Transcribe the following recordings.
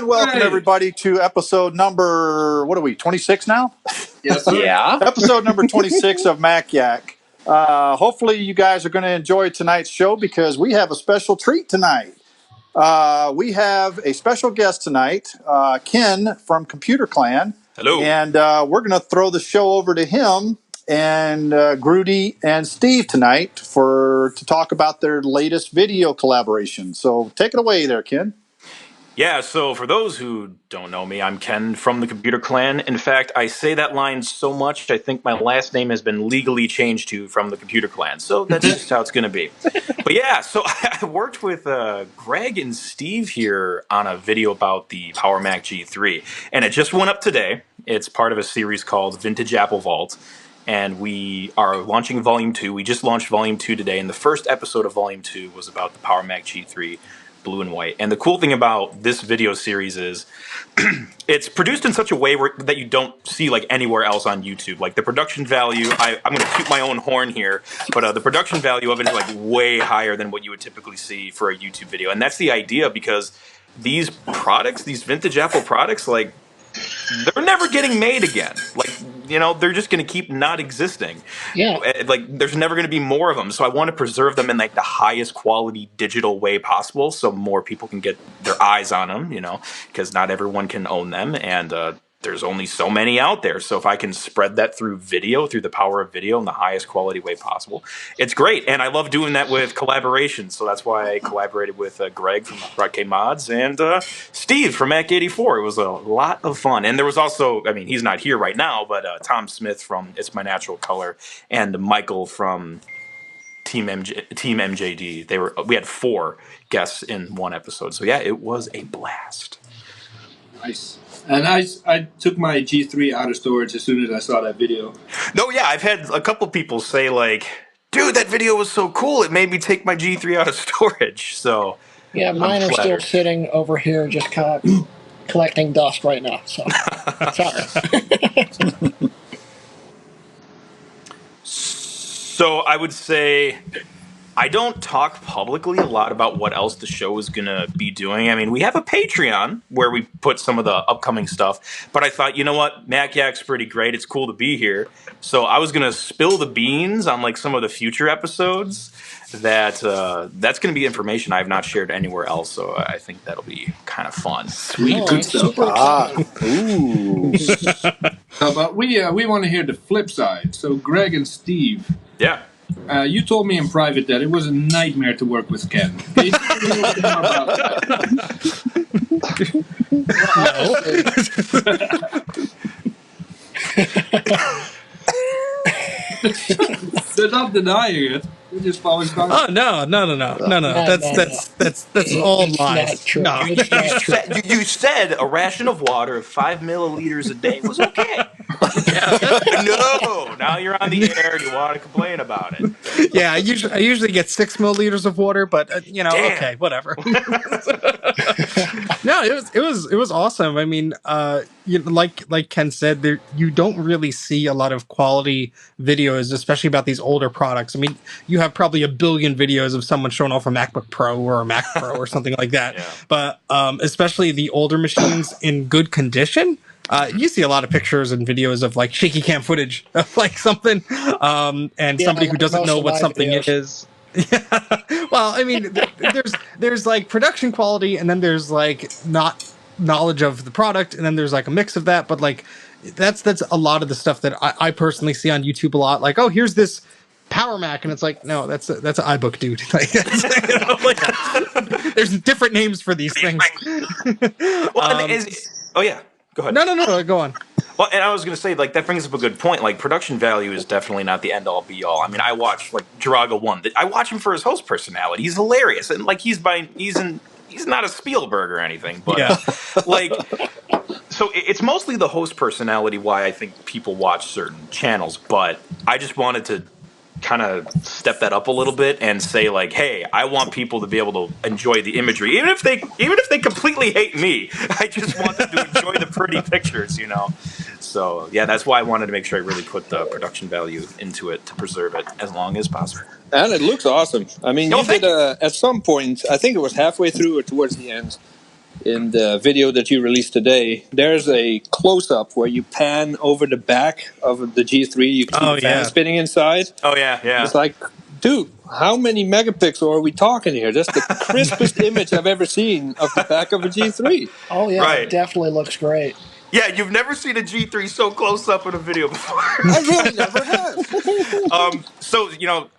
And welcome everybody to episode number, what are we, 26 now? Yes, sir. Yeah. Episode number 26 of Mac Yak. Hopefully you guys are going to enjoy tonight's show because we have a special treat tonight. We have a special guest tonight, Ken from Computer Clan. Hello. And we're going to throw the show over to him and Grudy and Steve tonight to talk about their latest video collaboration. So take it away there, Ken. Yeah, so for those who don't know me, I'm Ken from the Computer Clan. In fact, I say that line so much, I think my last name has been legally changed to from the Computer Clan. So that's just how it's going to be. But yeah, so I worked with Greg and Steve here on a video about the Power Mac G3. And it just went up today. It's part of a series called Vintage Apple Vault. And we are launching Volume 2. We just launched Volume 2 today. And the first episode of Volume 2 was about the Power Mac G3. Blue and white. And the cool thing about this video series is it's produced in such a way that you don't see like anywhere else on YouTube. Like the production value, I'm going to toot my own horn here, but the production value of it is like way higher than what you would typically see for a YouTube video. And that's the idea because these products, these vintage Apple products, like they're never getting made again. Like, you know, they're just going to keep not existing. Yeah. Like, there's never going to be more of them. So I want to preserve them in like the highest quality digital way possible, so more people can get their eyes on them. You know, because not everyone can own them, and there's only so many out there. So if I can spread that through video, through the power of video in the highest quality way possible, it's great. And I love doing that with collaborations. So that's why I collaborated with Greg from Rock Mods and Steve from Mac 84. It was a lot of fun. And there was also, I mean, he's not here right now, but Tom Smith from It's My Natural Color and Michael from Team MJD. We had 4 guests in one episode. So yeah, it was a blast. Nice. And I took my G3 out of storage as soon as I saw that video. No, yeah, I've had a couple people say like, dude, that video was so cool, it made me take my G3 out of storage. So yeah, mine are still sitting over here just kind of collecting dust right now. So sorry. So I would say I don't talk publicly a lot about what else the show is going to be doing. I mean, we have a Patreon where we put some of the upcoming stuff. But I thought, you know what? Mac Yak's pretty great. It's cool to be here. So I was going to spill the beans on like some of the future episodes. That's going to be information I have not shared anywhere else. So I think that'll be kind of fun. Sweet. Good stuff. Ooh. How about we want to hear the flip side. So Greg and Steve. Yeah. You told me in private that it was a nightmare to work with Ken. Can you tell me a little bit more about that? They're not denying it. They're just following comments. Oh no! That's all lies. No, you said a ration of water of 5 milliliters a day was okay. No, now you're on the air. You want to complain about it? Yeah, I usually get 6 milliliters of water, but Damn. Okay, whatever. No, it was awesome. I mean, like Ken said, you don't really see a lot of quality videos, especially about these older products. I mean, you have probably a billion videos of someone showing off a MacBook Pro or a Mac Pro or something like that. Yeah. But especially the older machines in good condition. You see a lot of pictures and videos of like shaky cam footage of like something, and somebody who doesn't know what something is. Yeah. Well, I mean, there's like production quality, and then there's like not knowledge of the product, and then there's like a mix of that. But like that's a lot of the stuff that I personally see on YouTube a lot. Like, oh, here's this Power Mac, and it's like, no, that's an iBook, dude. Like, there's different names for these things. Oh yeah. Go ahead. No, go on. Well, and I was going to say, like, that brings up a good point. Like, production value is definitely not the end-all, be-all. I mean, I watch, like, Jiraga 1. I watch him for his host personality. He's hilarious. And, like, he's not a Spielberg or anything. But, yeah. like, so it's mostly the host personality why I think people watch certain channels. But I just wanted to kind of step that up a little bit and say like, hey, I want people to be able to enjoy the imagery, even if they completely hate me. I just want them to enjoy the pretty pictures, you know. So yeah, that's why I wanted to make sure I really put the production value into it to preserve it as long as possible. And it looks awesome. I mean, you did at some point, I think it was halfway through or towards the end, in the video that you released today, there's a close-up where you pan over the back of the G3. You can see the fan spinning inside. Oh, yeah. It's like, dude, how many megapixels are we talking here? That's the crispest image I've ever seen of the back of a G3. Oh, yeah, it definitely looks great. Yeah, you've never seen a G3 so close up in a video before. I really never have. So,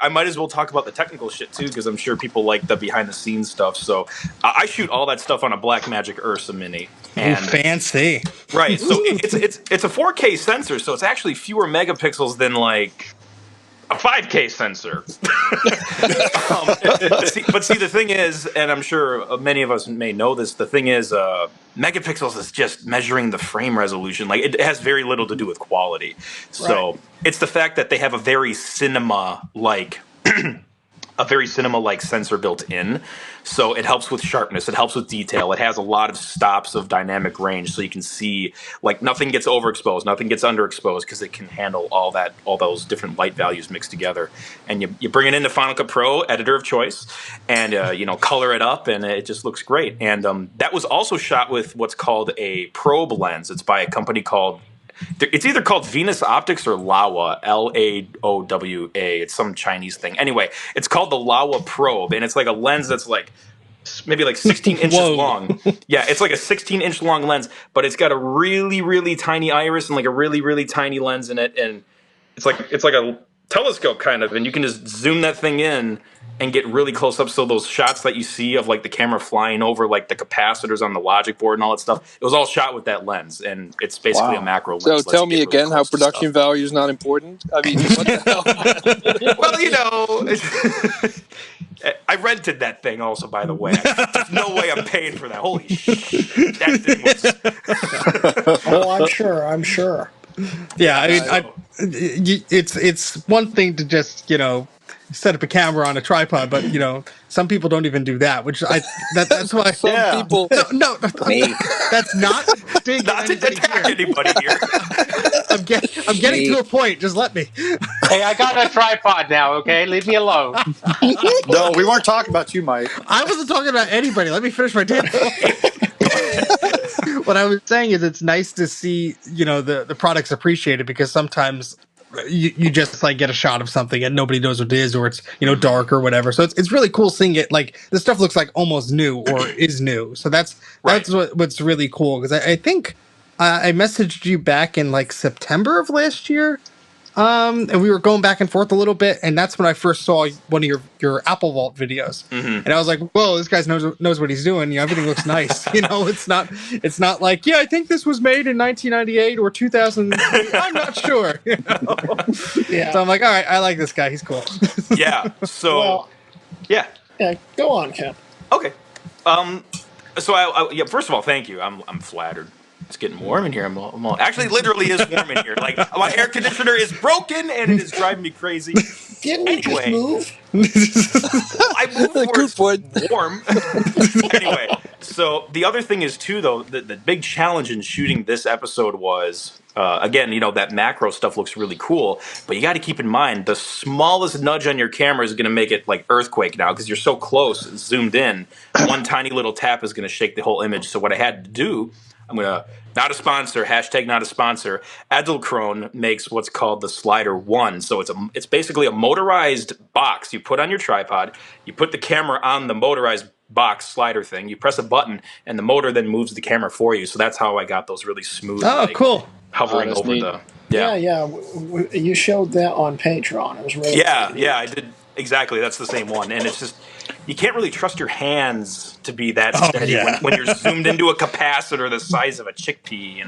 I might as well talk about the technical shit, too, because I'm sure people like the behind-the-scenes stuff. So, I shoot all that stuff on a Blackmagic Ursa Mini. And fancy. Right, so it's a 4K sensor, so it's actually fewer megapixels than, like, a 5K sensor. But see, the thing is, and I'm sure many of us may know this, the thing is, megapixels is just measuring the frame resolution. Like, it has very little to do with quality. So it's the fact that they have a very cinema-like sensor built in. So it helps with sharpness. It helps with detail. It has a lot of stops of dynamic range, so you can see, like, nothing gets overexposed, nothing gets underexposed, because it can handle all those different light values mixed together. And you bring it into Final Cut Pro, editor of choice, and color it up, and it just looks great. And that was also shot with what's called a probe lens. It's by a company called, it's either called Venus Optics or Laowa, Laowa. It's some Chinese thing. Anyway, it's called the Laowa probe, and it's like a lens that's like maybe like 16 inches long. Yeah, it's like a 16-inch long lens, but it's got a really, really tiny iris and like a really, really tiny lens in it, and it's like a telescope kind of, and you can just zoom that thing in and get really close up. So those shots that you see of like the camera flying over like the capacitors on the logic board and all that stuff, it was all shot with that lens, and it's basically a macro lens. So tell me again how production value is not important. I mean, what the hell? I rented that thing also, by the way. There's no way I'm paying for that. Holy shit. That thing was... Oh, I'm sure. Yeah, I mean, it's one thing to just, set up a camera on a tripod, but some people don't even do that, which that's why some people no that's not not to attack anybody here. I'm getting to a point, just let me. Hey, I got a tripod now, okay? Leave me alone. No, we weren't talking about you, Mike. I wasn't talking about anybody. Let me finish my damn point. What I was saying is it's nice to see, the products appreciated, because sometimes you just like get a shot of something and nobody knows what it is, or it's dark or whatever. So it's really cool seeing it. Like, this stuff looks like almost new or is new. So that's what's really cool, because I think I messaged you back in like September of last year. And we were going back and forth a little bit, and that's when I first saw one of your Apple Vault videos, and I was like, "Whoa, this guy knows what he's doing." Everything looks nice. It's not like, I think this was made in 1998 or 2000. I'm not sure. Yeah. So I'm like, all right, I like this guy. He's cool. Yeah. So, yeah. Go on, Ken. Okay. So I first of all, thank you. I'm flattered. It's getting warm in here. Actually, literally is warm in here. Like, my air conditioner is broken and it is driving me crazy. Didn't you just move? I moved where it's warm. Anyway, so the other thing is too, though, the big challenge in shooting this episode was, again, that macro stuff looks really cool, but you got to keep in mind the smallest nudge on your camera is going to make it like earthquake now, because you're so close and zoomed in. One tiny little tap is going to shake the whole image. So what I had to do, I'm going to, not a sponsor, hashtag not a sponsor, Edelkrone makes what's called the Slider 1. So it's basically a motorized box you put on your tripod. You put the camera on the motorized box slider thing. You press a button, and the motor then moves the camera for you. So that's how I got those really smooth. Cool. Hovering over neat. Yeah. You showed that on Patreon. It was really Yeah, I did. Exactly, that's the same one. And it's just, you can't really trust your hands to be that steady when you're zoomed into a capacitor the size of a chickpea,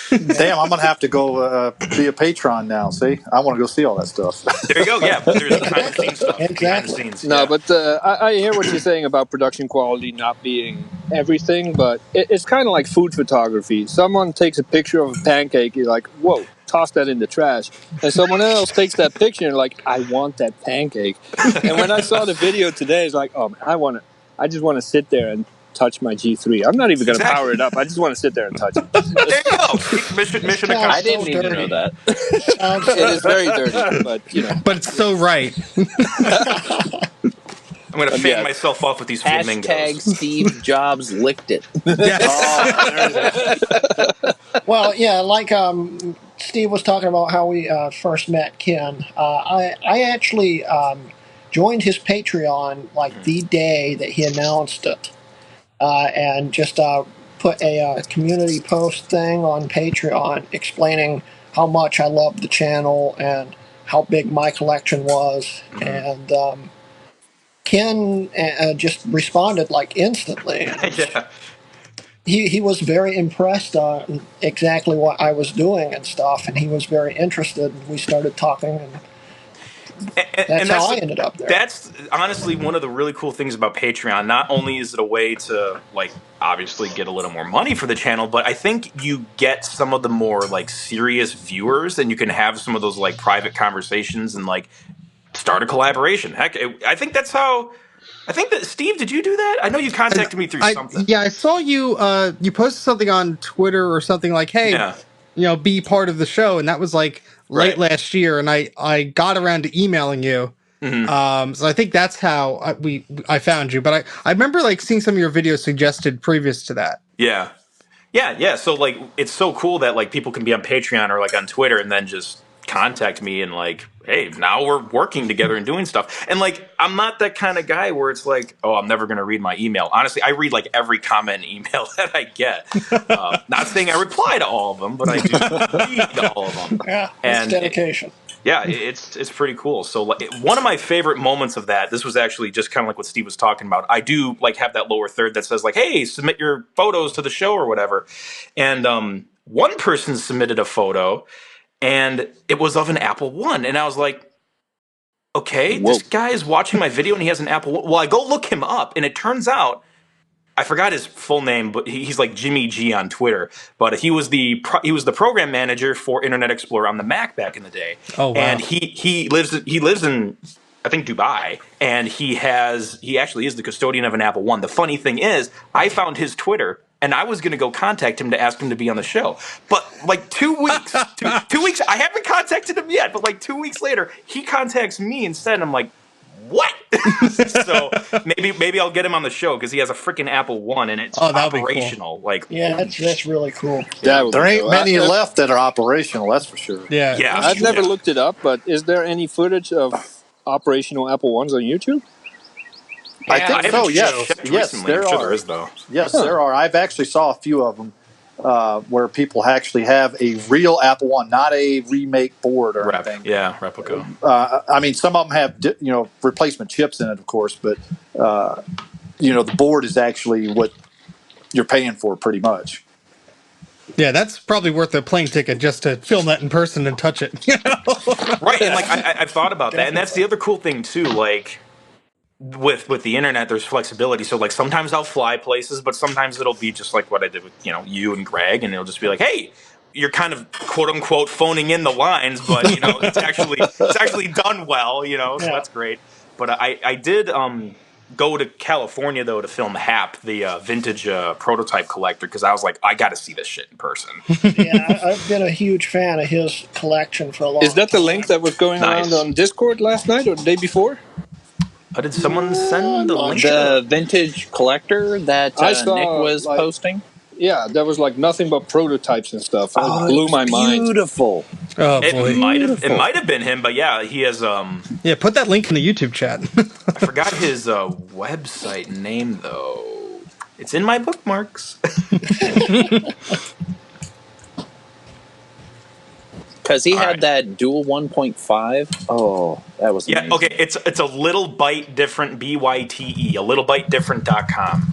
Damn, I'm going to have to go be a patron now, see? I want to go see all that stuff. There you go, yeah. There's behind-the-scenes stuff. Behind the scenes. No, but I hear what you're saying about production quality not being everything, but it's kind of like food photography. Someone takes a picture of a pancake, you're like, whoa. Toss that in the trash, and someone else takes that picture and like, I want that pancake. And when I saw the video today, it's like, oh, I just want to sit there and touch my G3. I'm not even going to power it up. I just want to sit there and touch it. There you go. Mission accomplished. I didn't even know that. It is very dirty, but But it's so right. gonna fan myself off with these flamingos. Hashtag Steve Jobs licked it. Well, yeah, like Steve was talking about how we first met Ken. I actually joined his Patreon like the day that he announced it, and just put a community post thing on Patreon explaining how much I loved the channel and how big my collection was, and Ken just responded like instantly. Yeah. He was very impressed on exactly what I was doing and stuff, and he was very interested. We started talking, and that's how I ended up there. That's honestly one of the really cool things about Patreon. Not only is it a way to, like, obviously get a little more money for the channel, but I think you get some of the more, like, serious viewers, and you can have some of those, like, private conversations and, like, start a collaboration. Heck, I think that's how... I think that, Steve, did you do that? I know you contacted me through something. Yeah, I saw you, you posted something on Twitter or something like, hey, be part of the show, and that was, like, late last year, and I got around to emailing you. So I think that's how I found you. But I remember, like, seeing some of your videos suggested previous to that. Yeah. So, like, it's so cool that, like, people can be on Patreon or, like, on Twitter and then just contact me and, like, hey, now we're working together and doing stuff. And, like, I'm not that kind of guy where it's like, oh, I'm never going to read my email. Honestly, I read, like, every comment and email that I get. Not saying I reply to all of them, but I do read all of them. Yeah, it's dedication. It's pretty cool. So, like, one of my favorite moments of that, this was actually just kind of like what Steve was talking about. I do, like, have that lower third that says, like, hey, submit your photos to the show or whatever. And one person submitted a photo, and it was of an Apple One. And I was like, okay, this guy is watching my video and he has an Apple One. Well, I go look him up, and it turns out, I forgot his full name, but he's like Jimmy G on Twitter. But he was the program manager for Internet Explorer on the Mac back in the day. Oh, wow. And he lives in, I think, Dubai, and he actually is the custodian of an Apple One. The funny thing is, I found his Twitter, and I was going to go contact him to ask him to be on the show. But like 2 weeks, 2 weeks, I haven't contacted him yet. But like 2 weeks later, he contacts me instead, and I'm like, what? So maybe I'll get him on the show because he has a freaking Apple One and it's operational. Cool. Like, yeah, that's really cool. There ain't many left that are operational. That's for sure. Yeah. I've never looked it up, but is there any footage of operational Apple Ones on YouTube? I think so. Yes, there are. There is, though. Yes, there are. I've actually saw a few of them where people actually have a real Apple One, not a remake board or anything. Yeah, replica. I mean, some of them have replacement chips in it, of course, but the board is actually what you're paying for, pretty much. Yeah, that's probably worth a plane ticket just to film that in person and touch it. Right, and like I've thought about that, and that's the other cool thing too. Like, with the internet, there's flexibility. So, like, sometimes I'll fly places, but sometimes it'll be just like what I did with you and Greg, and it'll just be like, hey, you're kind of quote unquote phoning in the lines, but it's actually done well, so that's great. But I did go to California though to film HAP, the vintage prototype collector, because I was like, I got to see this shit in person. Yeah, I've been a huge fan of his collection for a long time. Is that the link that was going around on Discord last night or the day before? Did someone send the link? The vintage collector that Nick was posting? Yeah, there was like nothing but prototypes and stuff. It blew my mind. Beautiful. Oh, boy. It might have been him, but yeah, he has Yeah, put that link in the YouTube chat. I forgot his website name though. It's in my bookmarks. Because he had that dual 1.5. Oh, that was amazing. Okay, it's a little bite different, BYTE, a little bite different.com.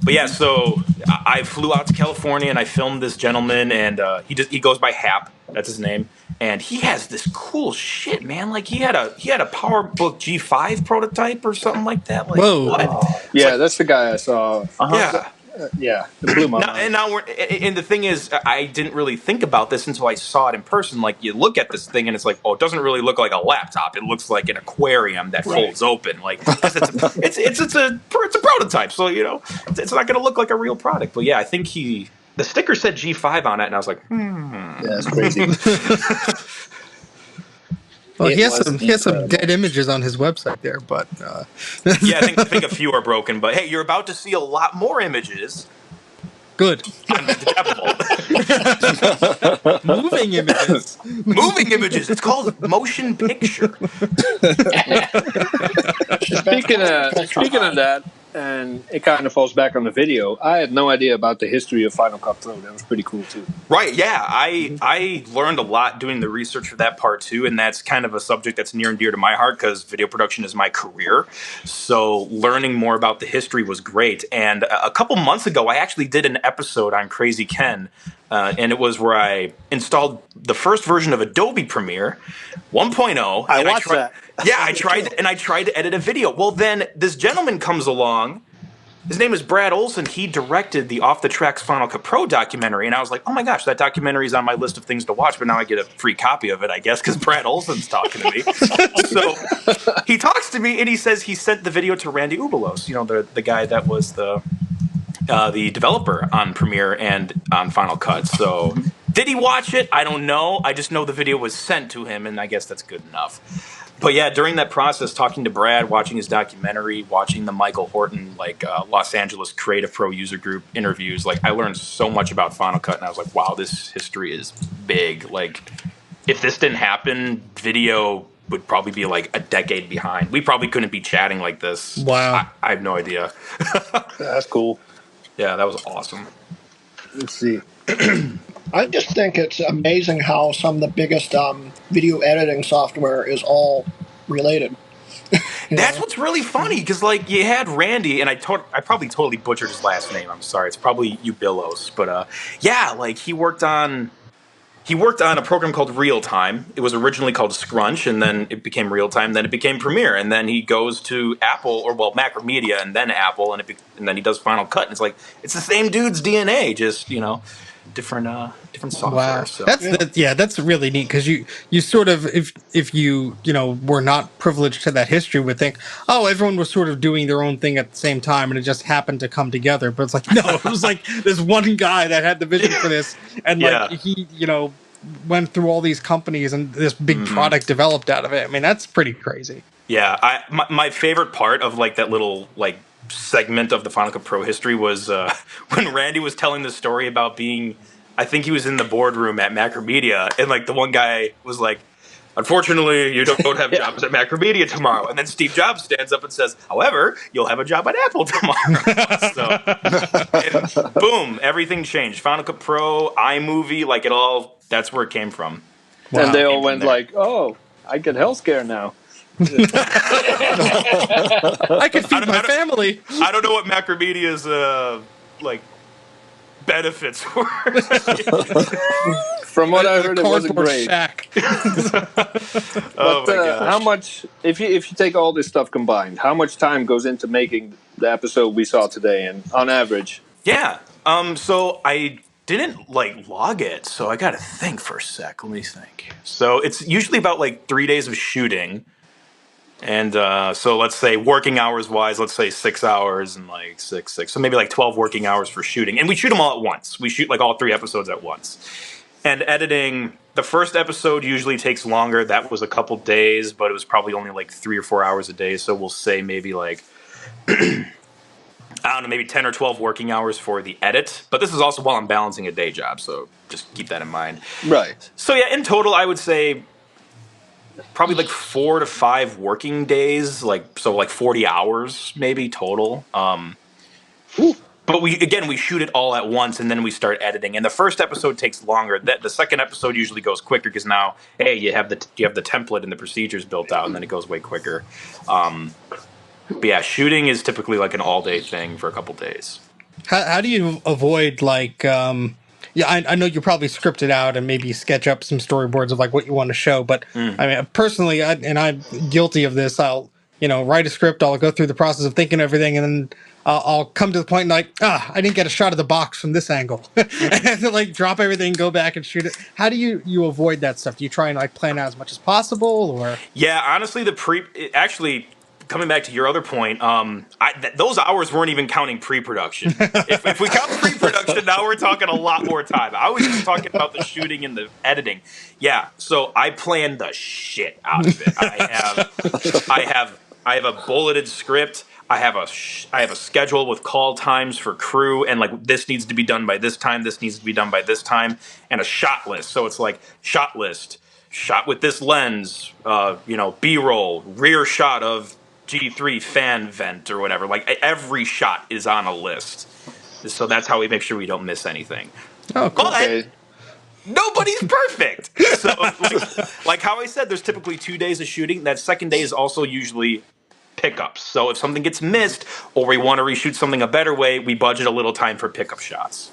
But yeah, so I flew out to California and I filmed this gentleman, and he goes by Hap, that's his name, and he has this cool shit, man. Like he had a PowerBook G5 prototype or something like that. Like, whoa! What? Yeah, that's the guy I saw. Yeah. Yeah, it blew my mind. And the thing is, I didn't really think about this until I saw it in person. Like, you look at this thing and it's like, oh, it doesn't really look like a laptop. It looks like an aquarium that folds open. Like, it's a prototype, so it's not going to look like a real product. But yeah, I think the sticker said G5 on it, and I was like, Yeah, that's crazy. Well, It he has was some incredible. dead images on his website there, but Yeah, I think a few are broken, but hey, you're about to see a lot more images good. on the devil. Moving images. Moving images. It's called motion picture. Speaking of that, and it kind of falls back on the video. I had no idea about the history of Final Cut Pro. That was pretty cool too. Right, yeah. I learned a lot doing the research for that part too, and that's kind of a subject that's near and dear to my heart because video production is my career. So learning more about the history was great. And a couple months ago, I actually did an episode on Crazy Ken, and it was where I installed the first version of Adobe Premiere 1.0. I watched that. Yeah, I tried to edit a video. Well, then this gentleman comes along. His name is Brad Olson. He directed the Off the Tracks Final Cut Pro documentary, and I was like, "Oh my gosh, that documentary is on my list of things to watch." But now I get a free copy of it, I guess, because Brad Olson's talking to me. So he talks to me, and he says he sent the video to Randy Ubelos, the guy that was the developer on Premiere and on Final Cut. So did he watch it? I don't know. I just know the video was sent to him, and I guess that's good enough. But yeah, during that process, talking to Brad, watching his documentary, watching the Michael Horton Los Angeles Creative Pro user group interviews, I learned so much about Final Cut, and I was like, wow, this history is big. If this didn't happen, video would probably be a decade behind. We probably couldn't be chatting like this. Wow. I have no idea. That's cool. Yeah, that was awesome. Let's see. I just think it's amazing how some of the biggest video editing software is all related. That's what's really funny because you had Randy, and I probably totally butchered his last name. I'm sorry. It's probably Ubilos, but he worked on a program called Real Time. It was originally called Scrunch, and then it became Real Time. Then it became Premiere, and then he goes to Apple Macromedia, and then Apple, and then he does Final Cut. And it's the same dude's DNA, just different software. Wow, so. that's really neat because you sort of if you were not privileged to that history would think, oh, everyone was sort of doing their own thing at the same time and it just happened to come together. But it's no, it was this one guy that had the vision for this, and he went through all these companies and this big product developed out of it. I mean, that's pretty crazy. Yeah, my favorite part of that little segment of the Final Cut Pro history was when Randy was telling the story about being, I think he was in the boardroom at Macromedia, and the one guy was like, unfortunately, you don't have jobs at Macromedia tomorrow. And then Steve Jobs stands up and says, however, you'll have a job at Apple tomorrow. And boom, everything changed. Final Cut Pro, iMovie, that's where it came from. Wow. And they all went oh, I get healthcare now. I could feed my family. I don't know what Macromedia's benefits were. From what I heard, it wasn't great. Shack. Oh my gosh. How much, if you take all this stuff combined, how much time goes into making the episode we saw today, and on average? Yeah. So I didn't log it, so I gotta think for a sec. Let me think. So it's usually about 3 days of shooting. And so let's say working hours wise, let's say 6 hours and six. So maybe 12 working hours for shooting. And we shoot them all at once. We shoot all 3 episodes at once. And editing, the first episode usually takes longer. That was a couple days, but it was probably only 3 or 4 hours a day. So we'll say maybe I don't know, maybe 10 or 12 working hours for the edit. But this is also while I'm balancing a day job. So just keep that in mind. Right. So yeah, in total, I would say probably 4 to 5 working days, so 40 hours maybe total. But we shoot it all at once and then we start editing. And the first episode takes longer. The second episode usually goes quicker because now, hey, you have the template and the procedures built out, and then it goes way quicker. But yeah, shooting is typically an all-day thing for a couple days. How do you avoid I know you probably script it out and maybe sketch up some storyboards of what you want to show, but I mean, personally, I'm guilty of this. I'll write a script, I'll go through the process of thinking everything, and then I'll come to the point I didn't get a shot of the box from this angle, and drop everything, go back and shoot it. How do you avoid that stuff? Do you try and plan out as much as possible, or? Yeah, honestly, coming back to your other point, those hours weren't even counting pre-production. If we count pre-production, now we're talking a lot more time. I was just talking about the shooting and the editing. Yeah, so I planned the shit out of it. I have a bulleted script. I have a schedule with call times for crew, and like this needs to be done by this time. This needs to be done by this time, and a shot list. So it's like shot list, shot with this lens, B-roll, rear shot of G3 fan vent or whatever. Like every shot is on a list. So that's how we make sure we don't miss anything. Oh, cool. But nobody's perfect. So like how I said, there's typically 2 days of shooting. That second day is also usually pickups. So if something gets missed or we want to reshoot something a better way, we budget a little time for pickup shots.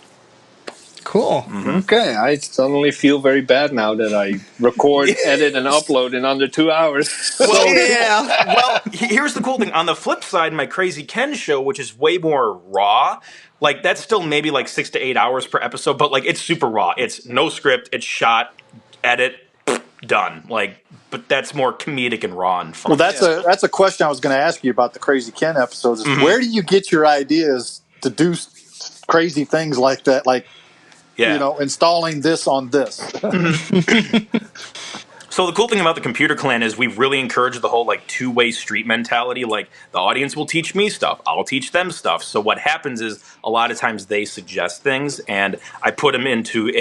Cool. Mm-hmm. Okay, I suddenly feel very bad now that I record, edit, and upload in under 2 hours. Well, yeah. Well, here's the cool thing. On the flip side, my Crazy Ken show, which is way more raw, like that's still maybe like 6 to 8 hours per episode, but like it's super raw. It's no script. It's shot, edit, done. Like, but that's more comedic and raw and fun. Well, that's a question I was going to ask you about the Crazy Ken episodes. Is where do you get your ideas to do crazy things like that? Like, installing this on this. So the cool thing about the Computer Clan is we really encourage the whole like two-way street mentality. Like the audience will teach me stuff, I'll teach them stuff. So what happens is a lot of times they suggest things, and I put them into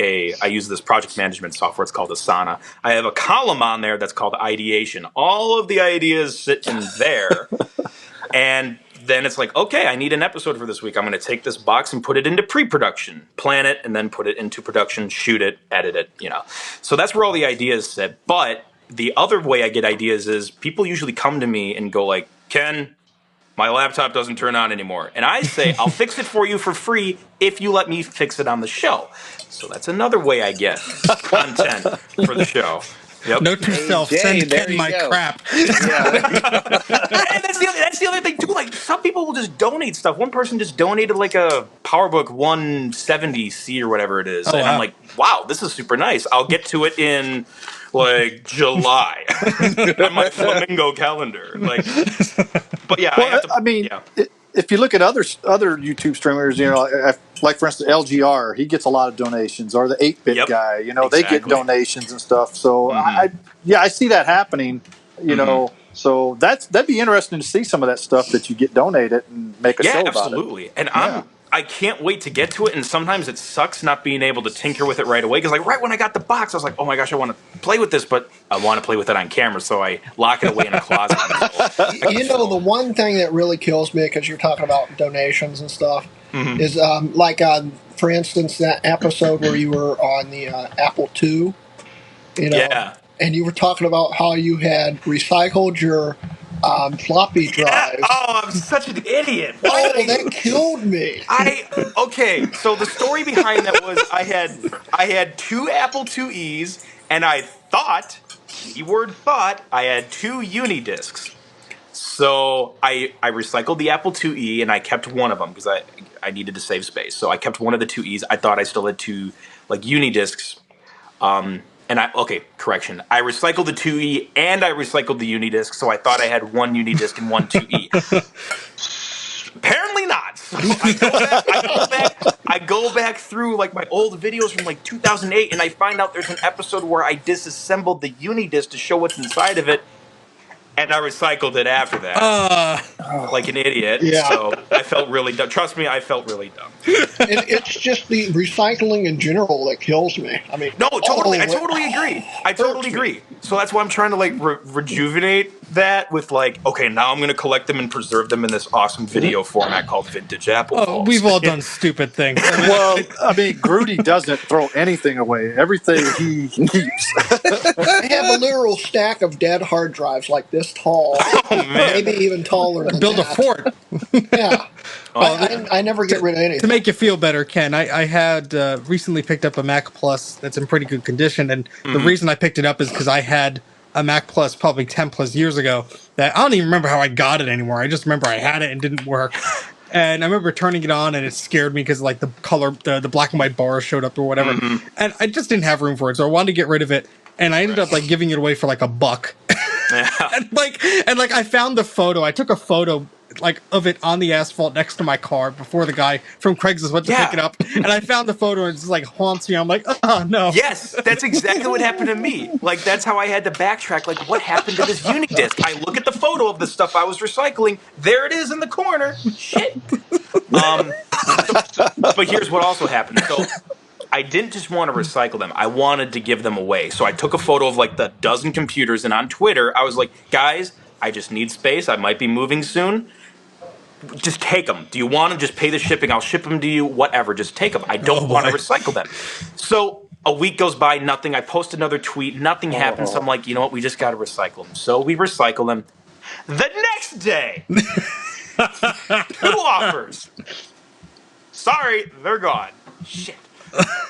I use this project management software. It's called Asana. I have a column on there that's called ideation. All of the ideas sit in there, and then it's like, okay, I need an episode for this week. I'm going to take this box and put it into pre-production, plan it, and then put it into production, shoot it, edit it, So that's where all the ideas sit. But the other way I get ideas is people usually come to me and go like, Ken, my laptop doesn't turn on anymore. And I say, I'll fix it for you for free if you let me fix it on the show. So that's another way I get content for the show. Yep. Note to self, send Ken my crap. And that's the other thing too. Like some people will just donate stuff. One person just donated like a PowerBook 170C or whatever it is, I'm like, wow, this is super nice. I'll get to it in like July on my Flamingo calendar. Like, but yeah, well, if you look at other YouTube streamers, like for instance LGR, he gets a lot of donations, or the 8-bit guy, they get donations and stuff. So I see that happening, So that'd be interesting to see some of that stuff that you get donated and make a show about it. Absolutely. And I can't wait to get to it. And sometimes it sucks not being able to tinker with it right away. Because like right when I got the box, I was like, oh my gosh, I want to play with this, but I want to play with it on camera. So I lock it away in a closet. The one thing that really kills me, because you're talking about donations and stuff, is for instance, that episode where you were on the Apple II, and you were talking about how you had recycled your floppy drive. Oh, I'm such an idiot. Oh, that killed me. So the story behind that was I had two Apple IIe's, and I thought, keyword thought, I had two uni discs. So I recycled the Apple IIe, and I kept one of them because I needed to save space. So I kept one of the 2Es. I thought I still had two like uni discs. Correction. I recycled the 2E and I recycled the Unidisc, so I thought I had one Unidisc and one 2E. Apparently not. So I go back through like my old videos from like 2008, and I find out there's an episode where I disassembled the Unidisc to show what's inside of it, and I recycled it after that. Like an idiot. Yeah. So I felt really dumb. Trust me, I felt really dumb. It's just the recycling in general that kills me. I mean, no, totally. I totally agree. I totally agree. So that's why I'm trying to like rejuvenate that with like, okay, now I'm going to collect them and preserve them in this awesome video format called Vintage Apple. Oh, we've all done stupid things. Grudy doesn't throw anything away. Everything he keeps. I have a literal stack of dead hard drives like this tall. Oh, man. Maybe even taller than Build that. a fort. Yeah. I never get rid of anything. To make you feel better, Ken, I had recently picked up a Mac Plus that's in pretty good condition, and the reason I picked it up is because I had a Mac Plus probably 10 plus years ago that I don't even remember how I got it anymore. I just remember I had it and didn't work. And I remember turning it on and it scared me because like the color, the black and white bars showed up or whatever. And I just didn't have room for it. So I wanted to get rid of it. And I ended up like giving it away for like $1. Yeah. and I found the photo. I took a photo of it on the asphalt next to my car before the guy from Craigslist went to pick it up, and I found the photo and it just haunts me. I'm like, oh no. Yes, that's exactly what happened to me. Like, that's how I had to backtrack. Like, what happened to this Unidisc? I look at the photo of the stuff I was recycling. There it is in the corner. Shit. But here's what also happened. So I didn't just want to recycle them. I wanted to give them away. So I took a photo of the dozen computers, and on Twitter, I was like, guys, I just need space. I might be moving soon. Just take them. Do you want them? Just pay the shipping. I'll ship them to you. Whatever. Just take them. I don't want to recycle them. So a week goes by, nothing. I post another tweet. Nothing happens. So I'm like, you know what? We just got to recycle them. So we recycle them. The next day, 2 offers. Sorry, they're gone. Shit.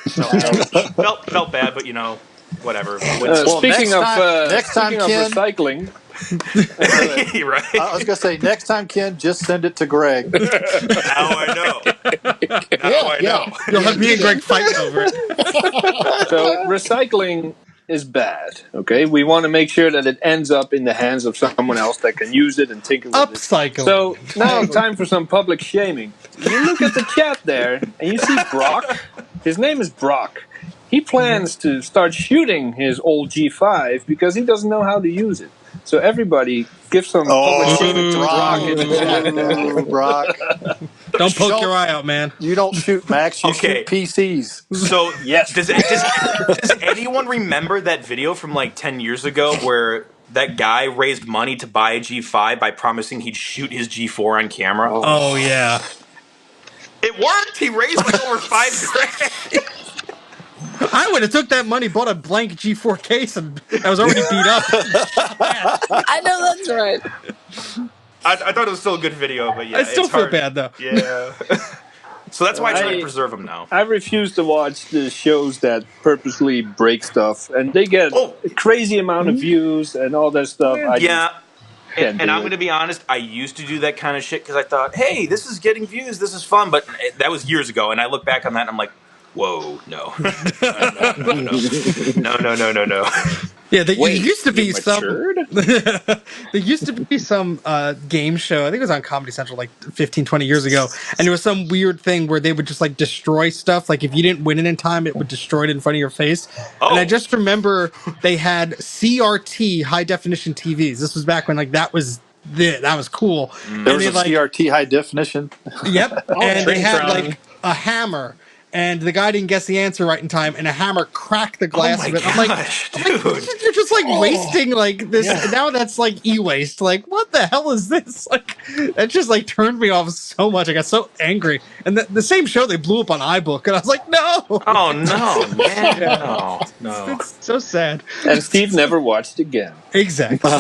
So felt bad, but whatever. Speaking next time, Ken, recycling. Right. I was gonna say next time, Ken, just send it to Greg. Now I know. I know. You'll have me and Greg fighting over it. So recycling is bad. Okay, we want to make sure that it ends up in the hands of someone else that can use it and tinker with it. Upcycling. So now time for some public shaming. You look at the chat there, and you see Brock. His name is Brock. He plans to start shooting his old G5 because he doesn't know how to use it. So everybody give some public shaming to Brock in the chat. Brock. Don't poke your eye out, man. You don't shoot Macs, you shoot PCs. So yes. Does anyone remember that video from 10 years ago where that guy raised money to buy a G5 by promising he'd shoot his G4 on camera? Oh yeah. It worked. He raised over $5,000. I would have took that money, bought a blank G4 case, and I was already beat up. I know that's right. I thought it was still a good video, but yeah, I still it's feel hard. bad though. Yeah. So that's why I try to preserve them now. I refuse to watch the shows that purposely break stuff, and they get a crazy amount of views and all that stuff. And I'm going to be honest, I used to do that kind of shit because I thought, hey, this is getting views, this is fun, but that was years ago, and I look back on that and I'm like, whoa, no. No. Yeah, there used to be some. There used to be some game show. I think it was on Comedy Central 15, 20 years ago, and there was some weird thing where they would just destroy stuff. Like if you didn't win it in time, it would destroy it in front of your face. Oh. And I just remember they had CRT high definition TVs. This was back when that was cool. There was a CRT high definition. Yep, and they had a hammer. And the guy didn't guess the answer right in time, and a hammer cracked the glass of it. I'm like, dude, you're just wasting this. Yeah. Now that's e-waste. What the hell is this? That just turned me off so much. I got so angry. And the same show, they blew up on iBook, and I was like, no. Oh no, man, no. It's so sad. And Steve never watched again. Exactly.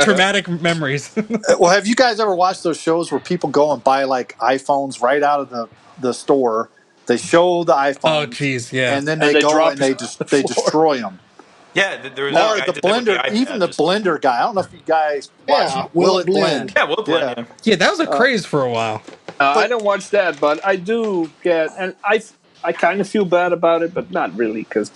Traumatic memories. Well, have you guys ever watched those shows where people go and buy iPhones right out of the store? They show the iPhone. Oh, geez, yeah. And then they go and they destroy them. Yeah, there was the blender, even the blender guy. I don't know if you guys watch Will It Blend. Yeah, Will It Blend. Yeah, that was a craze for a while. I don't watch that, but I do get, and I kind of feel bad about it, but not really, because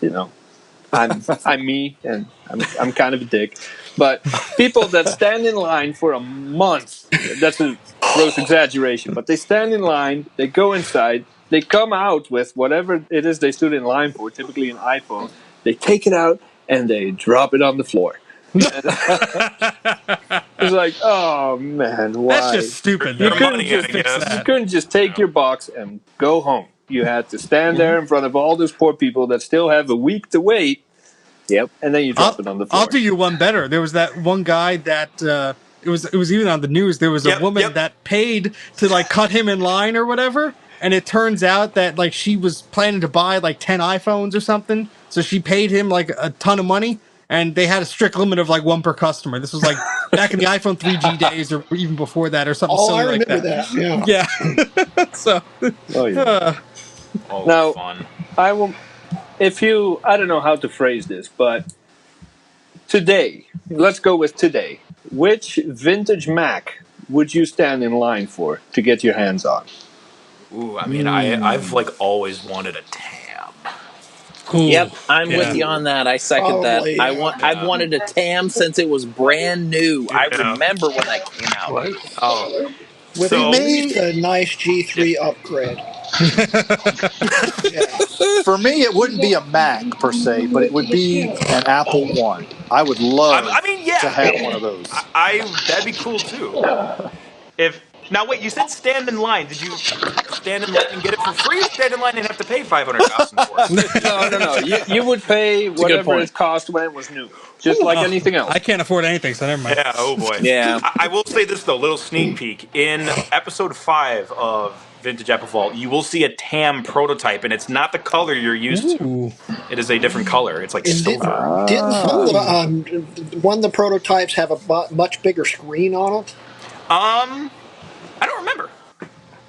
I'm me, and I'm kind of a dick. But people that stand in line for a month, that's a gross exaggeration, but they stand in line, they go inside. They come out with whatever it is they stood in line for, typically an iPhone. They take it out and they drop it on the floor. It's oh man, why? That's just stupid. You couldn't just take your box and go home. You had to stand there in front of all those poor people that still have a week to wait. Yep. And then you drop it on the floor. I'll do you one better. There was that one guy that it was even on the news. There was a woman that paid to cut him in line or whatever. And it turns out that she was planning to buy 10 iPhones or something. So she paid him a ton of money, and they had a strict limit of one per customer. This was back in the iPhone 3G days or even before that or something silly I remember that. Yeah. So now, fun. I don't know how to phrase this, but today, let's go with today. Which vintage Mac would you stand in line for to get your hands on? Ooh, I mean, I've always wanted a Tab. Ooh, Yep, I'm yeah. with you on that. I second Probably, that. yeah. I've wanted a Tam since it was brand new. I Yeah. remember when that came out. What? Oh, With For at so least me, a nice G3 upgrade. Yeah. for me, it wouldn't be a Mac per se, but it would be an Apple One. I would love I mean, to yeah, have one of those. I that'd be cool too. If now wait, you said stand in line. Did you stand in line and get it for free, or stand in line and have to pay 500,000 for it? No. You would pay It's a good whatever point. it cost when it was new, just like anything else. I can't afford anything, so never mind. Yeah. Oh boy. Yeah. I will say this though, little sneak peek in episode 5 of Vintage Apple Vault, you will see a TAM prototype, and it's not the color you're used to. Ooh. It is a different color. It's like And silver. didn't some of one of the prototypes have a much bigger screen on it? I don't remember.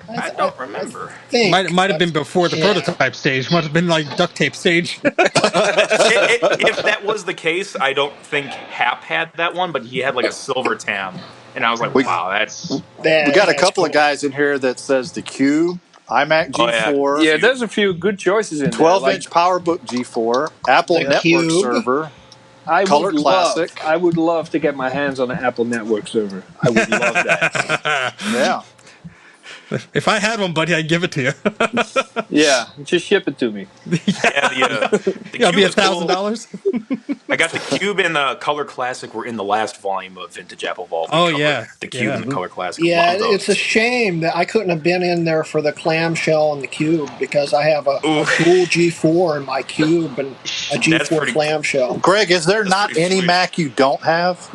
I don't remember. Think Might have been before the prototype stage. Might have been like duct tape stage. If that was the case, I don't think Hap had that one, but he had like a silver tam, and I was like, We wow, that's we got a couple of guys in here that says the Cube, iMac Oh, yeah. G4, Yeah, there's a few good choices in 12-inch PowerBook G4, Apple The Network Cube. server. I Color would Classic. I would love to get my hands on an Apple Network server. I would love that. Yeah. If I had one, buddy, I'd give it to you. Yeah, just ship it to me. yeah. The It'll be Cube is cool. $1,000. I got the Cube and the Color Classic were in the last volume of Vintage Apple Vault. We Oh, covered yeah. the Cube Yeah. and the Color Classic. Yeah, Love those. it's a shame that I couldn't have been in there for the clamshell and the Cube because I have a Ooh. cool G4 in my Cube and a That's G4 pretty- clamshell. Greg, is there not pretty any sweet. Mac you don't have?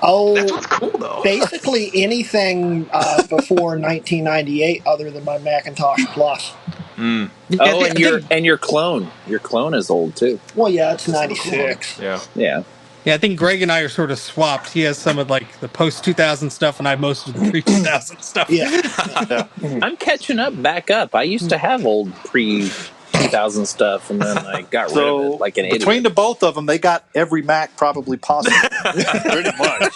Oh, That's cool though. basically anything before 1998 other than my Macintosh Plus. Oh, and your clone. Your clone is old too. Well, yeah, it's 96. Yeah. Yeah. Yeah, I think Greg and I are sort of swapped. He has some of like the post 2000 stuff, and I have most of the pre 2000 stuff. Yeah. I'm catching back up. I used to have old pre 2000 stuff, and then I got rid of it like an idiot. Between the both of them, they got every Mac probably possible. Pretty much.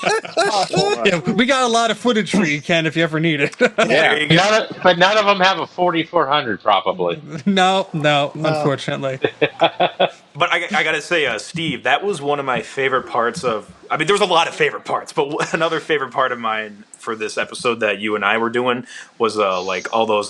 Yeah, we got a lot of footage for you, Ken, if you ever need it. There you go. But none of them have a 4400 probably. No, unfortunately. But I gotta say, Steve, that was one of my favorite parts of. I mean, there was a lot of favorite parts, but another favorite part of mine for this episode that you and I were doing was like all those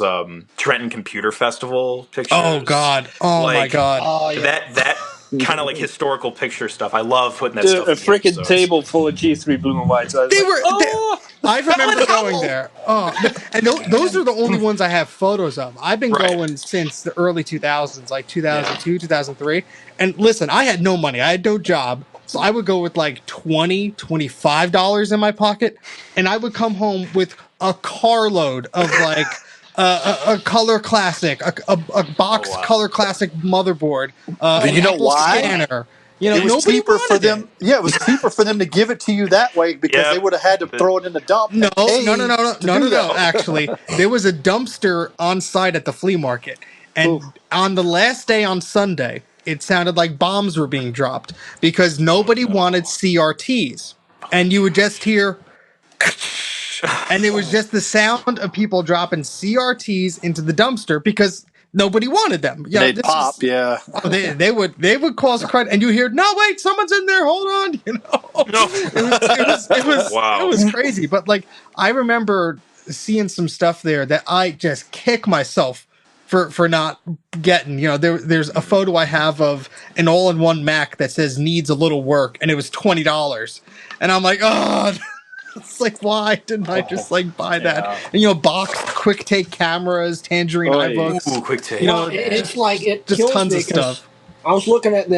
Trenton Computer Festival pictures. Oh God! Oh my Like, God! Oh, yeah. That kind of like historical picture stuff. I love putting that A stuff. together, freaking so table full of G3 blue and white. So I was They like, were. oh! I remember going there. Oh, and those are the only ones I have photos of. I've been Right. going since the early 2000s, like 2002, 2003. And listen, I had no money. I had no job. So I would go with like $20, $25 in my pocket. And I would come home with a carload of like a Color Classic, a box Oh, wow. Color Classic motherboard, But an you know Apple why? scanner. You know, It was nobody cheaper for wanted them. it. Yeah, it was cheaper for them to give it to you that way because Yep. they would have had to throw it in the dump. No, and pay no. to do that. Actually, there was a dumpster on site at the flea market, and on the last day on Sunday, it sounded like bombs were being dropped because nobody wanted CRTs, and you would just hear, and it was just the sound of people dropping CRTs into the dumpster because nobody wanted them. You know, They'd this pop, is- yeah. Oh, they would cause a crud, and you hear, no, wait, someone's in there, hold on, you know. No. Wow. It was crazy. But like, I remember seeing some stuff there that I just kick myself for not getting. You know, there's a photo I have of an all-in-one Mac that says needs a little work, and it was $20, and I'm like, oh. It's like, why didn't I just like buy that? And, you know, boxed quick take cameras, Tangerine iBooks. Ooh, quick take. You know, It's like it just kills tons me of 'cause stuff. I was looking at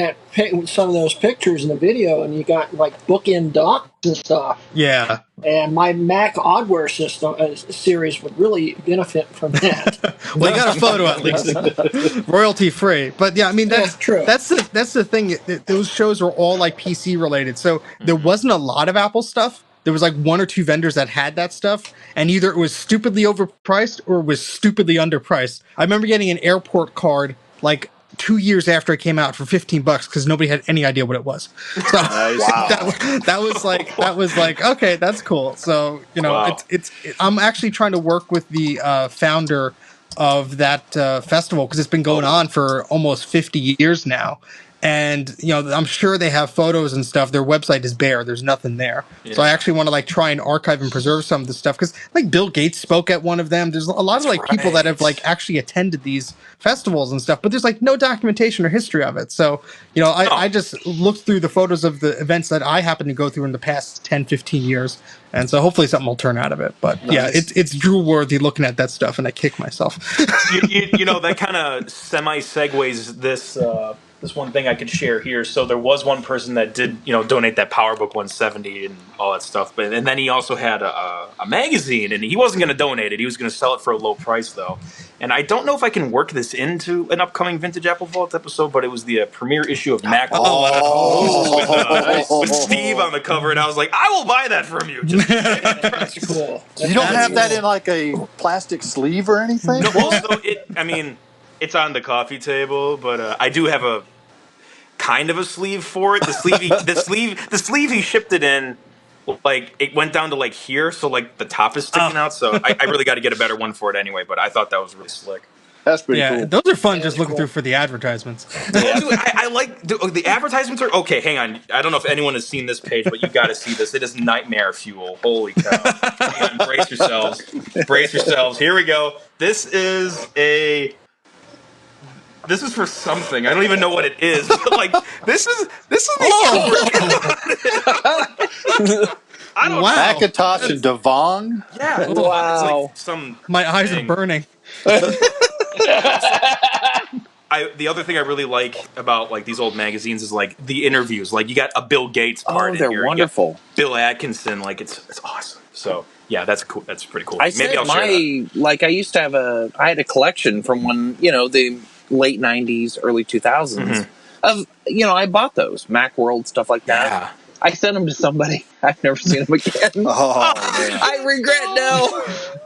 some of those pictures in the video, and you got like bookend docks and stuff. Yeah. And my Mac Oddware system series would really benefit from that. Well, you got a photo at least, royalty free. But yeah, I mean that's Yeah, true. That's the thing. Those shows were all like PC related, so there wasn't a lot of Apple stuff. There was like one or two vendors that had that stuff, and either it was stupidly overpriced or it was stupidly underpriced. I remember getting an airport card like 2 years after it came out for $15 because nobody had any idea what it was. So that was like okay, that's cool. So you know, Wow. I'm actually trying to work with the founder of that festival because it's been going on for almost 50 years now. And I'm sure they have photos and stuff. Their website is bare. There's nothing there. So I actually want to like try and archive and preserve some of the stuff because like Bill Gates spoke at one of them. There's a lot of like people that have like actually attended these festivals and stuff, but there's like no documentation or history of it. So I just looked through the photos of the events that I happen to go through in the past 10, 15 years. And so hopefully something will turn out of it. But yeah, it's drool worthy looking at that stuff, and I kick myself. That kind of semi segues this one thing I could share here. So there was one person that did donate that PowerBook 170 and all that stuff, and then he also had a magazine, and he wasn't going to donate it. He was going to sell it for a low price though. And I don't know if I can work this into an upcoming Vintage Apple Vault episode, but it was the premiere issue of Mac. With Steve on the cover, and I was like, I will buy that from you. That's cool. You don't have that in like a plastic sleeve or anything? No, well, so it's on the coffee table, but I do have a kind of a sleeve for it. The sleeve he shipped it in, like it went down to like here, so like the top is sticking out. So I really got to get a better one for it anyway. But I thought that was really slick. That's pretty cool. Those are fun just looking through for the advertisements. Yeah. Dude, I like the advertisements are okay. Hang on, I don't know if anyone has seen this page, but you got to see this. It is nightmare fuel. Holy cow! Hang on, brace yourselves. Brace yourselves. Here we go. This is for something. I don't even know what it is. But like this is the I don't know. Macintosh and Devon. Yeah. Wow. It's like some. My eyes are burning. The other thing I really like about like these old magazines is like the interviews. Like you got a Bill Gates part in here. They're wonderful. Bill Atkinson, like it's awesome. So yeah, that's cool. That's pretty cool. I used to have I had a collection from when the late '90s, early 2000s of I bought those Macworld stuff like that. Yeah. I sent them to somebody. I've never seen them again. I regret now.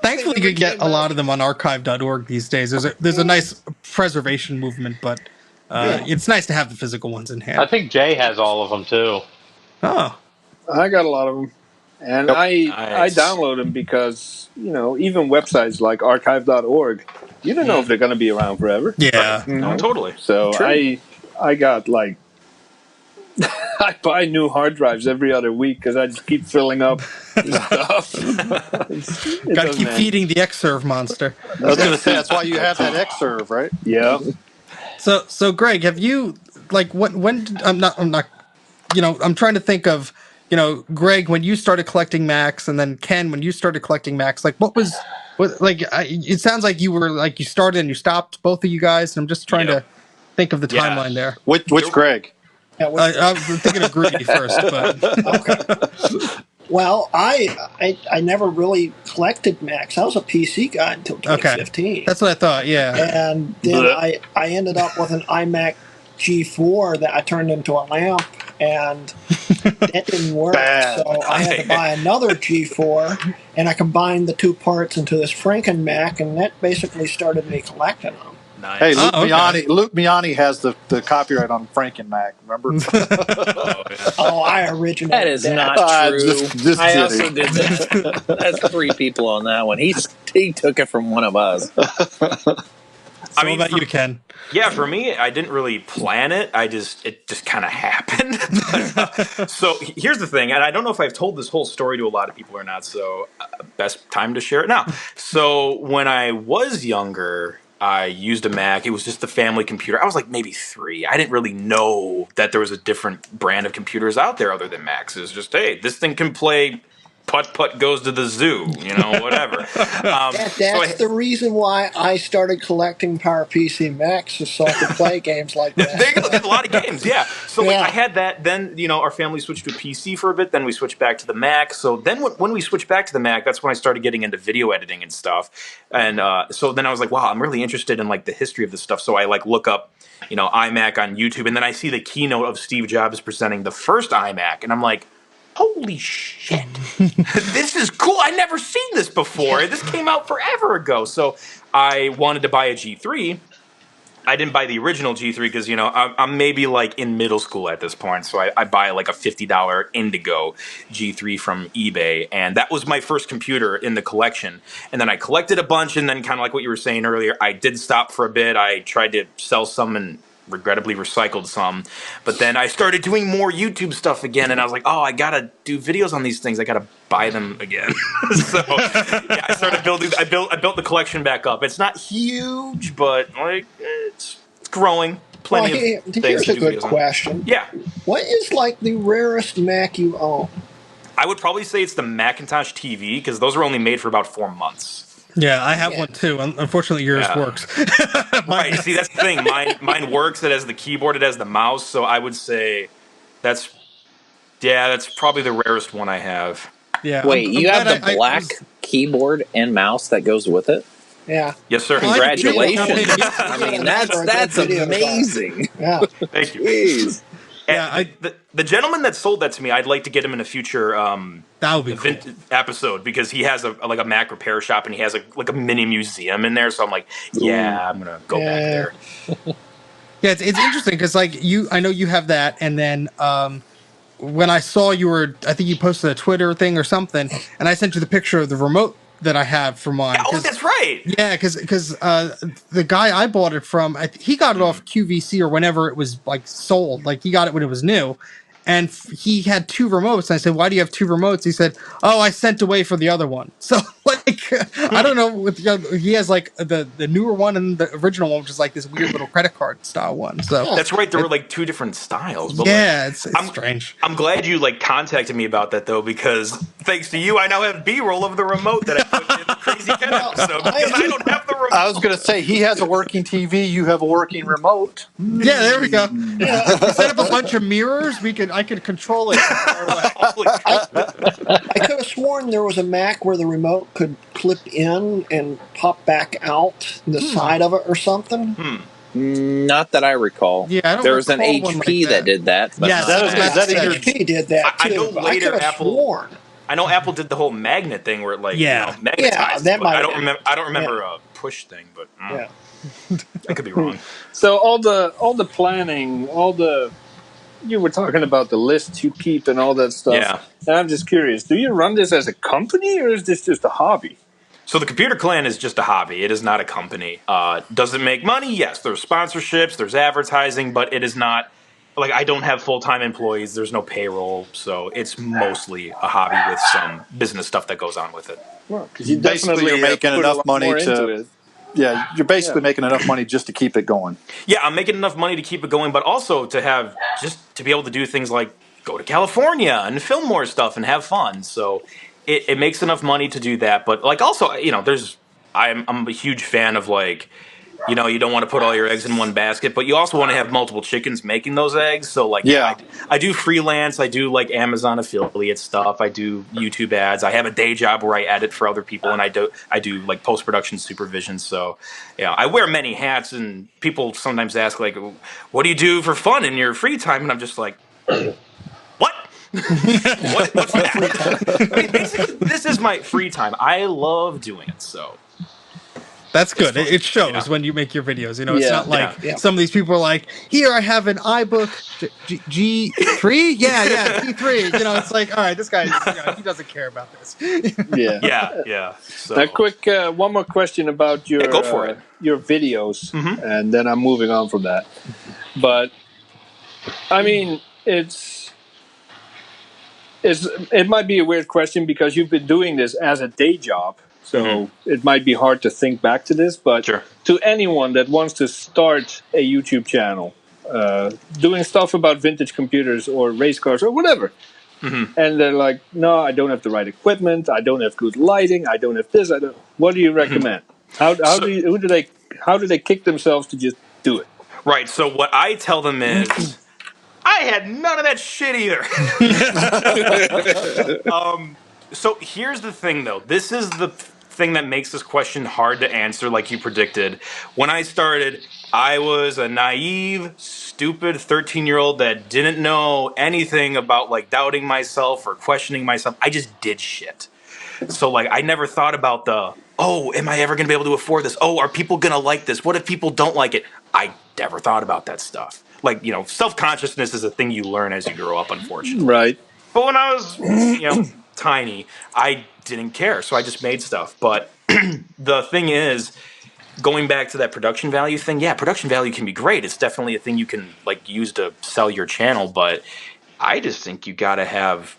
Thankfully, you can get a lot of them on archive.org these days. There's a nice preservation movement, but it's nice to have the physical ones in hand. I think Jay has all of them too. Oh, I got a lot of them, and I download them because even websites like archive.org, you don't know if they're going to be around forever. Yeah, No, totally. So I got like. I buy new hard drives every other week because I just keep filling up stuff. Got to keep feeding the Xserve monster. I was going to say that's why you have that Xserve, right? Yeah. So Greg, have you like when I'm not I'm trying to think of Greg when you started collecting Macs, and then Ken when you started collecting Macs. Like it sounds like you were like you started and you stopped, both of you guys. And I'm just trying to think of the timeline there. Which Greg? Yeah, I was thinking of Greedy first, but okay. Well, I never really collected Macs. I was a PC guy until 2015. Okay. That's what I thought. Yeah, and then I ended up with an iMac G4 that I turned into a lamp, and that didn't work. So I had to buy another G4, and I combined the two parts into this Franken Mac, and that basically started me collecting them. Nice. Hey, Luke Miani has the copyright on Franken Mac. Remember? I originated. That is not true. Just I kidding. also did that. That's 3 people on that one. He took it from one of us. I mean, what about you, Ken? Yeah, for me, I didn't really plan it. It just kind of happened. So here's the thing, and I don't know if I've told this whole story to a lot of people or not. So best time to share it now. So when I was younger, I used a Mac. It was just the family computer. I was like maybe 3. I didn't really know that there was a different brand of computers out there other than Macs. It was just, hey, this thing can play Putt Goes to the Zoo, whatever. That's the reason why I started collecting PowerPC Macs, so I could play games like that. There you go. There's a lot of games, yeah. So I had that. Then our family switched to a PC for a bit. Then we switched back to the Mac. So then when we switched back to the Mac, that's when I started getting into video editing and stuff. And so then I was like, wow, I'm really interested in like the history of this stuff. So I like look up, iMac on YouTube, and then I see the keynote of Steve Jobs presenting the first iMac, and I'm like, holy shit, this is cool. I never seen this before. This came out forever ago. So I wanted to buy a G3. I didn't buy the original G3 because, I'm maybe like in middle school at this point. So I buy like a $50 Indigo G3 from eBay. And that was my first computer in the collection. And then I collected a bunch. And then, kind of like what you were saying earlier, I did stop for a bit. I tried to sell some and regrettably recycled some. But then I started doing more YouTube stuff again. And I was like, oh, I got to do videos on these things. I got to buy them again. So yeah, I started building. I built the collection back up. It's not huge, but like it's growing. Plenty of things here's to a do good videos on. question. Yeah, What is like the rarest Mac you own? I would probably say it's the Macintosh TV because those were only made for about 4 months. Yeah, I have one too. Unfortunately, yours works. Right. See, that's the thing. Mine works. It has the keyboard. It has the mouse. So I would say that's probably the rarest one I have. Yeah. Wait, you have the black keyboard and mouse that goes with it? Yeah. Yes, sir. Congratulations. I mean, that's amazing. Yeah. Thank you. Jeez. Yeah, the gentleman that sold that to me, I'd like to get him in a future that would be cool. episode because he has a Mac repair shop and he has a mini museum in there. So I'm like, yeah, I'm gonna go back there. Yeah, it's interesting because I know you have that, and then when I saw I think you posted a Twitter thing or something, and I sent you the picture of the remote that I have for mine. Oh, that's right. Yeah, because the guy I bought it from, he got it off QVC or whenever it was like sold. Like he got it when it was new, and he had 2 remotes. And I said, "Why do you have 2 remotes?" He said, "Oh, I sent away for the other one." So I don't know. He has like the newer one and the original one, which is like this weird little credit card style one. So that's right. There were like 2 different styles. But yeah, it's strange. I'm glad you contacted me about that though, because thanks to you, I now have B-roll of the remote that I put in the Crazy Ken episode because I don't have the remote. I was going to say he has a working TV. You have a working remote. Yeah, there we go. Yeah. Set up a bunch of mirrors. I could control it. I could have sworn there was a Mac where the remote could clip in and pop back out the side of it or something. Not that I recall. Yeah, there was an HP that did that. But yeah, HP did that too. I know later Apple. I know Apple did the whole magnet thing where it magnetized. That might. I don't remember a push thing, but I could be wrong. So all the planning, you were talking about the lists you keep and all that stuff. Yeah. And I'm just curious, do you run this as a company or is this just a hobby? So the Computer Clan is just a hobby. It is not a company. Does it make money? Yes. There's sponsorships, there's advertising, but it is not like I don't have full-time employees. There's no payroll. So it's mostly a hobby with some business stuff that goes on with it. Well, because you definitely you're making enough money to. Yeah, you're basically making enough money just to keep it going. Yeah, I'm making enough money to keep it going, but also to be able to do things like go to California and film more stuff and have fun. So it makes enough money to do that. But also, I'm a huge fan of you don't want to put all your eggs in one basket, but you also want to have multiple chickens making those eggs. So I do freelance. I do Amazon affiliate stuff. I do YouTube ads. I have a day job where I edit for other people, and I do post-production supervision. So I wear many hats, and people sometimes ask what do you do for fun in your free time? And I'm just like, what? What's that? I mean, basically, this is my free time. I love doing it. So. That's good. It shows when you make your videos. It's not like some of these people are like, here, I have an iBook G3. Yeah, G3. It's like, all right, this guy, he doesn't care about this. Yeah. So. A quick one more question about your go for it. Your videos, and then I'm moving on from that. But I mean, it might be a weird question because you've been doing this as a day job. So it might be hard to think back to this, but to anyone that wants to start a YouTube channel, doing stuff about vintage computers or race cars or whatever, and they're like, no, I don't have the right equipment, I don't have good lighting, I don't have this, what do you recommend? How do they kick themselves to just do it? Right. So what I tell them is, I had none of that shit either. So here's the thing, though. This is the thing that makes this question hard to answer, like you predicted. When I started, I was a naive, stupid 13-year-old that didn't know anything about doubting myself or questioning myself. I just did shit. So like I never thought about am I ever going to be able to afford this? Oh, are people going to like this? What if people don't like it? I never thought about that stuff. Like, self-consciousness is a thing you learn as you grow up, unfortunately. Right. But when I was, tiny, I didn't care. So I just made stuff. But the thing is, going back to that production value thing, yeah, production value can be great. It's definitely a thing you can like use to sell your channel. But I just think you got to have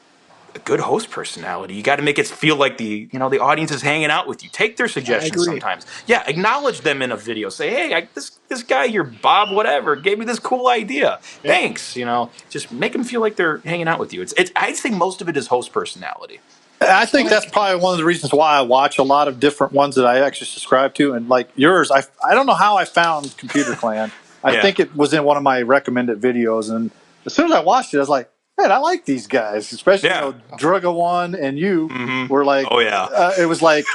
a good host personality. You got to make it feel like the audience is hanging out with you. Take their suggestions sometimes. Yeah, acknowledge them in a video. Say, hey, this guy, your Bob, whatever, gave me this cool idea. Yeah. Thanks. Just make them feel like they're hanging out with you. I'd say most of it is host personality. I think that's probably one of the reasons why I watch a lot of different ones that I actually subscribe to. And like yours, I don't know how I found Computer Clan. I think it was in one of my recommended videos. And as soon as I watched it, I was like, man, I like these guys, especially Druga One and you were like, oh yeah, it was like,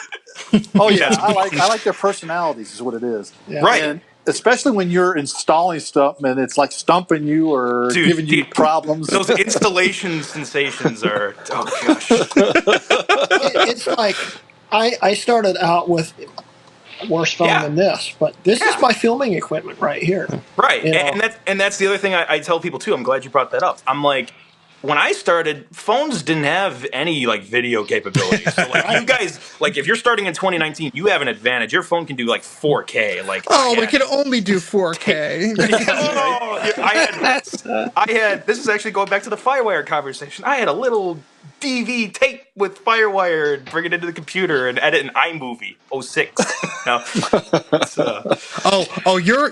oh yeah, I like their personalities is what it is, right? And especially when you're installing stuff and it's like stumping you or giving you problems. Those installation sensations are gosh. It's like I started out with worse phone than this, but this is my filming equipment right here. Right, and that's the other thing I tell people too. I'm glad you brought that up. I'm like, when I started, phones didn't have any like video capabilities. So like you guys, like if you're starting in 2019, you have an advantage. Your phone can do like 4K. Like we can only do 4K. I had. This is actually going back to the FireWire conversation. I had a little DV tape with FireWire and bring it into the computer and edit an iMovie 06.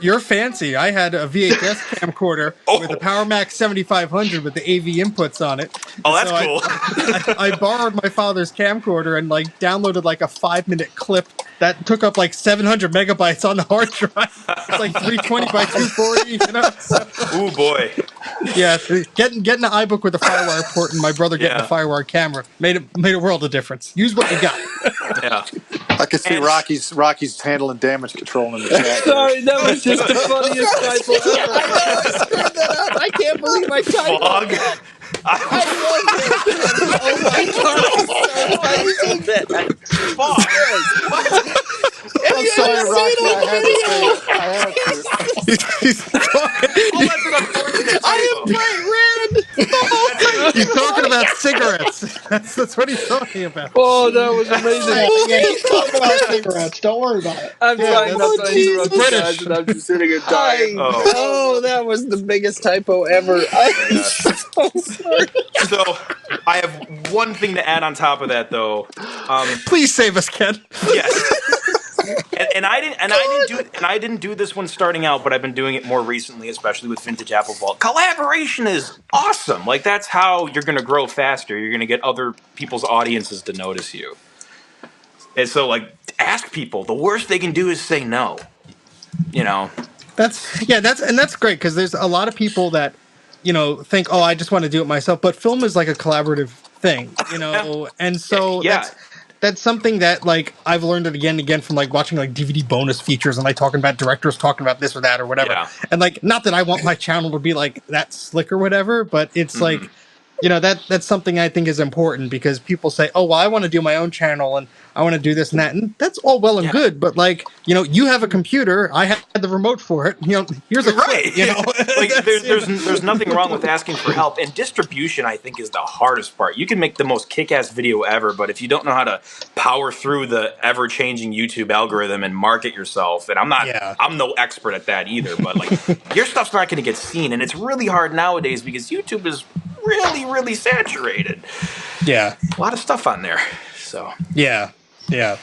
You're fancy. I had a VHS camcorder with a PowerMax 7500 with the AV inputs on it. Oh, that's cool. I borrowed my father's camcorder and like downloaded like a 5-minute clip that took up like 700 megabytes on the hard drive. It's like 320 by 240. Ooh boy. Yeah, getting an iBook with a FireWire port and my brother getting a FireWire camera made a world of difference. Use what you got. Yeah. I could see Rocky's handling damage control in the chat. Sorry, that was just the funniest typo ever. I know, I screwed that up. I can't believe I typed that. I love it. Fuck. I'm sorry, Rocky. I had to. I am bright red. He's talking about cigarettes. That's what he's talking about. Oh, that was amazing. Yeah, he's talking about cigarettes. Don't worry about it. I'm trying not to interrupt you guys, and I'm just sitting here dying. Oh, that was the biggest typo ever. I'm so sorry. So, I have one thing to add on top of that, though. Please save us, Ken. Yes. And I didn't do this one starting out, but I've been doing it more recently, especially with Vintage Apple Vault. Collaboration is awesome. Like that's how you're going to grow faster. You're going to get other people's audiences to notice you. And so, like, ask people. The worst they can do is say no. That's great because there's a lot of people that think, oh, I just want to do it myself. But film is like a collaborative thing, and so that's something that like I've learned it again and again from like watching like DVD bonus features and like talking about directors talking about this or that or whatever. Yeah. And like, not that I want my channel to be like that slick or whatever, but it's like, that's something I think is important because people say, oh, well, I want to do my own channel and I want to do this and that. And that's all well and good. But like, you have a computer. I had the remote for it. Here's a clip, like there's nothing wrong with asking for help. And distribution, I think, is the hardest part. You can make the most kick-ass video ever, but if you don't know how to power through the ever-changing YouTube algorithm and market yourself, and I'm no expert at that either, but like your stuff's not going to get seen. And it's really hard nowadays because YouTube is really, really saturated. Yeah. A lot of stuff on there. So Yeah,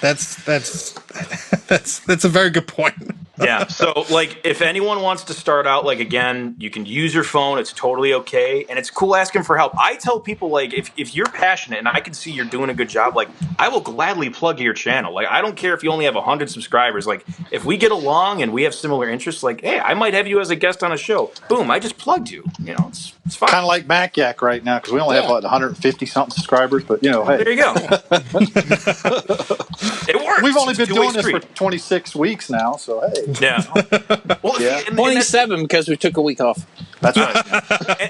that's a very good point. Yeah, so like if anyone wants to start out, like again, you can use your phone. It's totally okay, and it's cool asking for help. I tell people like if you're passionate and I can see you're doing a good job, like I will gladly plug your channel. Like I don't care if you only have 100 subscribers. Like if we get along and we have similar interests, like hey, I might have you as a guest on a show. Boom, I just plugged you. It's fine. Kind of like MacYak right now because we only have 150 something subscribers, but hey, there you go. It works. We've only been doing this for 26 weeks now, so hey. Yeah. Well, 27 because we took a week off. That's right.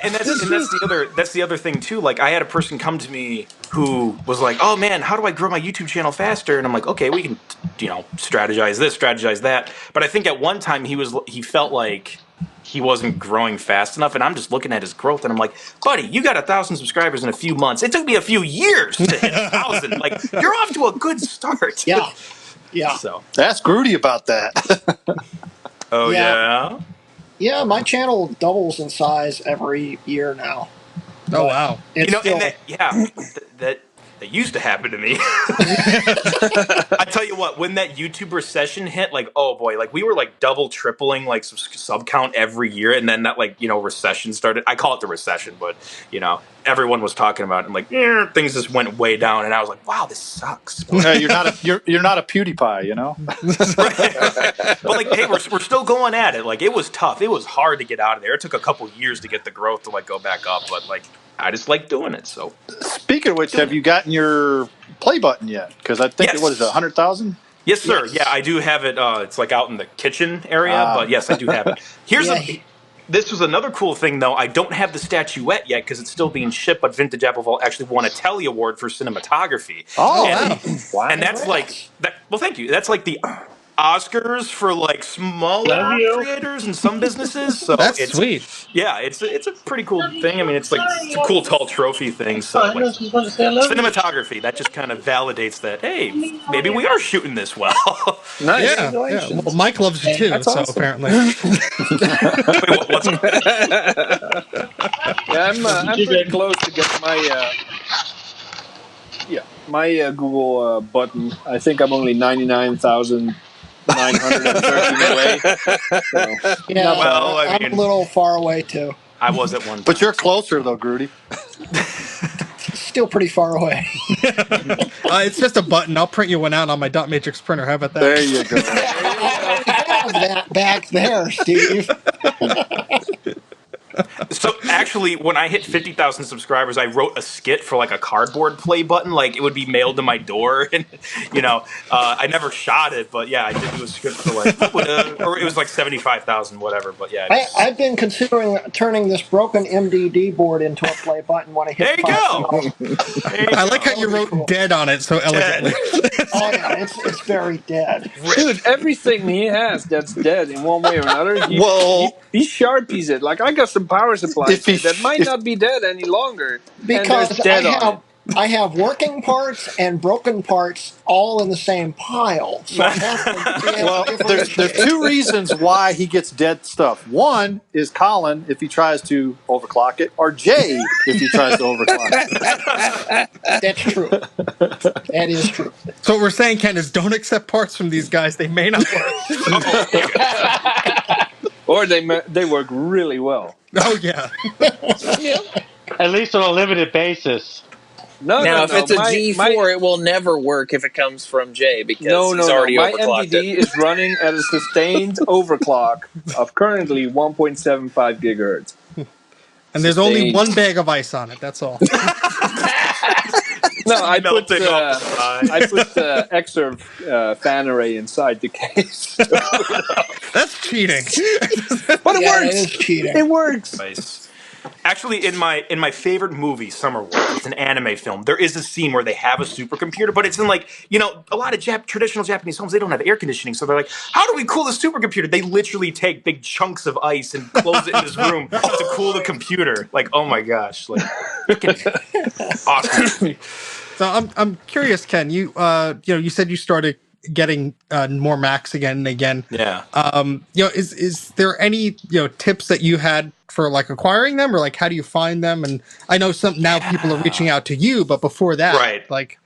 And that's the other thing too. Like I had a person come to me who was like, "Oh man, how do I grow my YouTube channel faster?" And I'm like, "Okay, we can, strategize this, strategize that." But I think at one time he felt like he wasn't growing fast enough, and I'm just looking at his growth, and I'm like, "Buddy, you got 1,000 subscribers in a few months. It took me a few years to hit 1,000. Like you're off to a good start." Yeah. Yeah. So ask Grudy about that. Oh yeah. Yeah, my channel doubles in size every year now. Oh wow! It's still, that used to happen to me. I tell you what, when that YouTube recession hit, like, oh boy, like we were like double, tripling like sub count every year, and then that recession started. I call it the recession, but everyone was talking about it, and like things just went way down, and I was like, wow, this sucks. You're not a PewDiePie, Right. But like, hey, we're still going at it. Like it was tough. It was hard to get out of there. It took a couple years to get the growth to like go back up, but like I just like doing it. So speaking of which, have you gotten your play button yet? Because I think what is it, 100,000? Yes, sir. Yes. Yeah, I do have it. It's like out in the kitchen area, but yes, I do have it. This was another cool thing, though. I don't have the statuette yet because it's still being shipped, but Vintage Apple Vault actually won a Telly Award for cinematography. Oh, wow. And that's like that. Well, thank you. That's like the Oscars for like smaller creators and some businesses. So that's sweet. Yeah, it's a pretty cool thing. I mean, it's a cool tall trophy thing. So like, cinematography, that just kind of validates that, hey, maybe we are shooting this well. Nice. Yeah. Well, Mike loves you too. So awesome. Apparently. Wait, what's up? Yeah, I'm pretty close to get my Google button. I think I'm only 99,913 away. So, yeah, well, I'm a little far away too. I was at one time. But you're closer though, Grudy. Still pretty far away. It's just a button. I'll print you one out on my dot matrix printer. How about that? There you go. Have that back there, Steve. So actually, when I hit 50,000 subscribers, I wrote a skit for like a cardboard play button. Like it would be mailed to my door, and I never shot it, but yeah, I did do a script for like, or it was like 75,000, whatever. But yeah, I've been considering turning this broken MDD board into a play button when I hit. There you go. I like how you wrote "dead" on it so elegantly. Oh yeah, it's very dead. Dude, everything he has that's dead in one way or another, he sharpies it. Like I got some power supplies that might not be dead any longer. Because I have working parts and broken parts all in the same pile. So there's two reasons why he gets dead stuff. One is Colin if he tries to overclock it, or Jay if he tries to overclock it. That's true. That is true. So what we're saying, Ken, is don't accept parts from these guys. They may not work. Or they work really well. Oh yeah. At least on a limited basis. Now, if it's a G4, it will never work if it comes from Jay because he's already overclocked My MDD is running at a sustained overclock of currently 1.75 gigahertz. And there's only one bag of ice on it. That's all. No, I put the Xserve fan array inside the case. That's cheating. But it works. It is cheating. It works. Nice. Actually, in my favorite movie, Summer Wars, it's an anime film. There is a scene where they have a supercomputer, but it's in like a lot of traditional Japanese homes. They don't have air conditioning, so they're like, "How do we cool the supercomputer?" They literally take big chunks of ice and close it in this room to cool the computer. Like, oh my gosh, like, awesome. So I'm curious, Ken. You you said you started getting more Macs again and again. Yeah. Is there any tips that you had for like acquiring them, or like how do you find them? And I know now people are reaching out to you, but before that, right? Like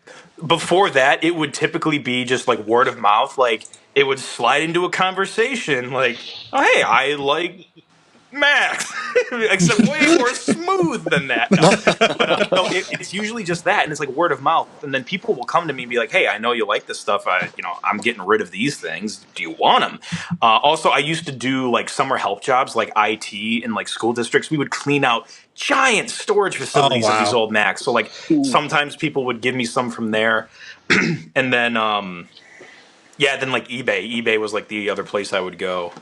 before that, it would typically be just like word of mouth. Like it would slide into a conversation, like, "Oh, hey, I like Max," except way more smooth than that. No, it's usually just that, and it's like word of mouth. And then people will come to me and be like, "Hey, I know you like this stuff. I'm getting rid of these things. Do you want them?" Also, I used to do like summer help jobs, like IT in like school districts. We would clean out giant storage facilities of these old Macs. So like sometimes people would give me some from there, and then then like eBay. eBay was like the other place I would go.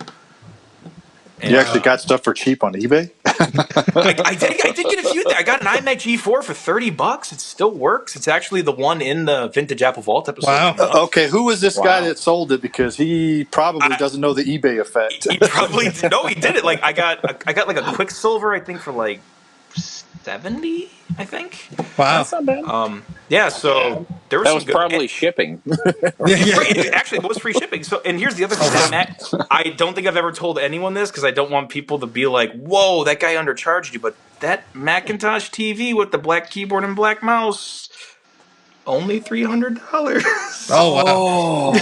You actually got stuff for cheap on eBay? I did get a few. I got an iMac G4 for $30. It still works. It's actually the one in the Vintage Apple Vault episode. Wow. Okay, who was this guy that sold it? Because he probably doesn't know the eBay effect. He probably no, he did it. Like I got like a Quicksilver, I think, for like 70. I think. Wow, that's not bad. Yeah, so there was that some was good, probably shipping. Actually, it was free shipping. So, and here's the other thing, Matt. I don't think I've ever told anyone this because I don't want people to be like, "Whoa, that guy undercharged you." But that Macintosh TV with the black keyboard and black mouse, only $300. Oh wow!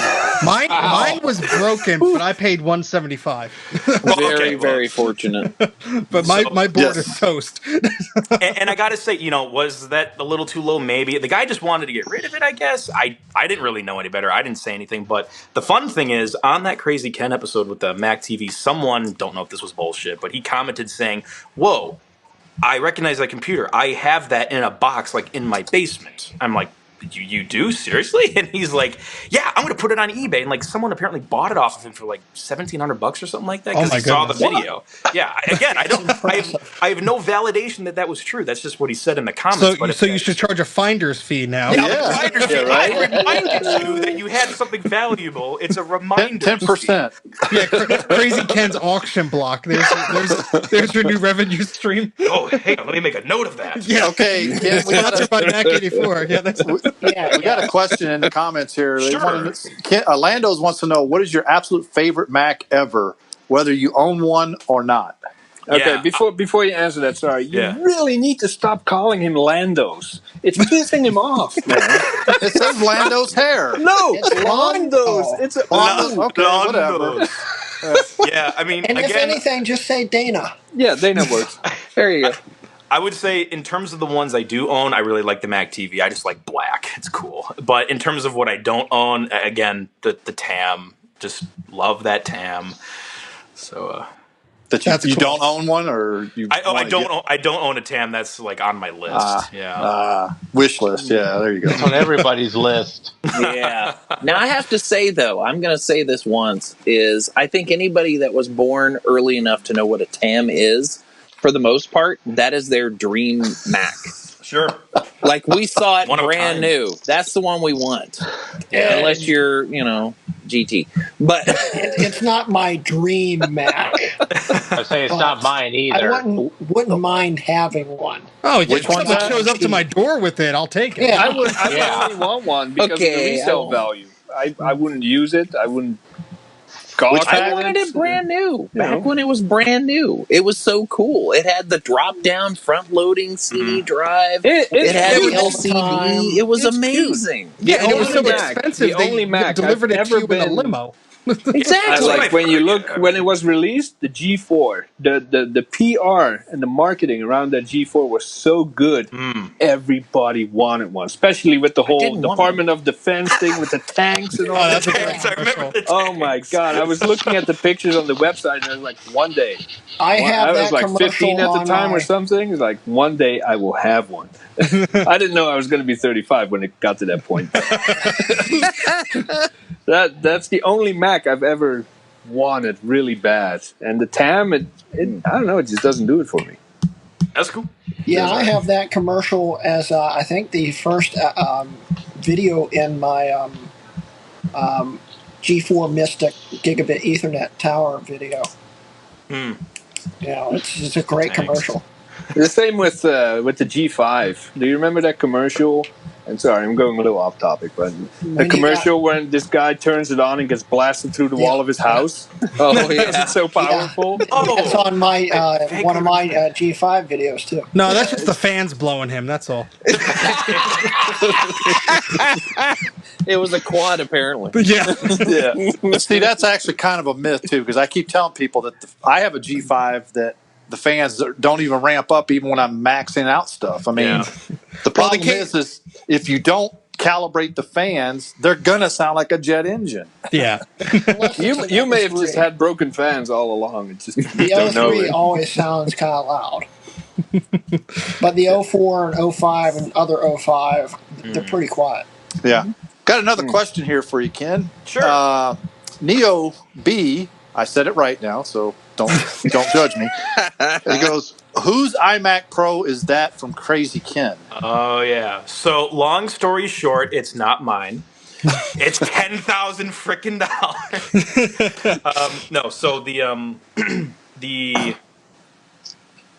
Mine was broken, but I paid $175. Very fortunate. But my board is toast. And I got to say, was that a little too low? Maybe the guy just wanted to get rid of it. I guess I didn't really know any better. I didn't say anything. But the fun thing is, on that Crazy Ken episode with the Mac TV, someone, don't know if this was bullshit, but he commented saying, "Whoa, I recognize that computer. I have that in a box, like in my basement." I'm like, you do? Seriously? And he's like, "Yeah, I'm going to put it on eBay." And like someone apparently bought it off of him for like $1,700 or something like that because he saw the video. Yeah, again, I have no validation that was true. That's just what he said in the comments. So you should charge a finder's fee now. Finder's fee. Right? I reminded you that you had something valuable. It's a reminder. 10%. Yeah, Crazy Ken's auction block. There's your new revenue stream. Oh, hey, let me make a note of that. Yeah. Okay, Ken, we got by Mac 84. Yeah, that's. we got a question in the comments here. Sure. Landos wants to know, what is your absolute favorite Mac ever, whether you own one or not? Okay, before you answer that, sorry, you really need to stop calling him Landos. It's pissing him off, man. It says Lando's hair. No, It's Landos. It's a Okay, whatever. Yeah, I mean, And if anything, just say Dana. Yeah, Dana works. There you go. I would say in terms of the ones I do own, I really like the Mac TV. I just like black. It's cool. But in terms of what I don't own, again, the TAM. Just love that TAM. So you don't own one, or you? I don't own a TAM. That's like on my list. Wish list. Yeah, there you go. It's on everybody's list. Yeah. Now I have to say though, I'm going to say this once: is I think anybody that was born early enough to know what a TAM is, for the most part, that is their dream Mac. Sure. Like we saw it brand new. That's the one we want. Yeah. Unless you're, GT. But it's not my dream Mac. I say it's not mine either. I wouldn't mind having one. Oh, if someone shows up to my door with it, I'll take it. Yeah, I would only want one because of the resale value. I wouldn't use it. I wouldn't. I wanted it brand new. Back when it was brand new. It was so cool. It had the drop-down front-loading CD drive. It had the LCD. It was amazing. Yeah, and it was so expensive. The only Mac delivered it to you in a limo. Exactly. Like when it was released, the G4, the PR and the marketing around that G4 was so good. Everybody wanted one, especially with the whole Department of Defense thing with the tanks and all that. Oh my God! I was looking at the pictures on the website and I was like, one day. I was like 15 at the time or something. It's like one day I will have one. I didn't know I was going to be 35 when it got to that point. That's the only Mac I've ever wanted really bad, and the TAM, I don't know, it just doesn't do it for me. That's cool. Yeah, I have that commercial as I think the first video in my G4 Mystic Gigabit Ethernet Tower video. Yeah, it's a great commercial. The same with the G5. Do you remember that commercial? I'm sorry, I'm going a little off topic, but the commercial when this guy turns it on and gets blasted through the wall of his house. Oh yeah, it's so powerful. Yeah. Oh, that's on my one of my G5 videos too. No, that's just the fans blowing him. That's all. It was a quad, apparently. Yeah. See, that's actually kind of a myth too, because I keep telling people that I have a G5 that the fans don't even ramp up even when I'm maxing out stuff. I mean, the problem is if you don't calibrate the fans, they're gonna sound like a jet engine. Yeah. you may have just had broken fans all along. It's just the O3 always sounds kind of loud, but the 04 and 05 and other 05, they're pretty quiet. Yeah. Got another question here for you, Ken. Sure. Neo B, I said it right now, so don't judge me. He goes, whose iMac Pro is that from Crazy Ken? Oh, yeah. So, long story short, it's not mine. It's $10,000 freaking dollars. No, so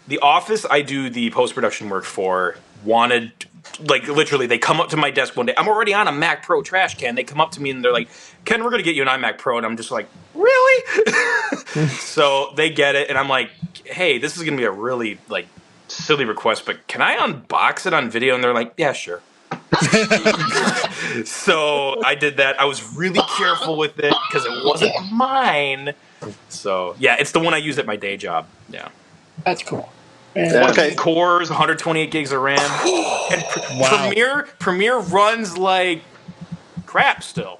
the office I do the post-production work for wanted, like, literally, they come up to my desk one day. I'm already on a Mac Pro trash can. They come up to me and they're like, Ken, we're going to get you an iMac Pro. And I'm just like, really? So they get it. And I'm like, hey, this is going to be a really, like, silly request, but can I unbox it on video? And they're like, yeah, sure. So I did that. I was really careful with it because it wasn't mine. So, yeah, it's the one I use at my day job. Yeah. That's cool. Okay. Cores, 128 gigs of RAM. And Premiere runs like crap still.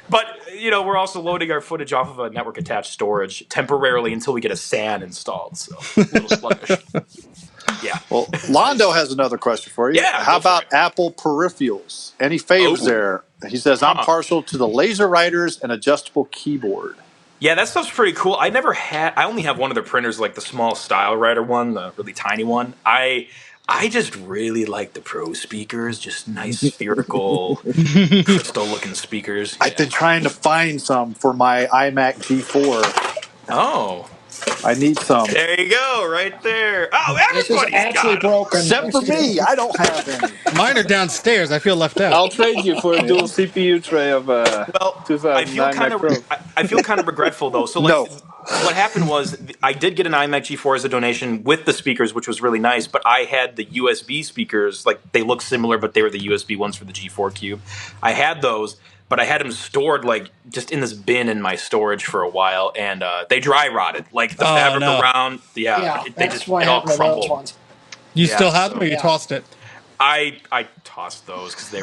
But, you know, we're also loading our footage off of a network attached storage temporarily until we get a SAN installed. So, a little sluggish. Yeah. Well, Londo has another question for you. Yeah. How about Apple peripherals? Any faves there? He says, I'm partial to the laser writers and adjustable keyboard. Yeah, that stuff's pretty cool. I only have one of their printers, like the small Style Writer one, the really tiny one. I just really like the Pro speakers, just nice spherical, crystal-looking speakers. Yeah. I've been trying to find some for my iMac G4. Oh. I need some. There you go, right there. Oh, everybody's actually broken. Except for me. I don't have any. Mine are downstairs. I feel left out. I'll trade you for a dual CPU tray of 2009 Pro. I feel kind of regretful, though. So, like, what happened was I did get an iMac G4 as a donation with the speakers, which was really nice, but I had the USB speakers. Like, they look similar, but they were the USB ones for the G4 Cube. I had those, but I had them stored, like, just in this bin in my storage for a while, and they dry rotted. Like, the fabric around, they just all crumbled. You still have them, or you tossed it? I tossed those because they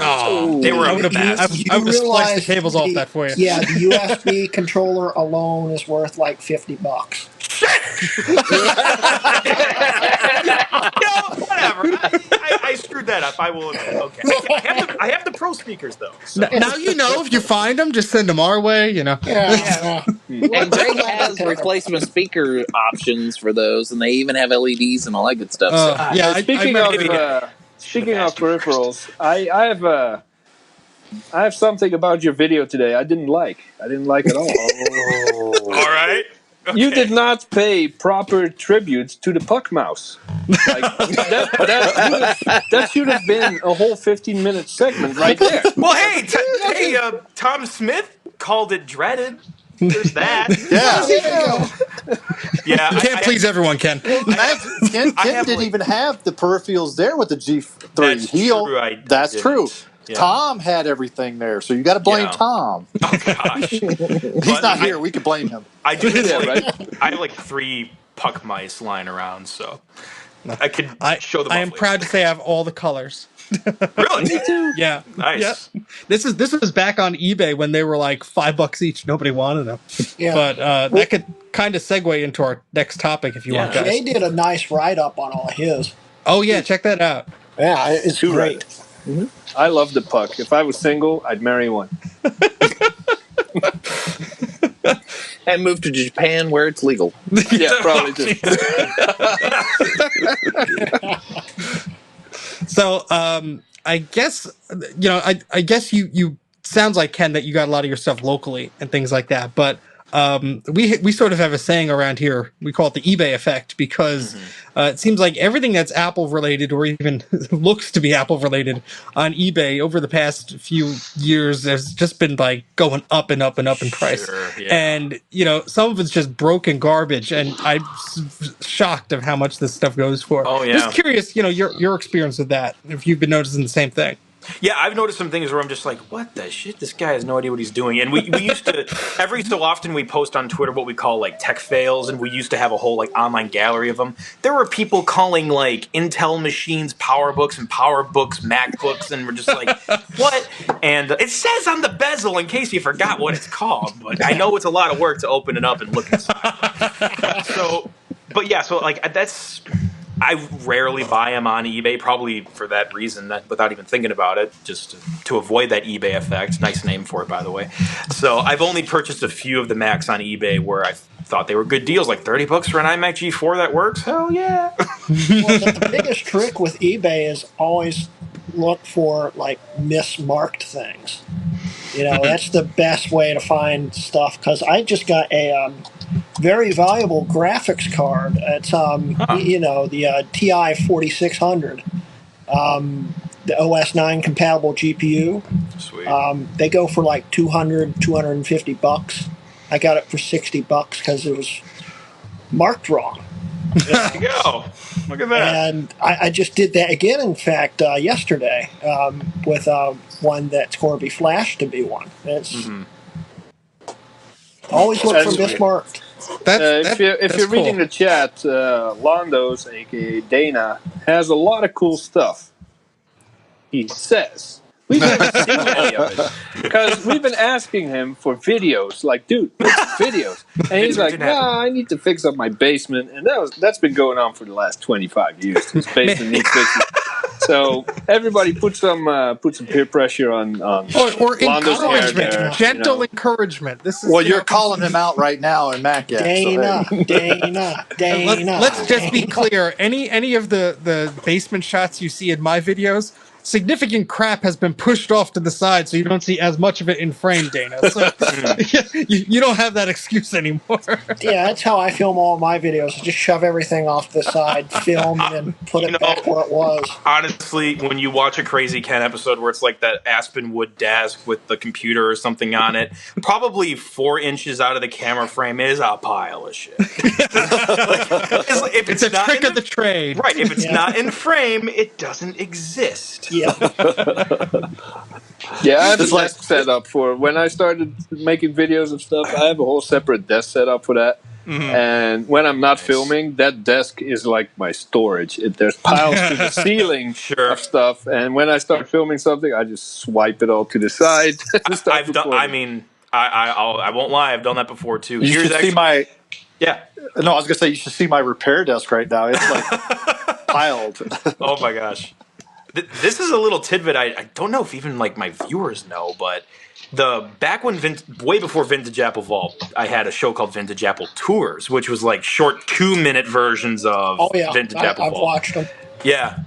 were a mess. I would have sliced the cables off that for you. Yeah, the USB controller alone is worth like $50. No, whatever. I screwed that up. I will admit. Okay, I have the Pro speakers though. So. Now you know. If you find them, just send them our way. You know. Yeah. And Greg has replacement speaker options for those, and they even have LEDs and all that good stuff. Speaking of peripherals, I have something about your video today I didn't like. I didn't like at all. All right. Okay. You did not pay proper tribute to the puck mouse. Like, that should have been a whole 15-minute segment right there. Well, hey, Tom Smith called it dreaded. There's that. Yeah. You can't please everyone, Ken. Ken didn't even have the peripherals there with the G3. That's true. Yeah. Tom had everything there, so you got to blame Tom. Oh gosh, he's not here. We can blame him. I do. I have like 3 puck mice lying around, so I could show them. I am proud to say I have all the colors. Really? Me too. Yeah. Nice. Yeah. This was back on eBay when they were like $5 each. Nobody wanted them. Yeah. But that could kind of segue into our next topic if you want, guys. They did a nice write-up on all his. Oh yeah, check that out. Yeah, it's great. Mm-hmm. I love the puck. If I was single, I'd marry one. And move to Japan where it's legal. Yeah, probably too. So, I guess I guess you sounds like, Ken, that you got a lot of your stuff locally and things like that. But we sort of have a saying around here. We call it the eBay effect because it seems like everything that's Apple related or even looks to be Apple related on eBay over the past few years has just been like going up and up and up in price. Sure, yeah. And some of it's just broken garbage. And I'm shocked of how much this stuff goes for. Oh yeah. Just curious, your experience with that. If you've been noticing the same thing. Yeah, I've noticed some things where I'm just like, what the shit? This guy has no idea what he's doing. And we used to, every so often we post on Twitter what we call like tech fails, and we used to have a whole like online gallery of them. There were people calling like Intel machines PowerBooks and PowerBooks MacBooks, and we're just like, what? And it says on the bezel, in case you forgot what it's called, but I know it's a lot of work to open it up and look inside. So like that's... I rarely buy them on eBay, probably for that reason, that without even thinking about it, just to avoid that eBay effect. Nice name for it, by the way. So I've only purchased a few of the Macs on eBay where I thought they were good deals, like $30 for an iMac G4 that works. Hell yeah! Well, the biggest trick with eBay is always look for like mismarked things. You know, that's the best way to find stuff, because I just got a very valuable graphics card. It's you know, the TI 4600, the OS 9 compatible GPU. Sweet. They go for like $250. I got it for $60 because it was marked wrong. There you go. Look at that. And I just did that again, in fact, yesterday with one that's going to be flashed to be one. It's always look for mismarked. If you're reading the chat, Londos, aka Dana, has a lot of cool stuff. He says. We've never seen any of it. Because we've been asking him for videos. Like, dude, videos. And he's like, nah, I need to fix up my basement. And that's been going on for the last 25 years. His basement needs fixing. So everybody put some peer pressure on or Londo's encouragement, hair there, gentle encouragement. This is well, you're calling him out right now in Mac Yak. Dana. Let's just be clear. Any of the basement shots you see in my videos, significant crap has been pushed off to the side, so you don't see as much of it in frame, Dana. So you don't have that excuse anymore. Yeah, that's how I film all my videos. Just shove everything off the side, film, and then put it back where it was. Honestly, when you watch a Crazy Ken episode where it's like that aspen wood desk with the computer or something on it, probably 4 inches out of the camera frame is a pile of shit. If it's a trick of the trade. Right. If it's not in frame, it doesn't exist. Yeah. Yeah, I have a desk set up for when I started making videos and stuff. I have a whole separate desk set up for that. And when I'm not filming, that desk is like my storage. There's piles to the ceiling of stuff. And when I start filming something, I just swipe it all to the side. I've done. I mean, I won't lie. I've done that before too. You should see my. Yeah. No, I was gonna say you should see my repair desk right now. It's like piled. Oh my gosh. This is a little tidbit I don't know if even like my viewers know, but back when way before Vintage Apple Vault, I had a show called Vintage Apple Tours, which was like short 2-minute versions of Vintage Apple Vault. I've watched them. Yeah,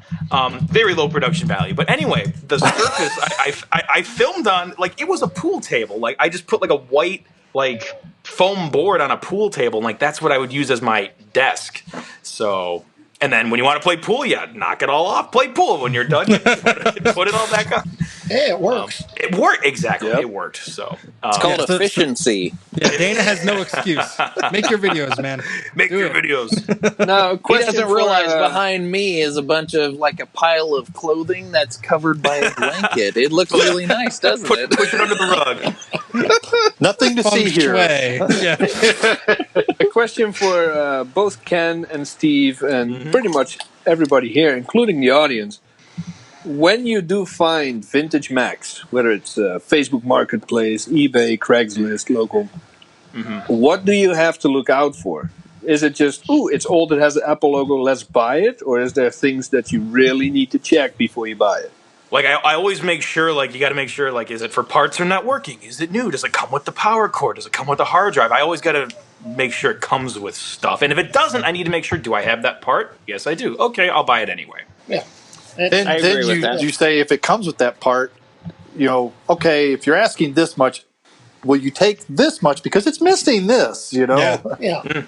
very low production value. But anyway, the surface I filmed on, like, it was a pool table. Like, I just put like a white like foam board on a pool table, and like that's what I would use as my desk. So. And then when you want to play pool, you knock it all off. Play pool. When you're done, you put it all back on. Hey, it works. It worked. Exactly. Yep. It worked. So it's called efficiency. Yeah, Dana has no excuse. Make your videos, man. Make your videos. No, he doesn't realize behind me is a bunch of like a pile of clothing that's covered by a blanket. It looks really nice, doesn't it? Push it under the rug. Nothing to see here. Yeah. A question for both Ken and Steve and pretty much everybody here, including the audience. When you do find vintage Macs, whether it's Facebook Marketplace, eBay, Craigslist, local, what do you have to look out for? Is it just, it's old, it has the Apple logo, let's buy it? Or is there things that you really need to check before you buy it? Like, I always make sure, like, you got to make sure, like, is it for parts or not working? Is it new? Does it come with the power cord? Does it come with the hard drive? I always got to make sure it comes with stuff. And if it doesn't, I need to make sure, do I have that part? Yes, I do. Okay, I'll buy it anyway. Yeah. Then you say if it comes with that part, you know, okay, if you're asking this much, will you take this much because it's missing this, you know? Yeah.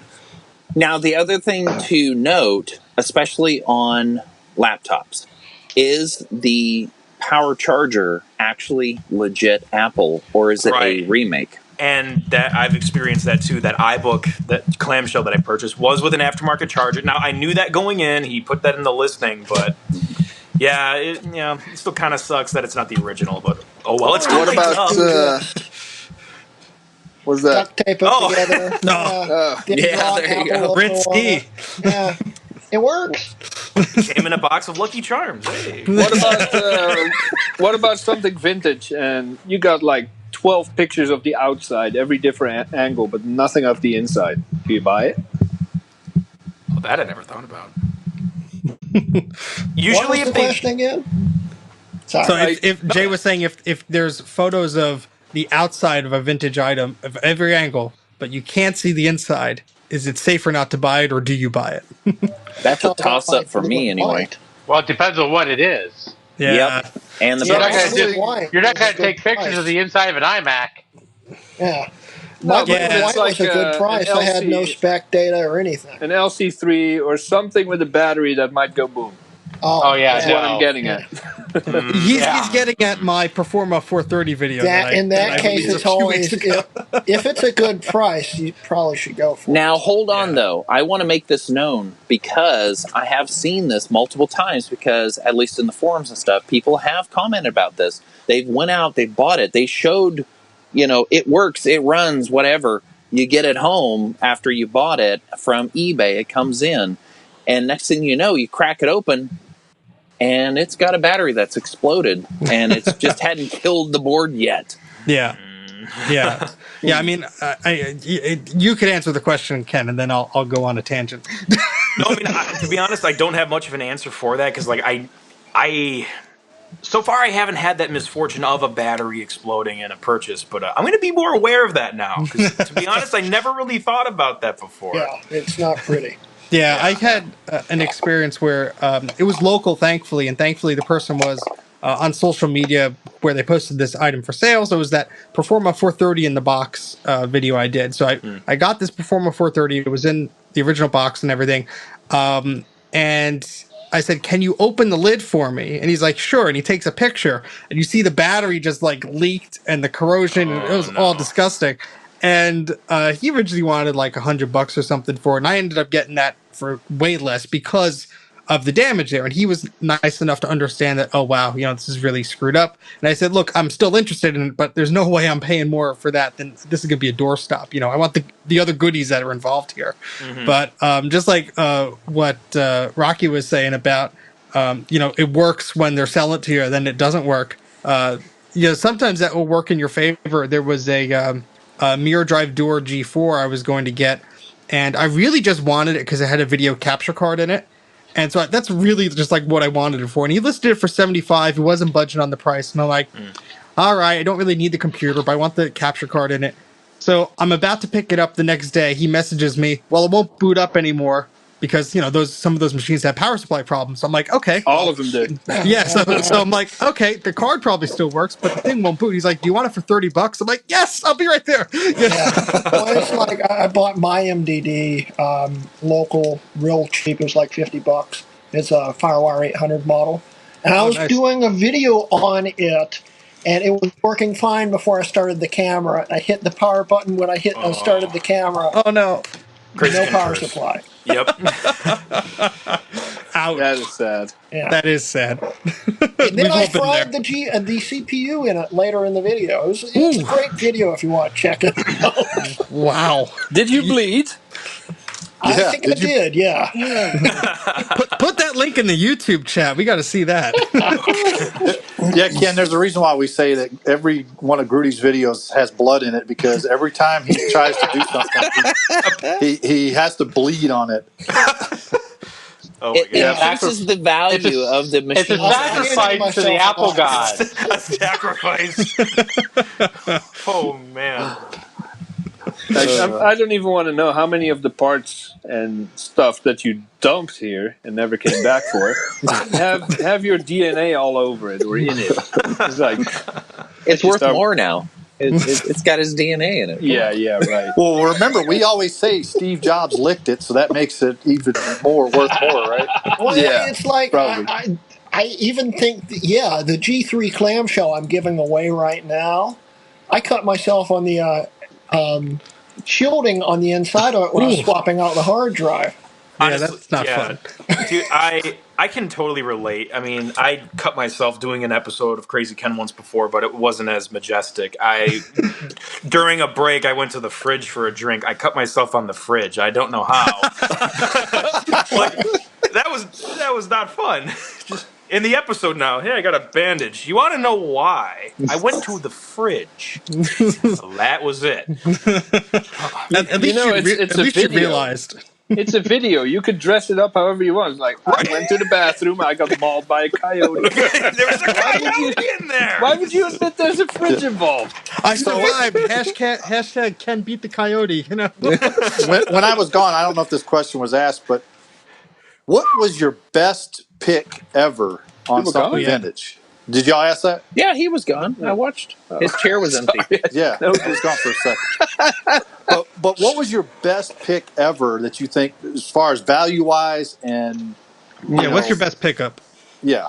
Now, the other thing to note, especially on laptops, is the power charger actually legit Apple, or is it a remake? And that I've experienced that too. That iBook, that clamshell that I purchased, was with an aftermarket charger. Now, I knew that going in. He put that in the listing, but yeah, it still kind of sucks that it's not the original. But oh well, it's what about what's that? Duct tape it together. No. There you go. Risky. Yeah. It works. Came in a box of Lucky Charms. Hey. What about something vintage and you got like 12 pictures of the outside, every different angle, but nothing of the inside? Do you buy it? Well, that I never thought about. Usually, what was if the question again? Sorry. So if Jay was saying if there's photos of the outside of a vintage item of every angle, but you can't see the inside, is it safer not to buy it, or do you buy it? That's a toss-up for me, anyway. Well, it depends on what it is. Yeah. Yep. And the You're not battery. going to take pictures of the inside of an iMac. Yeah. No, My but Blue and it's White like was a good price. an I had no LC spec data or anything. an LC3 or something with a battery that might go boom. Oh, yeah, That's what I'm getting at. He's getting at my Performa 430 video that in that I case, released it's a few always weeks ago. if it's a good price, you probably should go for it. Now, hold on, though. I want to make this known because I have seen this multiple times because, at least in the forums and stuff, people have commented about this. They've went out, they bought it, they showed, it works, it runs, whatever. You get it home after you bought it from eBay, it comes in, and next thing you know, you crack it open, and it's got a battery that's exploded, and it's just hadn't killed the board yet. Yeah. Yeah. I mean, you could answer the question, Ken, and then I'll go on a tangent. No, I mean, to be honest, I don't have much of an answer for that because, like, I so far I haven't had that misfortune of a battery exploding in a purchase, but I'm going to be more aware of that now. Because to be honest, I never really thought about that before. Yeah, it's not pretty. Yeah, I had an experience where it was local, thankfully, and thankfully the person was on social media where they posted this item for sale. So it was that Performa 430 in the box video I did. So I got this Performa 430. It was in the original box and everything. And I said, "Can you open the lid for me?" And he's like, "Sure." And he takes a picture, and you see the battery just like leaked and the corrosion. It was all disgusting. And he originally wanted like $100 or something for it, and I ended up getting that for way less because of the damage there. And he was nice enough to understand that, oh wow, this is really screwed up. And I said, look, I'm still interested in it, but there's no way I'm paying more for that than this is gonna be a doorstop. I want the other goodies that are involved here. Mm-hmm. But just like what Rocky was saying about it works when they're selling it to you, then it doesn't work. Sometimes that will work in your favor. There was a Mirror Drive Door G4 I was going to get, and I really just wanted it because it had a video capture card in it, and so that's really just like what I wanted it for. And he listed it for $75. He wasn't budging on the price, and I'm like, all right, I don't really need the computer, but I want the capture card in it. So I'm about to pick it up the next day. He messages me, well, it won't boot up anymore because some of those machines have power supply problems. So I'm like, okay, all of them did. Yeah, so I'm like, okay, the card probably still works, but the thing won't boot. He's like, do you want it for $30? I'm like, yes, I'll be right there. Well, it's like I bought my MDD local, real cheap. It was like $50. It's a FireWire 800 model, and I was doing a video on it. And it was working fine before I started the camera. I hit the power button when I started the camera. Oh no! No power supply. Yep. Ouch. That is sad. Yeah. That is sad. And then I fried the CPU in it later in the video. It's a great video if you want to check it out. Wow. Did you bleed? I think I did, yeah. Put that link in the YouTube chat. We got to see that. Yeah, Ken, there's a reason why we say that every one of Grudy's videos has blood in it, because every time he tries to do something, he has to bleed on it. It increases the value of the machine. It's a sacrifice to the Apple God. A sacrifice. Oh, man. I don't even want to know how many of the parts and stuff that you dumped here and never came back for have your DNA all over it or in it. It's like it's worth more now. It's got his DNA in it. Yeah, right. Well, remember, we always say Steve Jobs licked it, so that makes it even more worth more, right? Well, yeah, it's like I even think, the G3 clamshell I'm giving away right now, I cut myself on the shielding on the inside of it when I was swapping out the hard drive. Honestly, that's not fun. Dude, I can totally relate. I mean, I cut myself doing an episode of Crazy Ken once before, but it wasn't as majestic. During a break, I went to the fridge for a drink. I cut myself on the fridge. I don't know how. That was not fun. Just in the episode now, hey, I got a bandage. You want to know why? I went to the fridge. That was it. At least you realized. It's a video. You could dress it up however you want. It's like, I went to the bathroom, I got mauled by a coyote. There was a coyote in there. Why would you admit there's a fridge involved? I survived. Hashtag Ken beat the coyote. You know. When I was gone, I don't know if this question was asked, but what was your best pick ever on something vintage? Did y'all ask that? Yeah, he was gone. I watched. His chair was empty. Yeah, he was gone for a second. But what was your best pick ever that you think, as far as value wise and what's your best pickup? Yeah,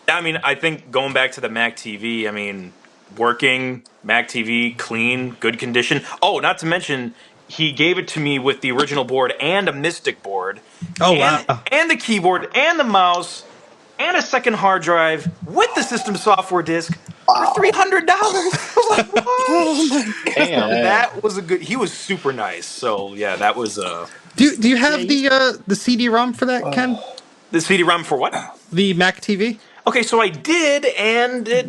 I mean, I think going back to the Mac TV. I mean, working Mac TV, clean, good condition. Oh, not to mention, he gave it to me with the original board and a Mystic board. Oh, wow. And the keyboard and the mouse and a second hard drive with the system software disk for $300. Oh my god, that was a good. He was super nice. So yeah, that was. Do you have the CD-ROM for that, Ken? The CD-ROM for what? The Mac TV. Okay, so I did, and it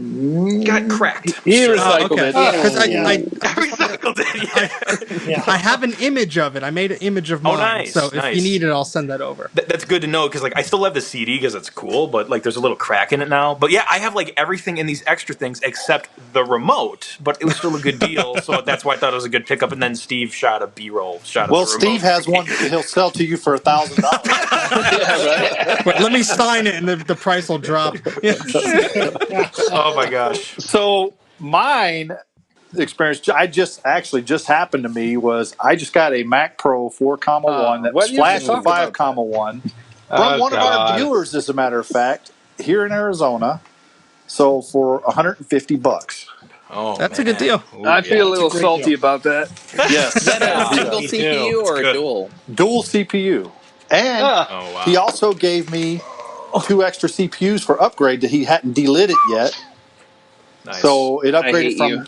got cracked. He recycled it. Because I recycled it. Yeah. I have an image of it. I made an image of mine. Nice. So if you need it, I'll send that over. That's good to know, because like I still have the CD because it's cool, but like there's a little crack in it now. But yeah, I have like everything in these extra things except the remote. But it was still a good deal, so that's why I thought it was a good pickup. And then Steve shot a B-roll shot. Well, of the Steve has one he'll sell to you for $1,000. Yeah, right. Wait, let me sign it, and the price will drop. Oh my gosh! So mine experience, I just happened to me was I just got a Mac Pro 4,1 that was flashed to 5,1 from one of our viewers, as a matter of fact, here in Arizona. So for $150. Oh, that's a good deal. Ooh, I feel a little salty about that. Yes, is that a single CPU or a dual? Dual CPU, and he also gave me 2 extra CPUs for upgrade that he hadn't delit it yet. Nice. So it upgraded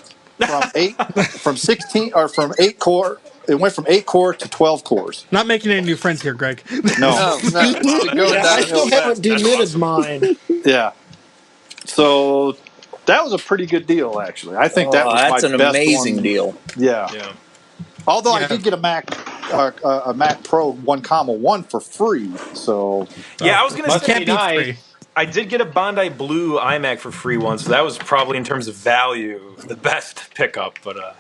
from 16 or from 8 core. It went from 8 core to 12 cores. Not making any new friends here, Greg. No. I still haven't delimited mine. Yeah. So that was a pretty good deal, actually. I think that was my best one. That's an amazing deal. Yeah. Although I did get a Mac Pro 1,1 for free. So yeah, I was going to say nice. I did get a Bondi Blue iMac for free once, so that was probably in terms of value the best pickup. But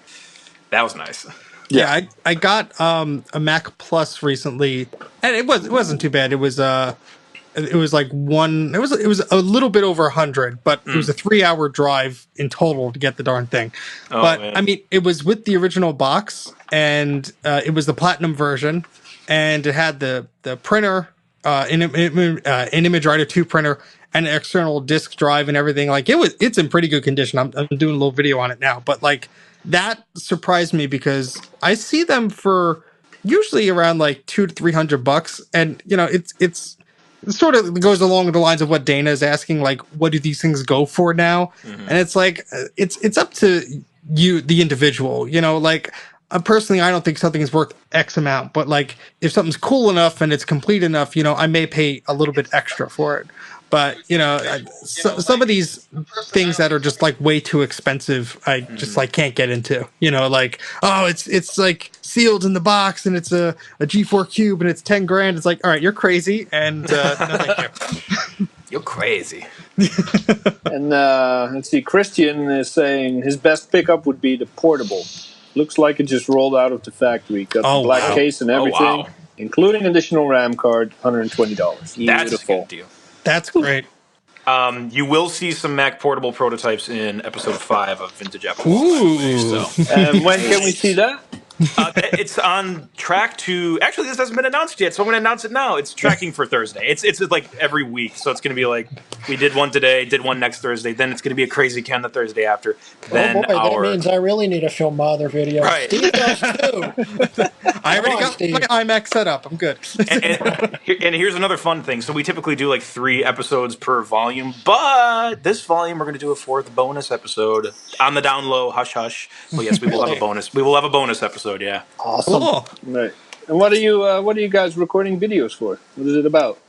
that was nice. Yeah, I got a Mac Plus recently, and it wasn't too bad. It was like it was a little bit over 100, but it was a 3-hour drive in total to get the darn thing. But man. I mean, it was with the original box, and it was the platinum version, and it had the printer, an Image Writer 2 printer, and an external disk drive and everything. Like it's in pretty good condition. I'm doing a little video on it now, but like that surprised me because I see them for usually around like $200 to $300, and you know it's sort of goes along the lines of what Dana is asking, like, what do these things go for now? Mm-hmm. And it's like, it's up to you, the individual, you know, like, personally, I don't think something is worth X amount, but like, if something's cool enough and it's complete enough, you know, I may pay a little bit extra for it. But, you know, some of these things that are just like way too expensive, I just like can't get into, you know, like, oh, it's like sealed in the box and it's a G4 Cube and it's 10 grand. It's like, all right, you're crazy. And no, thank you. You're crazy. And let's see, Christian is saying his best pickup would be the portable. Looks like it just rolled out of the factory. Got the black case and everything, including additional RAM card, $120. Beautiful. That's a good deal. That's great. You will see some Mac portable prototypes in episode 5 of Vintage Apple. Ooh. And when can we see that? It's on track to. Actually, this hasn't been announced yet, so I'm going to announce it now. It's tracking for Thursday. It's like every week, so it's going to be like we did one today, did one next Thursday, then it's going to be a crazy Ken the Thursday after. Then that means I really need to film my other videos. Right. Steve does too. I already got my iMac set up. I'm good. And here's another fun thing. So we typically do like 3 episodes per volume, but this volume we're going to do a 4th bonus episode on the down low. Hush hush. Well, yes, we will have a bonus. We will have a bonus episode. Yeah. Awesome. Cool. Right. And what are you guys recording videos for? What is it about?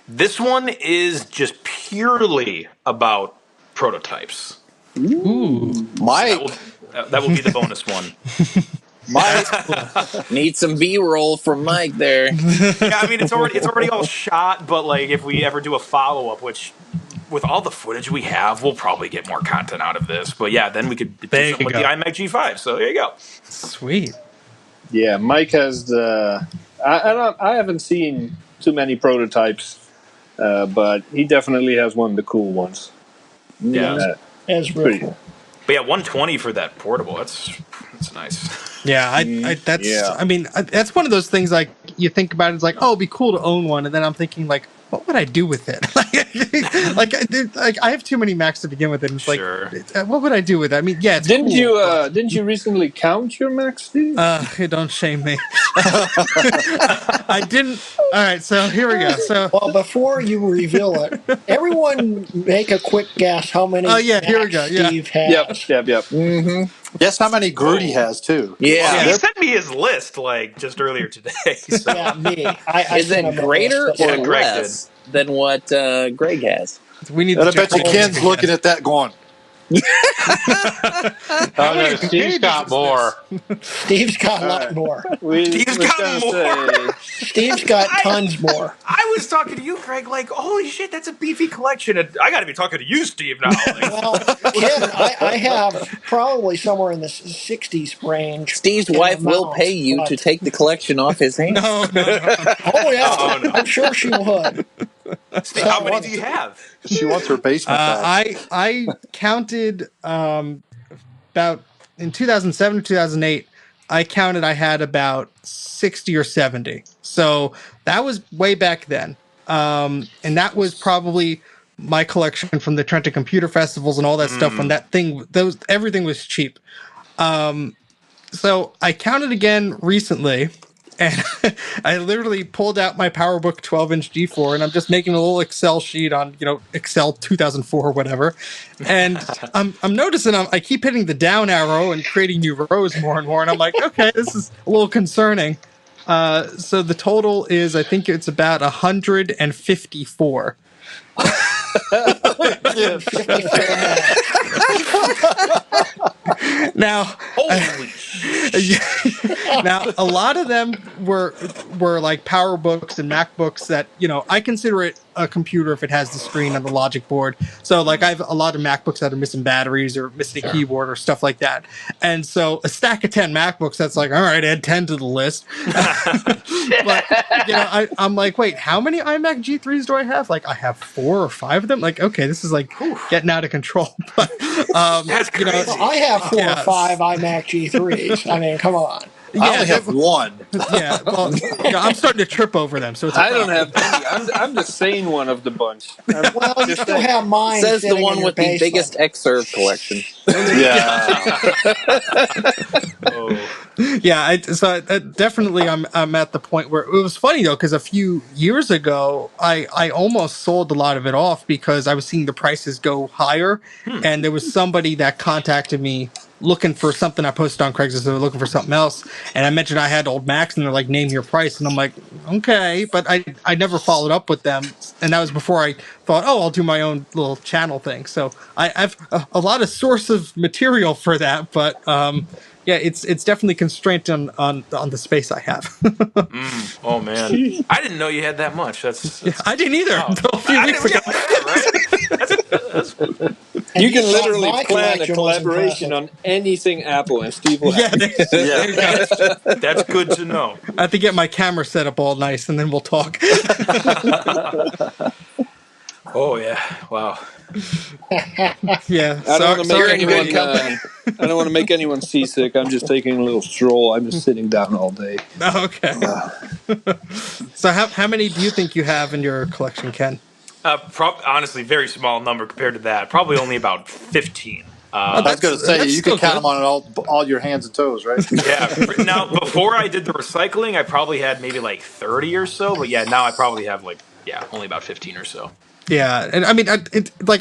This one is just purely about prototypes. Ooh. Mike. So that will be the bonus one. Need some B-roll from Mike there. Yeah, I mean it's already all shot, but like if we ever do a follow-up, which with all the footage we have, we'll probably get more content out of this. But yeah, then we could do something with the iMac G5. So there you go. Sweet. Yeah, Mike has the. I haven't seen too many prototypes, but he definitely has one of the cool ones. Yeah, that's real cool. But yeah, 120 for that portable. That's nice. Yeah, I mean, that's one of those things like you think about it, it's like, oh, it'd be cool to own one, and then I'm thinking like, what would I do with it? like I have too many Macs to begin with, and it's like, what would I do with it? I mean, yeah, it's didn't cool, didn't you recently count your Macs, Steve? Don't shame me. I didn't. All right, so here we go. So, well, before you reveal it, everyone make a quick guess how many. Oh yeah, here we go. Yeah. Steve has. Yep. Mm-hmm. Guess how many Grudy has too. Yeah, he sent me his list like just earlier today. So. Yeah, me. Is it greater or less than what Greg has? We need. And I bet you Ken's looking at that going. Oh no, Steve's got more. Steve's got a lot more. Steve's got more. Steve's got tons more. I was talking to you, Greg, like, holy shit, that's a beefy collection. And I got to be talking to you, Steve, now. Well, Ken, I have probably somewhere in the 60s range. Steve's wife will pay you to take the collection off his hands. No. Oh, yeah. Oh, no. I'm sure she would. Steve, how many do you have? She wants her basement back. I counted about in 2007 2008. I counted I had about 60 or 70. So that was way back then, and that was probably my collection from the Trenton Computer Festivals and all that stuff. When that thing, everything was cheap. So I counted again recently. And I literally pulled out my PowerBook 12-inch G4, and I'm just making a little Excel sheet on, Excel 2004 or whatever. And I'm noticing I keep hitting the down arrow and creating new rows more and more. And I'm like, okay, this is a little concerning. So the total is, I think it's about 154. Now, holy now a lot of them were like PowerBooks and MacBooks that I consider it a computer if it has the screen and the logic board. So like I have a lot of MacBooks that are missing batteries or missing a keyboard or stuff like that. And so a stack of 10 MacBooks, that's like, all right, add 10 to the list. But I'm like, wait, how many iMac G3s do I have? Like I have 4 or 5 of them. Like, okay, this is like getting out of control. But that's crazy. I have 4 or 5 iMac G3s. I mean, come on. I only have 1. Yeah, well, I'm starting to trip over them. So it's I don't have any. I'm the sane one of the bunch. Well, you still have mine. Says the one with the biggest Xserve collection. Yeah. So definitely, I'm at the point where it was funny though, because a few years ago, I almost sold a lot of it off because I was seeing the prices go higher, and there was somebody that contacted me looking for something I posted on Craigslist. They were looking for something else, and I mentioned I had old Macs, and they're like, "Name your price," and I'm like, "Okay," but I never followed up with them, and that was before I thought, "Oh, I'll do my own little channel thing." So I've a lot of source of material for that, but yeah, it's definitely constrained on the space I have. Oh man, I didn't know you had that much. That's I didn't either until a few weeks ago. You can literally plan a collaboration on anything Apple, and Steve will have it. That's good to know. I have to get my camera set up all nice, and then we'll talk. Oh yeah! Wow. Yeah. I don't want to make anyone seasick. I'm just taking a little stroll. I'm just sitting down all day. Oh, okay. So how many do you think you have in your collection, Ken? Honestly, very small number compared to that. Probably only about 15. I was going to say, you could count them on all your hands and toes, right? Yeah. Now, before I did the recycling, I probably had maybe like 30 or so. But yeah, now I probably have only about 15 or so. Yeah, and I mean,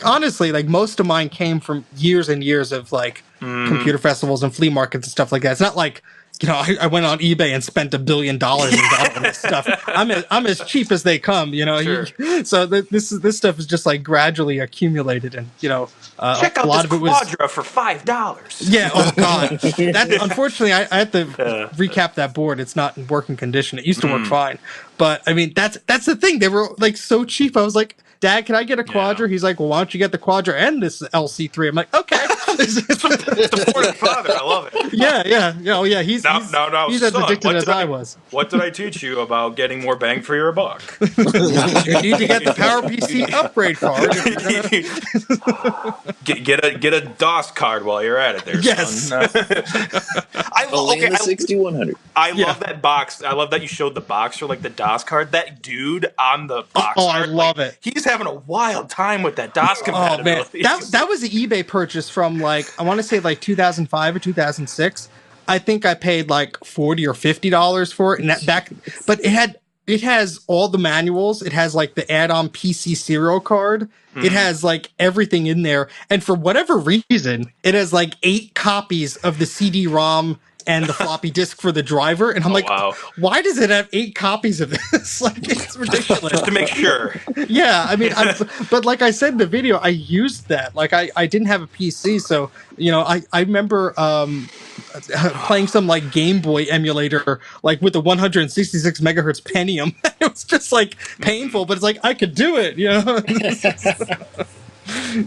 honestly, most of mine came from years and years of computer festivals and flea markets and stuff like that. It's not like I went on eBay and spent $1 billion and got all this stuff. I'm as cheap as they come, Sure. So this stuff is just like gradually accumulated, and Check out a lot this of it was Quadra for $5. yeah. Oh God, that unfortunately I had to recap that board. It's not in working condition. It used to work fine, but I mean that's the thing. They were like so cheap. I was like, Dad, can I get a Quadra? He's like, well, why don't you get the Quadra and this LC3? I'm like, okay. Supportive father, I love it. Yeah. Oh yeah, he's as son, addicted as I was. What did I teach you about getting more bang for your buck? You need to get the PowerPC upgrade card. Get a DOS card while you're at it there, Yes. son. Only in the 6100. I love that box. I love that you showed the box for like the DOS card. That dude on the box art, I love it. He's having a wild time with that DOS compatibility. Oh man, that was an eBay purchase from like I want to say like 2005 or 2006. I think I paid like $40 or $50 for it, and but it has all the manuals. It has like the add-on PC serial card. It has like everything in there, and for whatever reason, it has like 8 copies of the CD-ROM and the floppy disk for the driver. And I'm why does it have 8 copies of this? Like, it's ridiculous. Just to make sure. Yeah, I mean, but like I said in the video, I used that. Like, I didn't have a PC, so I remember playing some like Game Boy emulator, like with the 166 megahertz Pentium. It was just like painful, but it's like I could do it,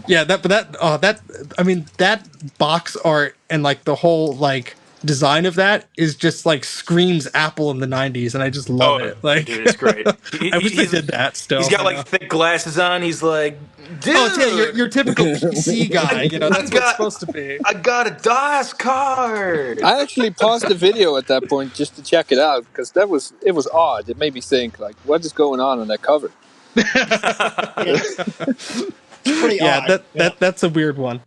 Yeah, that box art and like the whole like design of that is just like screams Apple in the 90s, and I just love it. Like, dude, it's great. I wish they did that still. He's got like thick glasses on. He's like, dude. Oh, yeah, your typical PC guy. That's what it's supposed to be. I got a DOS card. I actually paused the video at that point just to check it out because it was odd. It made me think like, what is going on that cover? It's pretty odd. That's a weird one.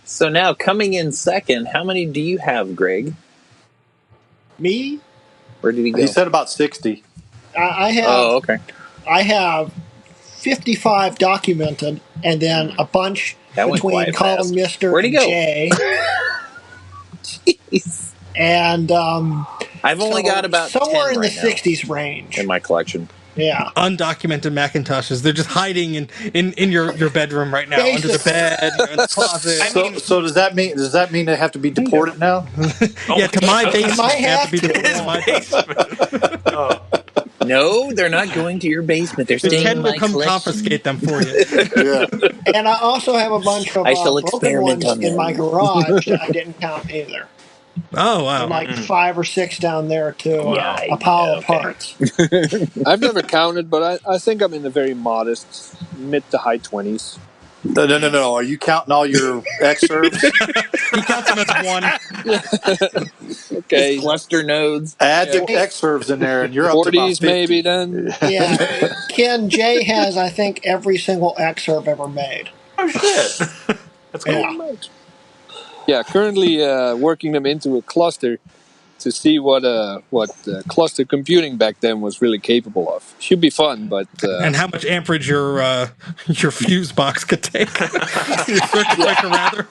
So now, coming in second, how many do you have, Greg? Me? Where did he go? He said about 60. I have. Oh, okay. I have 55 documented, and then a bunch between Colin, Mister, and Jay. Jeez. And I've only got about somewhere 10 in right the now 60s range in my collection. Yeah, undocumented Macintoshes. They're just hiding in your bedroom right now, under the bed, in the closet. So does that mean they have to be deported now? Yeah, to my basement. They have to be deported to my basement. No, they're not going to your basement. They're staying Ken in my will come collection. Confiscate them for you. Yeah. And I also have a bunch of broken ones in my garage that I didn't count either. Oh wow! And like 5 or 6 down there too. A pile of parts. I've never counted, but I think I'm in the very modest mid to high 20s. No. Are you counting all your excerpts? He counts them as one. Okay. Cluster nodes. Add the excerpts in there, and you're 40s up to about 50. maybe then. Yeah. Ken, Jay has, I think, every single excerpt ever made. Oh, shit. That's cool. Yeah. Yeah, currently working them into a cluster to see what cluster computing back then was really capable of. Should be fun, but and how much amperage your fuse box could take. Your circuit breaker, rather.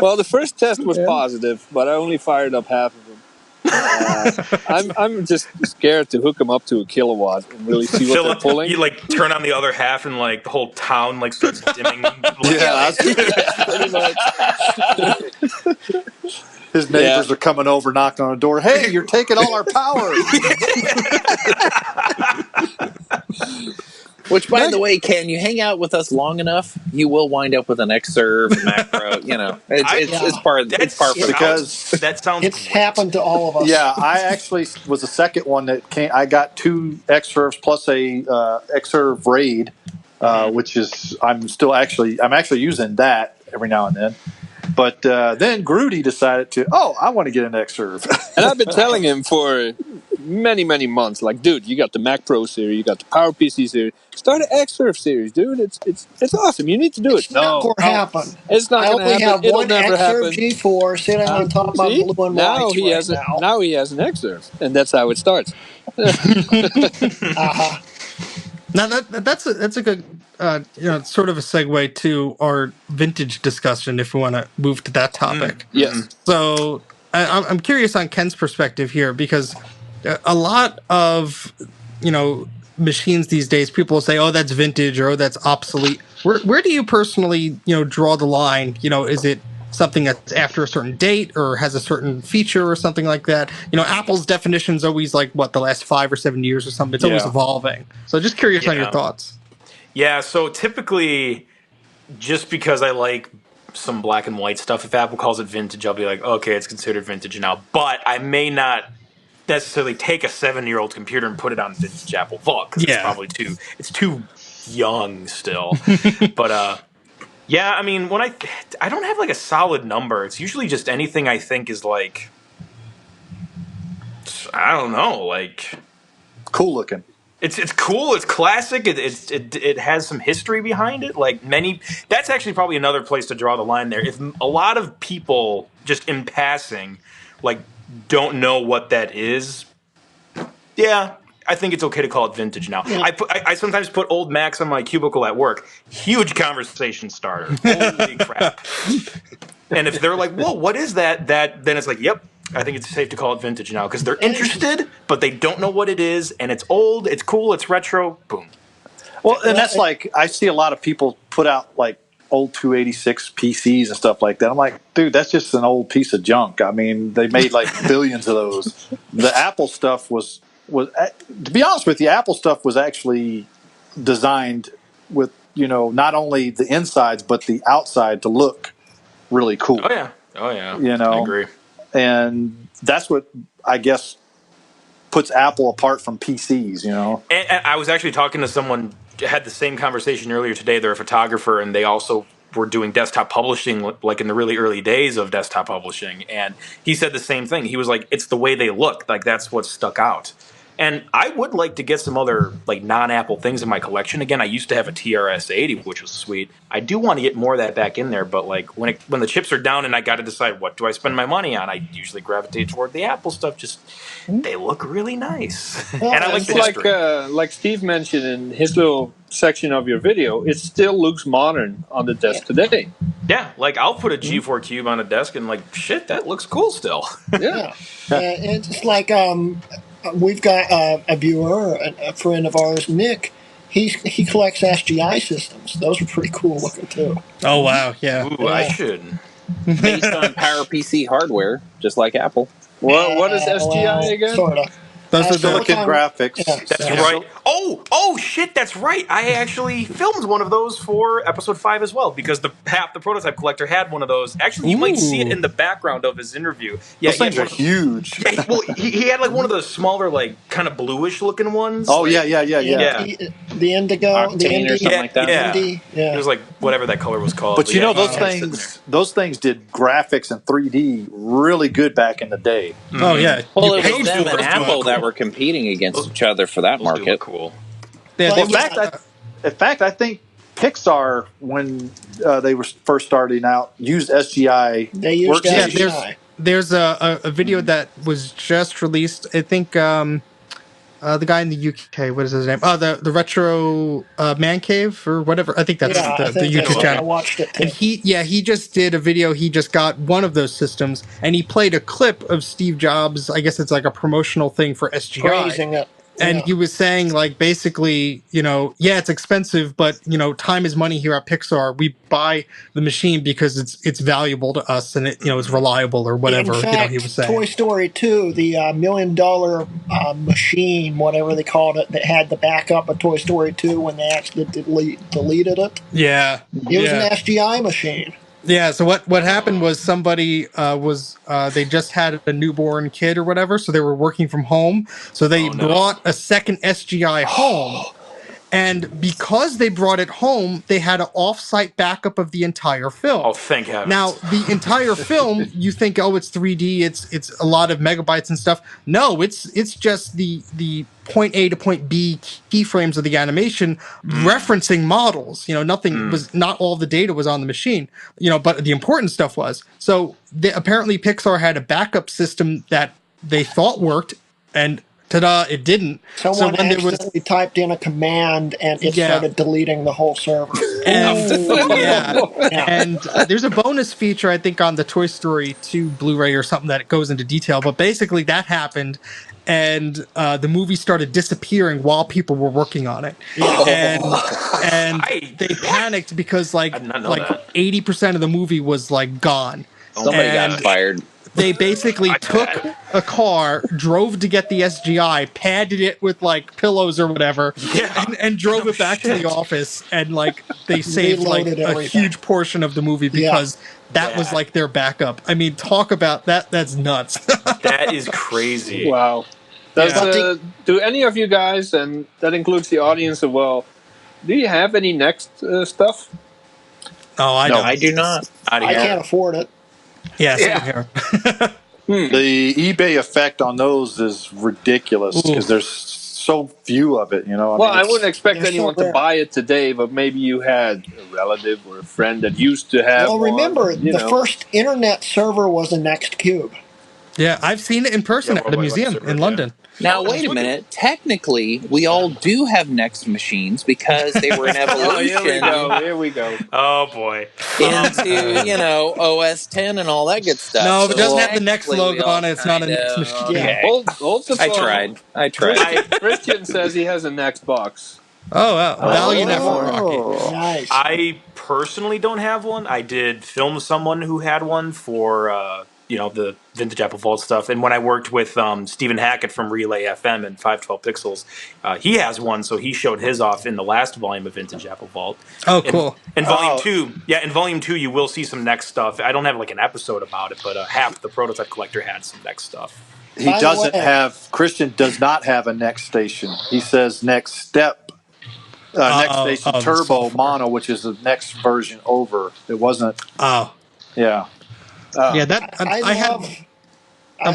Well, the first test was positive, but I only fired up half of them. I'm just scared to hook them up to a kilowatt and really see what they're pulling. You like turn on the other half, and like the whole town like starts dimming. Yeah, pretty much. His neighbors are coming over, knocking on the door. Hey, you're taking all our power. Which, by the way, Ken, you hang out with us long enough, you will wind up with an Xserve, macro. It's part of because that sounds. It's happened to all of us. Yeah, I actually was the second one that came. I got 2 Xserves plus a Xserve Raid, which is I'm actually using that every now and then. But then Grudy decided I want to get an Xserve. And I've been telling him for many, many months, like, dude, you got the Mac Pro series, you got the PowerPC series, start an Xserve series, dude. It's awesome. You need to do it. It's not going to happen. It's not going to happen. Have It'll one never Xserve happen. G4 sitting on top of my blue and now white. Now he has an Xserve, and that's how it starts. Now that's a good sort of a segue to our vintage discussion if we want to move to that topic. Yes. So I'm curious on Ken's perspective here, because a lot of, machines these days, people will say, "Oh, that's vintage," or "Oh, that's obsolete." Where do you personally, draw the line? Is it something that's after a certain date or has a certain feature or something like that? Apple's definition is always like what, the last 5 or 7 years or something. It's always evolving. So just curious on your thoughts. Yeah. So typically, just because I like some black and white stuff, if Apple calls it vintage, I'll be like, okay, it's considered vintage now. But I may not necessarily take a 7-year-old computer and put it on vintage Apple Vault, because it's probably too young still. But yeah, I mean, when I don't have like a solid number. It's usually just anything I think is like, I don't know, like cool looking. It's cool. It's classic. It has some history behind it. Like that's actually probably another place to draw the line there. If a lot of people just in passing, like, don't know what that is, yeah, I think it's okay to call it vintage now. Yeah. I sometimes put old Macs on my cubicle at work. Huge conversation starter. Holy crap! And if they're like, "Whoa, what is that?" Then it's like, "Yep." I think it's safe to call it vintage now, because they're interested, but they don't know what it is, and it's old, it's cool, it's retro. Boom. Well, and that's like, I see a lot of people put out like old 286 PCs and stuff like that. I'm like, dude, that's just an old piece of junk. I mean, they made like billions of those. The Apple stuff was to be honest with you, Apple stuff was actually designed with, not only the insides but the outside to look really cool. Oh yeah. I agree. And that's what, I guess, puts Apple apart from PCs, And I was actually talking to someone, had the same conversation earlier today. They're a photographer, and they also were doing desktop publishing, like in the really early days of desktop publishing. And he said the same thing. He was like, it's the way they look. Like, that's what stuck out. And I would like to get some other like non-Apple things in my collection. Again, I used to have a TRS-80, which was sweet. I do want to get more of that back in there, but like when the chips are down and I got to decide what do I spend my money on, I usually gravitate toward the Apple stuff. Just they look really nice, and I like the history. Like Steve mentioned in his little section of your video, it still looks modern on the desk today. Yeah, like I'll put a G4 Cube on a desk and like, shit, that looks cool still. Yeah. It's like we've got a viewer, a friend of ours, Nick. He collects SGI systems. Those are pretty cool looking too. Oh wow, yeah. Ooh, I should. Based on PowerPC hardware, just like Apple. What is SGI again? Sort of. Those are silicon graphics. Yeah. That's right. Oh shit, that's right. I actually filmed one of those for episode 5 as well, because the prototype collector had one of those. Actually, you might see it in the background of his interview. Yeah, those things are huge. Yeah, well, he had like one of the smaller, like kind of bluish looking ones. Oh like, yeah. The indigo, Octane or something like that. Yeah. It was like whatever that color was called. But those things did graphics in 3D really good back in the day. Mm-hmm. Oh yeah. Well, it was them and Apple that were competing against each other for that market. Cool. Yeah, Well, in fact, I think Pixar, when they were first starting out, used SGI. They used SGI. There's a video that was just released. I think the guy in the UK, what is his name? Oh, the Retro Man Cave or whatever. I think that's the YouTube channel. I watched it too. And he just did a video. He just got one of those systems, and he played a clip of Steve Jobs. I guess it's like a promotional thing for SGI. Praising it. And he was saying, like, basically, it's expensive, but, time is money here at Pixar. We buy the machine because it's valuable to us, and it, it's reliable or whatever. In fact, he was saying. Toy Story 2, the $1 million machine, whatever they called it, that had the backup of Toy Story 2 when they actually deleted it. Yeah. It was an SGI machine. Yeah, so what happened was somebody they just had a newborn kid or whatever, so they were working from home. So they brought a second SGI home. And because they brought it home, they had an off-site backup of the entire film. Oh, thank heavens. Now, the entire film, you think, oh, it's 3D, it's a lot of megabytes and stuff. No, it's just the point A to point B keyframes of the animation referencing models. Not all the data was on the machine, but the important stuff was. So apparently Pixar had a backup system that they thought worked, and ta-da, it didn't. Someone when accidentally typed in a command and it started deleting the whole server. And there's a bonus feature, I think, on the Toy Story 2 Blu-ray or something that it goes into detail. But basically, that happened, and the movie started disappearing while people were working on it. And they panicked because like 80% of the movie was like gone. Somebody got fired. They basically took a car, drove to get the SGI, padded it with like pillows or whatever, and drove it back to the office, and like they saved like a huge portion of the movie because that was like their backup. I mean, talk about that. That's nuts. That is crazy. Wow. Do any of you guys, and that includes the audience as well, do you have any Next stuff? Oh, I do not. I can't afford it. Yeah, same here. The eBay effect on those is ridiculous because there's so few of it. I wouldn't expect anyone to buy it today, but maybe you had a relative or a friend that used to have. Well, remember, the first internet server was a Next Cube. Yeah, I've seen it in person at a museum in London. Now, wait a minute. Technically, we all do have Next machines because they were an evolution. Here we go. Oh, boy. Into, OS 10 and all that good stuff. No, if it doesn't have the Next logo on it, it's not a Next machine. Okay. Hold the phone. I tried. Christian says he has a Next box. Oh, wow. Value that for Rocky. Nice. I personally don't have one. I did film someone who had one for, the Vintage Apple Vault stuff. And when I worked with Stephen Hackett from Relay FM and 512 Pixels, he has one, so he showed his off in the last volume of Vintage Apple Vault. Oh, cool. In volume 2, you will see some Next stuff. I don't have like an episode about it, but half the Prototype Collector had some Next stuff. Christian does not have a Next station. He says Next Step. Next Station Turbo Mono, which is the next version over. It wasn't. Oh. Yeah. I'm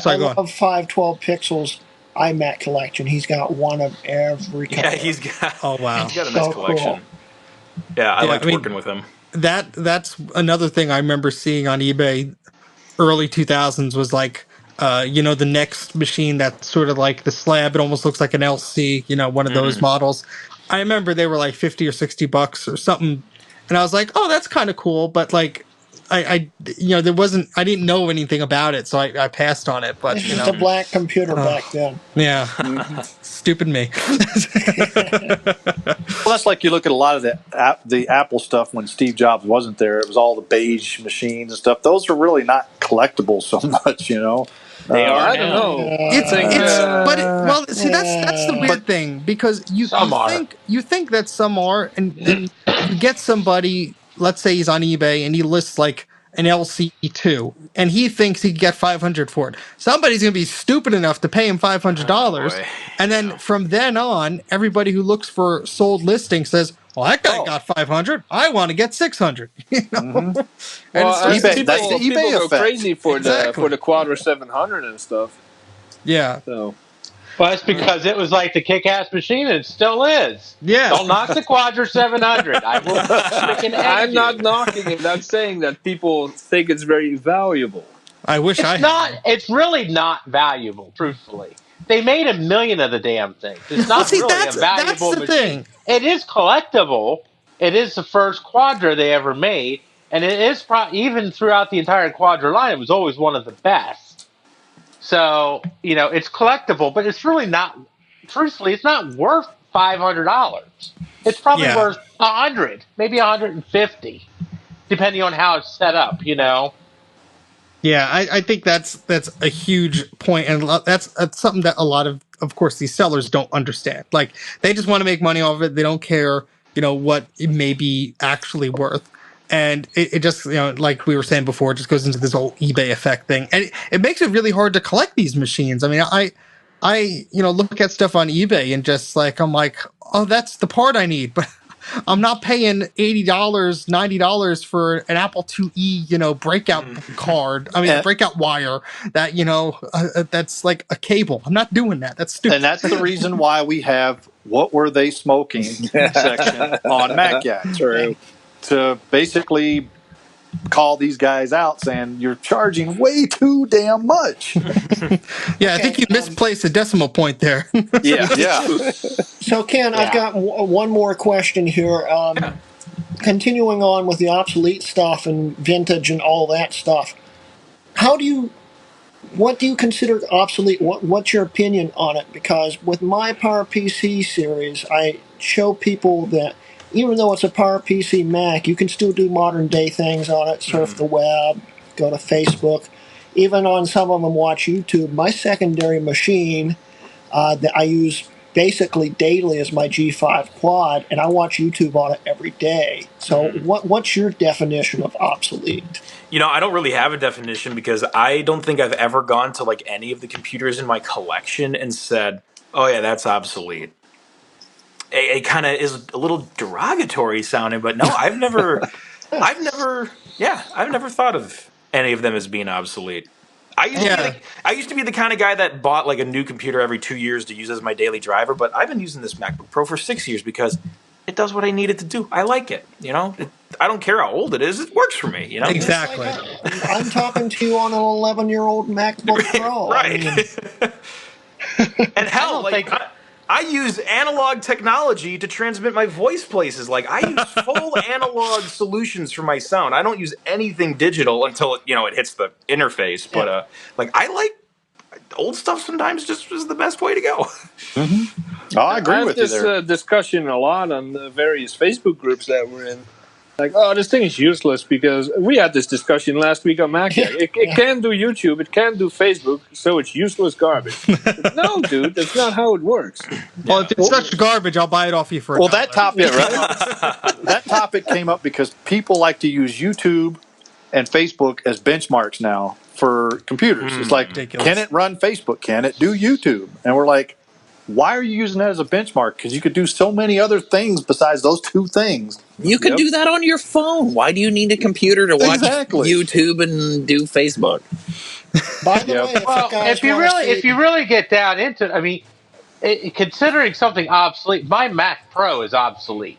sorry, go on. I love 512 Pixels iMac collection. He's got one of every color. Yeah, he's got. Oh, wow. He's got a nice collection. Cool. Yeah, I liked working with him. That's another thing I remember seeing on eBay early 2000s was like, the Next machine that's sort of like the slab. It almost looks like an LC, one of those models. I remember they were like $50 or $60 or something. And I was like, oh, that's kind of cool. But like, I didn't know anything about it. So I passed on it. But, it's just a black computer back then. Yeah. Stupid me. Well, that's like you look at a lot of the Apple stuff when Steve Jobs wasn't there. It was all the beige machines and stuff. Those are really not collectible so much, They are. I don't know. That's the weird thing because you think that some are, and then you get somebody. Let's say he's on eBay and he lists like an LC2, and he thinks he can get $500 for it. Somebody's going to be stupid enough to pay him $500, and then from then on, everybody who looks for sold listings says, "Well, that guy got $500. I want to get $600." And eBay, that's the eBay people effect. Go crazy for the Quadra 700 and stuff. Yeah. So. Well, it's because it was like the kick-ass machine, and it still is. Yeah. Don't knock the Quadra 700. I will freaking I'm not knocking it. I'm saying that people think it's very valuable. I wish It's really not valuable, truthfully. They made 1 million of the damn thing. It's not really a valuable that's the machine. thing. It is collectible. It is the first Quadra they ever made, and it is even throughout the entire Quadra line, it was always one of the best. So, it's collectible, but it's really not, truthfully, it's not worth $500. It's probably worth $100, maybe $150, depending on how it's set up, Yeah, I think that's a huge point, and that's something that a lot of course, these sellers don't understand. Like, they just want to make money off of it. They don't care, what it may be actually worth. And it just, like we were saying before, it just goes into this whole eBay effect thing. And it makes it really hard to collect these machines. I mean, I look at stuff on eBay and just like, I'm like, oh, that's the part I need. But I'm not paying $80, $90 for an Apple IIe, breakout card. I mean, breakout wire that, that's like a cable. I'm not doing that. That's stupid. And that's the reason why we have What Were They Smoking section on MacYak. True. To basically, call these guys out saying you're charging way too damn much. Yeah, I think you misplaced a decimal point there. Yeah. So, Ken, I've got one more question here. Continuing on with the obsolete stuff and vintage and all that stuff, what do you consider obsolete? What's your opinion on it? Because with my PowerPC series, I show people that even though it's a PowerPC Mac, you can still do modern day things on it, surf the web, go to Facebook, even on some of them watch YouTube. My secondary machine that I use basically daily is my G5 Quad, and I watch YouTube on it every day. So what's your definition of obsolete? I don't really have a definition because I don't think I've ever gone to like any of the computers in my collection and said, "Oh yeah, that's obsolete." It kind of is a little derogatory sounding, but no, I've never thought of any of them as being obsolete. I used to be the kind of guy that bought like a new computer every 2 years to use as my daily driver, but I've been using this MacBook Pro for 6 years because it does what I need it to do. I like it. I don't care how old it is. It works for me. Exactly. I'm talking to you on an 11-year-old MacBook Pro. Right. And hell, I use analog technology to transmit my voice places. Like I use full analog solutions for my sound. I don't use anything digital until it hits the interface. But I like old stuff sometimes. Just is the best way to go. Mm-hmm. I agree with you there. I have this discussion a lot on the various Facebook groups that we're in. Like, oh, this thing is useless because we had this discussion last week on Mac. It can do YouTube, it can do Facebook, so it's useless garbage. No, dude, that's not how it works. Well, if it's such garbage, I'll buy it off you for $1. That topic came up because people like to use YouTube and Facebook as benchmarks now for computers. It's like, ridiculous. Can it run Facebook? Can it do YouTube? And we're like, why are you using that as a benchmark? Because you could do so many other things besides those two things. You could do that on your phone. Why do you need a computer to watch YouTube and do Facebook? By the way, if you really get down into it, I mean, considering something obsolete, my Mac Pro is obsolete.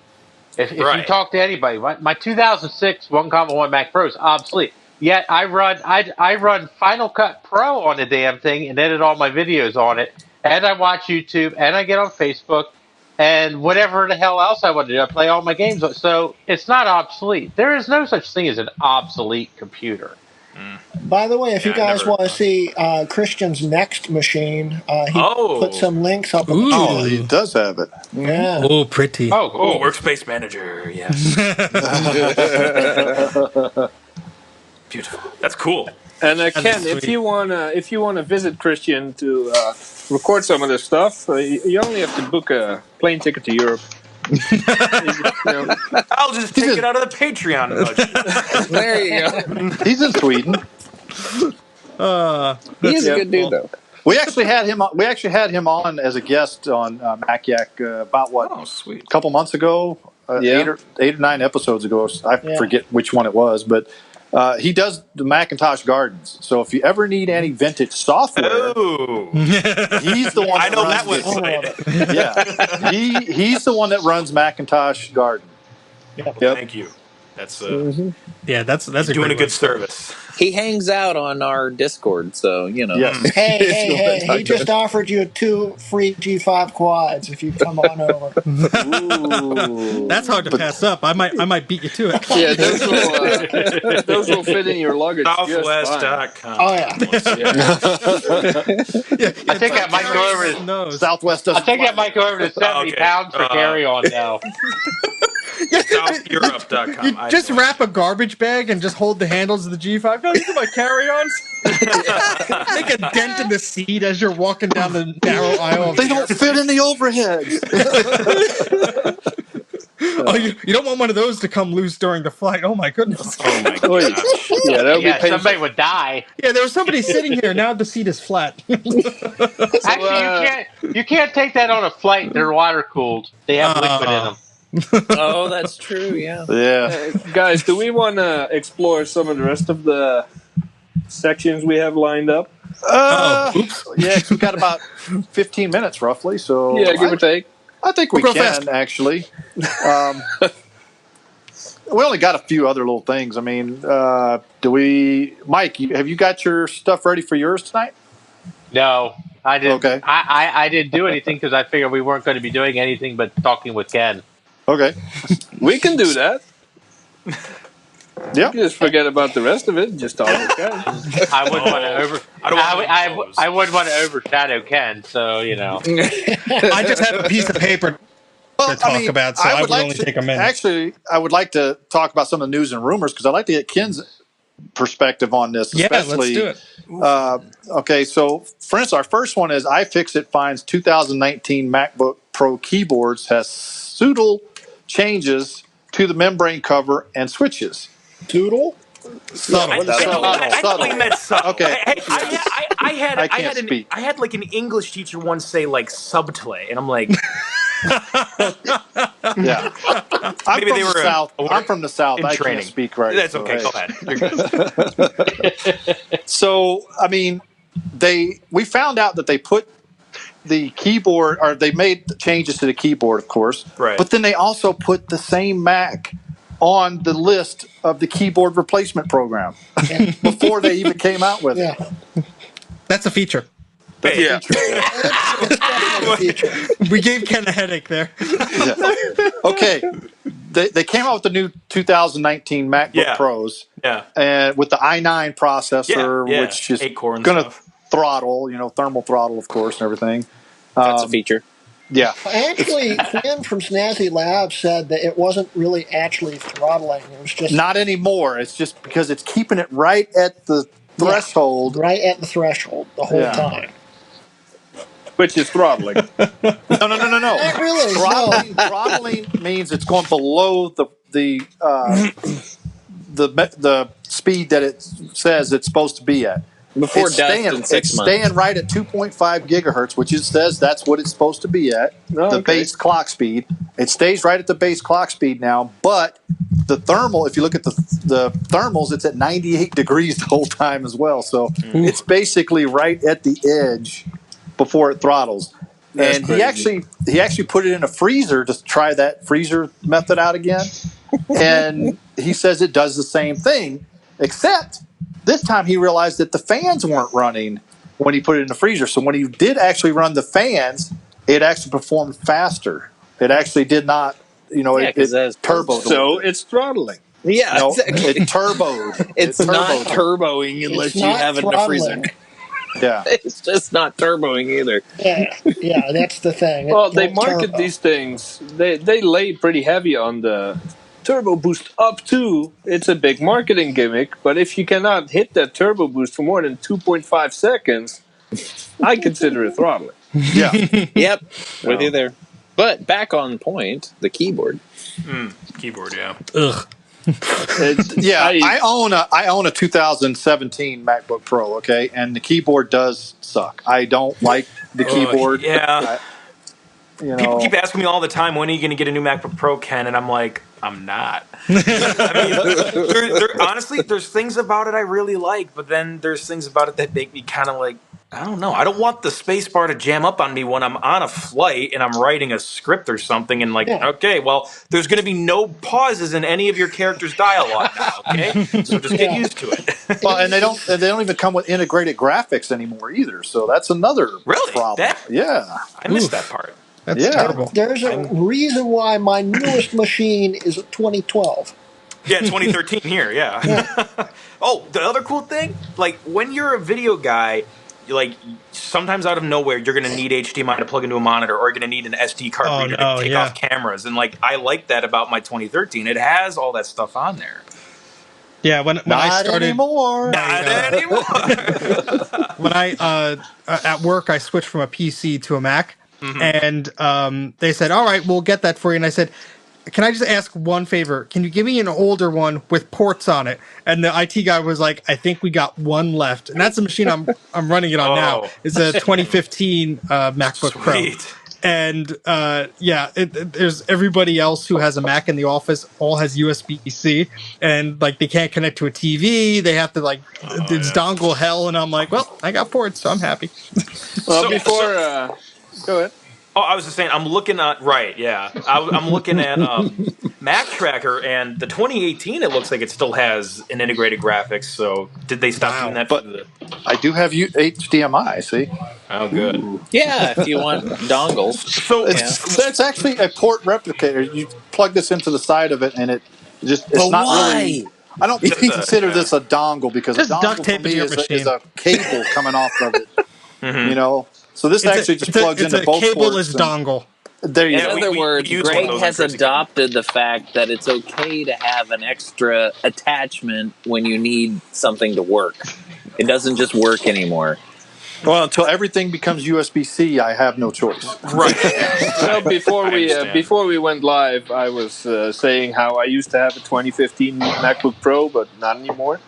If you talk to anybody, my 2006 1.1 Mac Pro is obsolete. Yet I run Final Cut Pro on the damn thing and edit all my videos on it. And I watch YouTube, and I get on Facebook, and whatever the hell else I want to do, I play all my games. So it's not obsolete. There is no such thing as an obsolete computer. By the way, if you guys want to see Christian's next machine, he put some links up. Oh, he does have it. Yeah. Oh, pretty. Oh, cool. Workspace Manager, yes. Beautiful. That's cool. And Ken, if you wanna visit Christian to record some of this stuff, you only have to book a plane ticket to Europe. I'll just take it out of the Patreon budget. There you go. He's in Sweden. He's a good dude, though. We actually had him. We actually had him on as a guest on Mac Yak about a couple months ago, 8 or 9 episodes ago. I forget which one it was, but. He does the Macintosh Gardens. So if you ever need any vintage software, he's the one. I know that website. He's the one that runs Macintosh Garden. Yep. Thank you. That's that's doing a good service. He hangs out on our Discord, so Yes. Hey! He just offered you 2 free G5 quads if you come on over. Ooh. That's hard to pass up. I might beat you to it. Yeah, those will fit in your luggage. Southwest.com. Oh yeah. I think I might go over to Southwest. I think I might go over to 70 pounds for carry-on now. SouthEurope.com. You just wrap a garbage bag and just hold the handles of the G5. No, these are my carry-ons. Make a dent in the seat as you're walking down the narrow aisle. They don't fit in the overheads. Oh, you don't want one of those to come loose during the flight. Oh my goodness. Oh my gosh. Yeah, that would be painful. Somebody would die. Yeah, there was somebody sitting here. Now the seat is flat. Actually, you can't take that on a flight. They're water cooled. They have liquid in them. Oh, that's true. Yeah. Yeah. Guys, do we want to explore some of the rest of the sections we have lined up? Oops. Yeah, we've got about 15 minutes roughly. So yeah, give or take. I think we can actually. We only got a few other little things. I mean, Mike, have you got your stuff ready for yours tonight? No, I didn't. Okay. I didn't do anything because I figured we weren't going to be doing anything but talking with Ken. Okay. We can do that. Yeah. Just forget about the rest of it and just talk with Ken. I wouldn't want to over. I wouldn't want to overshadow Ken. So I just have a piece of paper to talk about, so I would only take a minute. Actually, I would like to talk about some of the news and rumors because I'd like to get Ken's perspective on this. Especially, yeah, let's do it. Okay, so for instance, our first one is iFixit finds 2019 MacBook Pro keyboards has subtle changes to the membrane cover and switches. Doodle? Subtle. I thought you meant subtle. Okay. I had like an English teacher once say like subtle, and I'm like, yeah. I'm from the South. I can't speak right. That's okay. Go ahead. You're good. So, I mean, we found out that they put the keyboard, or they made changes to the keyboard, of course. Right. But then they also put the same Mac on the list of the keyboard replacement program before they even came out with it. That's a feature. Yeah. We gave Ken a headache there. Yeah. Okay. They came out with the new 2019 MacBook Pros. Yeah. And with the i9 processor, which is going to throttle, thermal throttle, of course, and everything. That's a feature. Yeah. Actually, Quinn from Snazzy Labs said that it wasn't really actually throttling. It was just not anymore. It's just because it's keeping it right at the threshold. Right at the threshold the whole time. Which is throttling. No. Not really. Throttling means it's going below the speed that it says it's supposed to be at. Before it's staying right at 2.5 gigahertz, which it says that's what it's supposed to be at. The base clock speed. It stays right at the base clock speed now, but the thermal, if you look at the thermals, it's at 98 degrees the whole time as well. So it's basically right at the edge before it throttles. That's and crazy. he actually put it in a freezer to try that freezer method out again. And he says it does the same thing, except this time he realized that the fans weren't running when he put it in the freezer. So when he did actually run the fans, it actually performed faster. It actually did not, it turboed. So it's throttling. Yeah, no, exactly. It turboed. It's not turboing unless you have it in the freezer. Yeah. It's just not turboing either. Yeah, that's the thing. Well, they market these things. They lay pretty heavy on the turbo boost up to. It's a big marketing gimmick, but if you cannot hit that turbo boost for more than 2.5 seconds, I consider it throttling. Yeah. Yep, with you there. But back on point, the keyboard. Keyboard, yeah. Ugh. I own a 2017 MacBook Pro, okay, and the keyboard does suck. I don't like the keyboard. Yeah. People keep asking me all the time, when are you going to get a new MacBook Pro, Ken? And I'm like, I'm not. Honestly, there's things about it I really like, but then there's things about it that make me kind of like, I don't know. I don't want the space bar to jam up on me when I'm on a flight and I'm writing a script or something and okay, well, there's going to be no pauses in any of your characters' dialogue now, okay? So just get used to it. Well, and they don't even come with integrated graphics anymore either. So that's another problem. I missed that part. That's terrible. There's a reason why my newest machine is a 2012. Yeah, 2013 here, Oh, the other cool thing, like when you're a video guy, sometimes out of nowhere you're going to need HDMI to plug into a monitor, or you're going to need an SD card reader to take off cameras. And I like that about my 2013. It has all that stuff on there. Yeah, when I started anymore. Not anymore. When I at work I switched from a PC to a Mac. And they said, all right, we'll get that for you. And I said, can I just ask one favor? Can you give me an older one with ports on it? And the IT guy was like, I think we got one left. And that's the machine I'm running it on now. It's a 2015 MacBook Pro. And there's everybody else who has a Mac in the office all has USB-C, and they can't connect to a TV. They have to it's dongle hell. And I'm like, well, I got ports, so I'm happy. Well, go ahead. Oh, I was just saying, I'm looking at, I'm looking at Mac Tracker, and the 2018, it looks like it still has an integrated graphics. So did they stop doing that? But I do have HDMI. See? Oh, good. Ooh. Yeah, if you want dongles. So it's actually a port replicator. You plug this into the side of it, and it's But not why? really. I don't consider this a dongle because Just a dongle duct for tape me your is machine. a cable coming off of it. You know, so this actually just plugs into both ports. Cable-less dongle. There you In go. other words, Greg has adopted the fact that it's okay to have an extra attachment when you need something to work. It doesn't just work anymore. Well, until everything becomes USB-C, I have no choice. Right. Well, before we went live, I was saying how I used to have a 2015 MacBook Pro, but not anymore.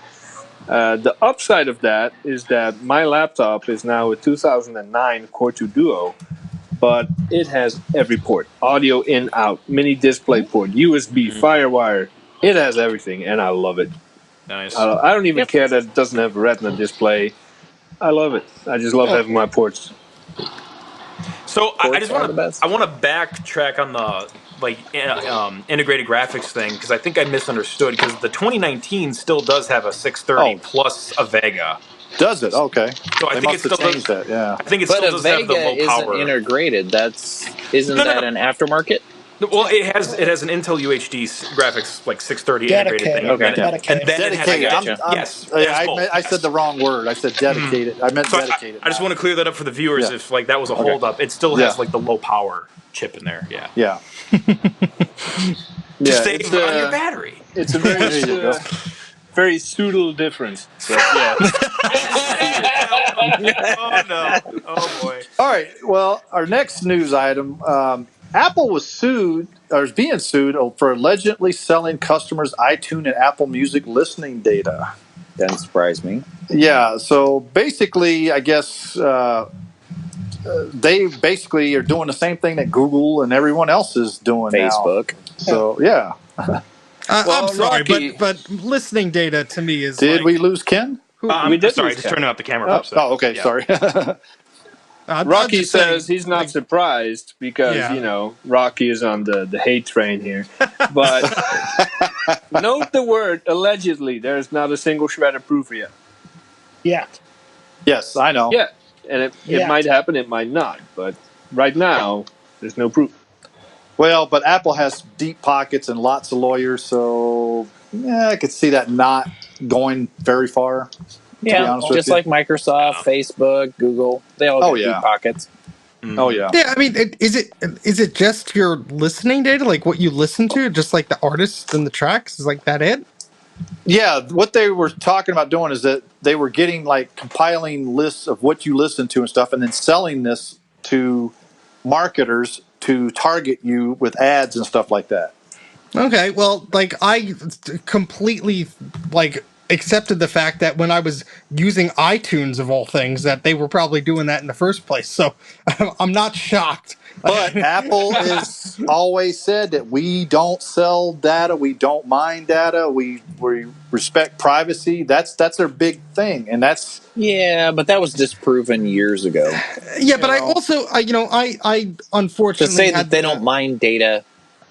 The upside of that is that my laptop is now a 2009 Core 2 Duo, but it has every port: audio in, out, mini display port, USB, FireWire. It has everything, and I love it. Nice. I don't even care that it doesn't have a Retina display. I love it. I just love having my ports. So I just want to backtrack on the integrated graphics thing, because I think I misunderstood, because the 2019 still does have a 630 plus a Vega. Does it? Okay. So I think it still does. That, yeah. I think it still does have the low power. Isn't integrated. Isn't that an aftermarket? Well, it has an Intel UHD graphics 630 integrated thing. Okay. And then dedicated. it has I said the wrong word. I said dedicated. I meant dedicated. I just want to clear that up for the viewers. If that was a holdup, it still has the low power chip in there. Yeah. Yeah. Just save on your battery. It's a very subtle difference. So, yeah. Oh no! Oh boy! All right. Well, our next news item: Apple was sued, or is being sued, for allegedly selling customers iTunes and Apple Music listening data. Doesn't surprise me. Yeah. So basically, I guess they basically are doing the same thing that Google and everyone else is doing Facebook. now. So yeah. I'm sorry, but listening data to me is. Did we lose Ken? We did. Sorry, just turning up the camera. Okay. Yeah. Sorry. Rocky says he's not surprised because, Rocky is on the hate train here. But note the word allegedly. There's not a single shred of proof yet. Yeah. Yes, I know. Yeah, and it might happen, it might not. But right now, there's no proof. Well, but Apple has deep pockets and lots of lawyers, so I could see that not going very far. Yeah, just like Microsoft, Facebook, Google, they all have deep pockets. Mm-hmm. Oh yeah. Yeah, I mean, is it just your listening data, like what you listen to, just like the artists and the tracks? Is that it? Yeah, what they were talking about doing is that they were getting compiling lists of what you listen to and stuff, and then selling this to marketers to target you with ads and stuff like that. Okay, well, I completely accepted the fact that when I was using iTunes of all things, that they were probably doing that in the first place. So I'm not shocked. But Apple has always said that we don't sell data, we don't mine data, we respect privacy. That's their big thing, and that's but that was disproven years ago. Yeah, but I also I unfortunately to say that they don't mine data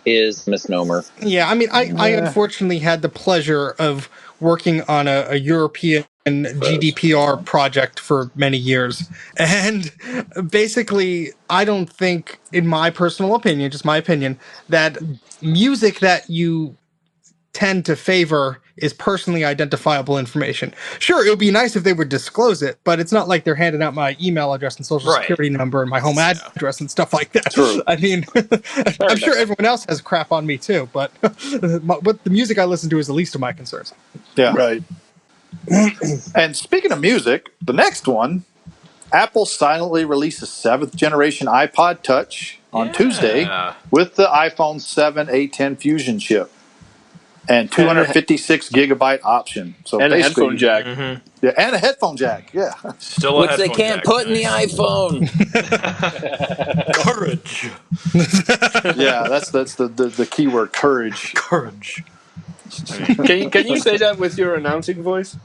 is a misnomer. Yeah, I mean I unfortunately had the pleasure of working on a European GDPR project for many years. And basically, I don't think, in my personal opinion, just my opinion, that music that you tend to favor is personally identifiable information. Sure, it would be nice if they would disclose it, but it's not like they're handing out my email address and social security number and my home address and stuff like that. True. I mean, I'm sure everyone else has crap on me too, but what the music I listen to is the least of my concerns. Yeah. Right. And speaking of music, the next one, Apple silently releases 7th generation iPod Touch on Tuesday with the iPhone 7 A10 Fusion chip. And 256 gigabyte option. So and a headphone jack. Mm-hmm. Yeah, and a headphone jack. Yeah. Still which they can't put in the iPhone. Courage. Yeah, that's the key word, courage. Courage. Can you say that with your announcing voice?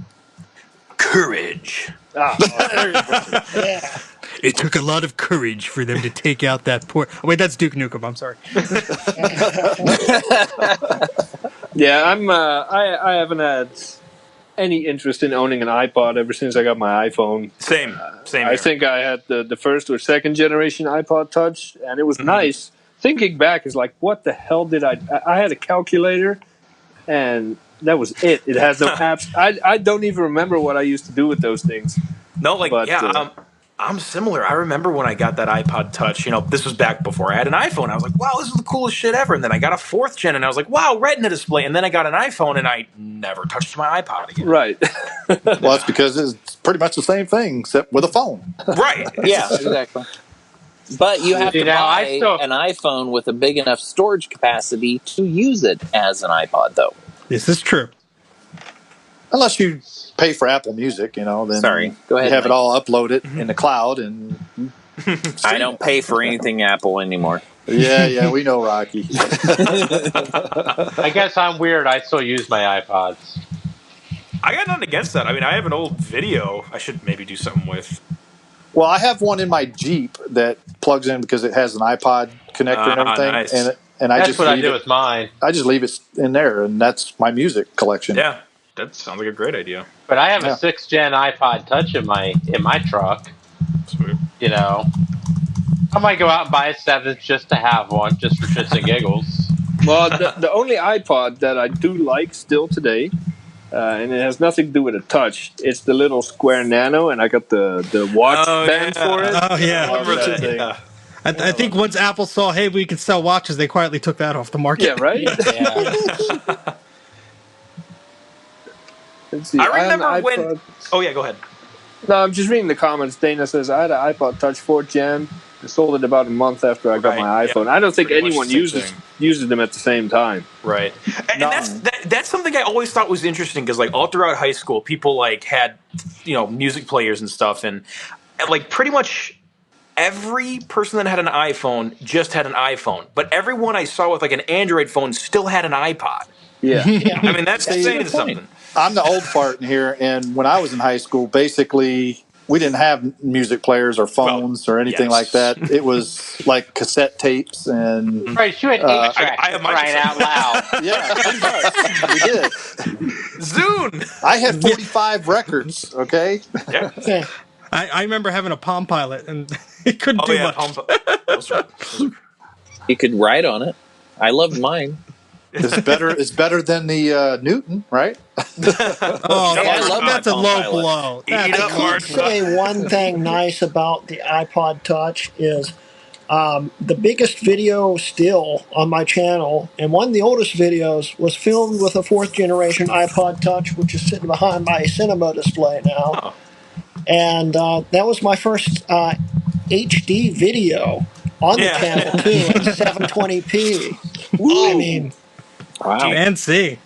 Courage. There you go. Yeah. It took a lot of courage for them to take out that port. Oh, wait, that's Duke Nukem. I'm sorry. Yeah, I haven't had any interest in owning an iPod ever since I got my iPhone. Same I here. think I had the first or second generation iPod Touch, and it was nice. Thinking back is like, what the hell did I had a calculator, and that was it. It has no apps. I don't even remember what I used to do with those things. No, like, But, I'm similar. I remember when I got that iPod Touch, this was back before I had an iPhone. I was like, wow, this is the coolest shit ever. And then I got a 4th gen and I was like, wow, Retina display. And then I got an iPhone and I never touched my iPod again. Right. Well, it's because it's pretty much the same thing, except with a phone. Right. Yeah, exactly. But you have to buy an iPhone with a big enough storage capacity to use it as an iPod, though. This is true. Unless you pay for Apple Music, then Go ahead, you have Mike. it all uploaded in the cloud. And I don't pay for anything Apple anymore. yeah, we know, Rocky. I guess I'm weird. I still use my iPods. I got nothing against that. I mean, I have an old video I should maybe do something with. Well, I have one in my Jeep that plugs in because it has an iPod connector and everything. Nice. And That's what I do with mine. I just leave it in there, and that's my music collection. Yeah, that sounds like a great idea. But I have a 6th gen iPod Touch in my truck. Sweet. I might go out and buy a 7th just to have one, just for shits and giggles. Well, the only iPod that I do like still today, and it has nothing to do with a touch, it's the little square Nano, and I got the watch band for it. Oh, yeah. I love that thing. Yeah. I think once Apple saw, hey, we can sell watches, they quietly took that off the market. Yeah, right? Yeah. Let's see. I remember had an when. iPod- Oh yeah, go ahead. No, I'm just reading the comments. Dana says, I had an iPod Touch 4th gen. I sold it about a month after I got my iPhone. I don't think Pretty much anyone the same uses them at the same time. Right, and that's something I always thought was interesting because like all throughout high school, people like had music players and stuff, and like pretty much every person that had an iPhone just had an iPhone, but everyone I saw with like an Android phone still had an iPod. Yeah. I mean that's saying something. I'm the old fart in here, and when I was in high school, basically we didn't have music players or phones or anything like that. It was like cassette tapes and Right, you had 8 tracks I have my crying out loud. yeah, pretty much. We did. Zune. I had 45 records. Okay. Yeah. I remember having a Palm Pilot, and it couldn't do much. You could write on it. I loved mine. It's better than the Newton, right? Oh, I love that's a low blow. I could say one thing nice about the iPod Touch is the biggest video still on my channel, and one of the oldest videos, was filmed with a 4th generation iPod Touch, which is sitting behind my cinema display now. Oh. And that was my first HD video on the channel, too, at 720p. I mean... Wow. Fancy.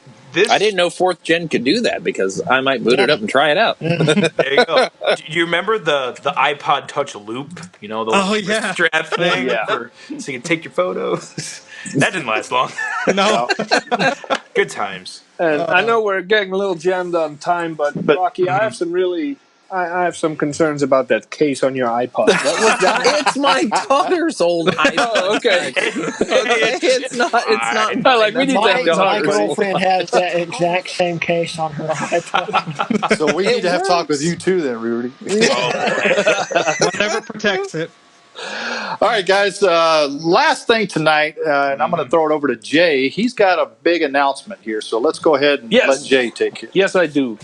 I didn't know 4th gen could do that because I might boot it up and try it out. There you go. Do you remember the iPod Touch Loop? The strap thing? So you can take your photos. That didn't last long. No. Good times. And I know we're getting a little jammed on time, but Rocky, I have some concerns about that case on your iPod. What was that? It's my daughter's old iPod. Oh, okay. It's not. Like we need to talk. My girlfriend has that exact same case on her iPod. So we need to have talk with you too, then, Rudy. Whatever protects it. All right, guys. Last thing tonight, and I'm going to throw it over to Jay. He's got a big announcement here, so let's go ahead and let Jay take it. Yes, I do.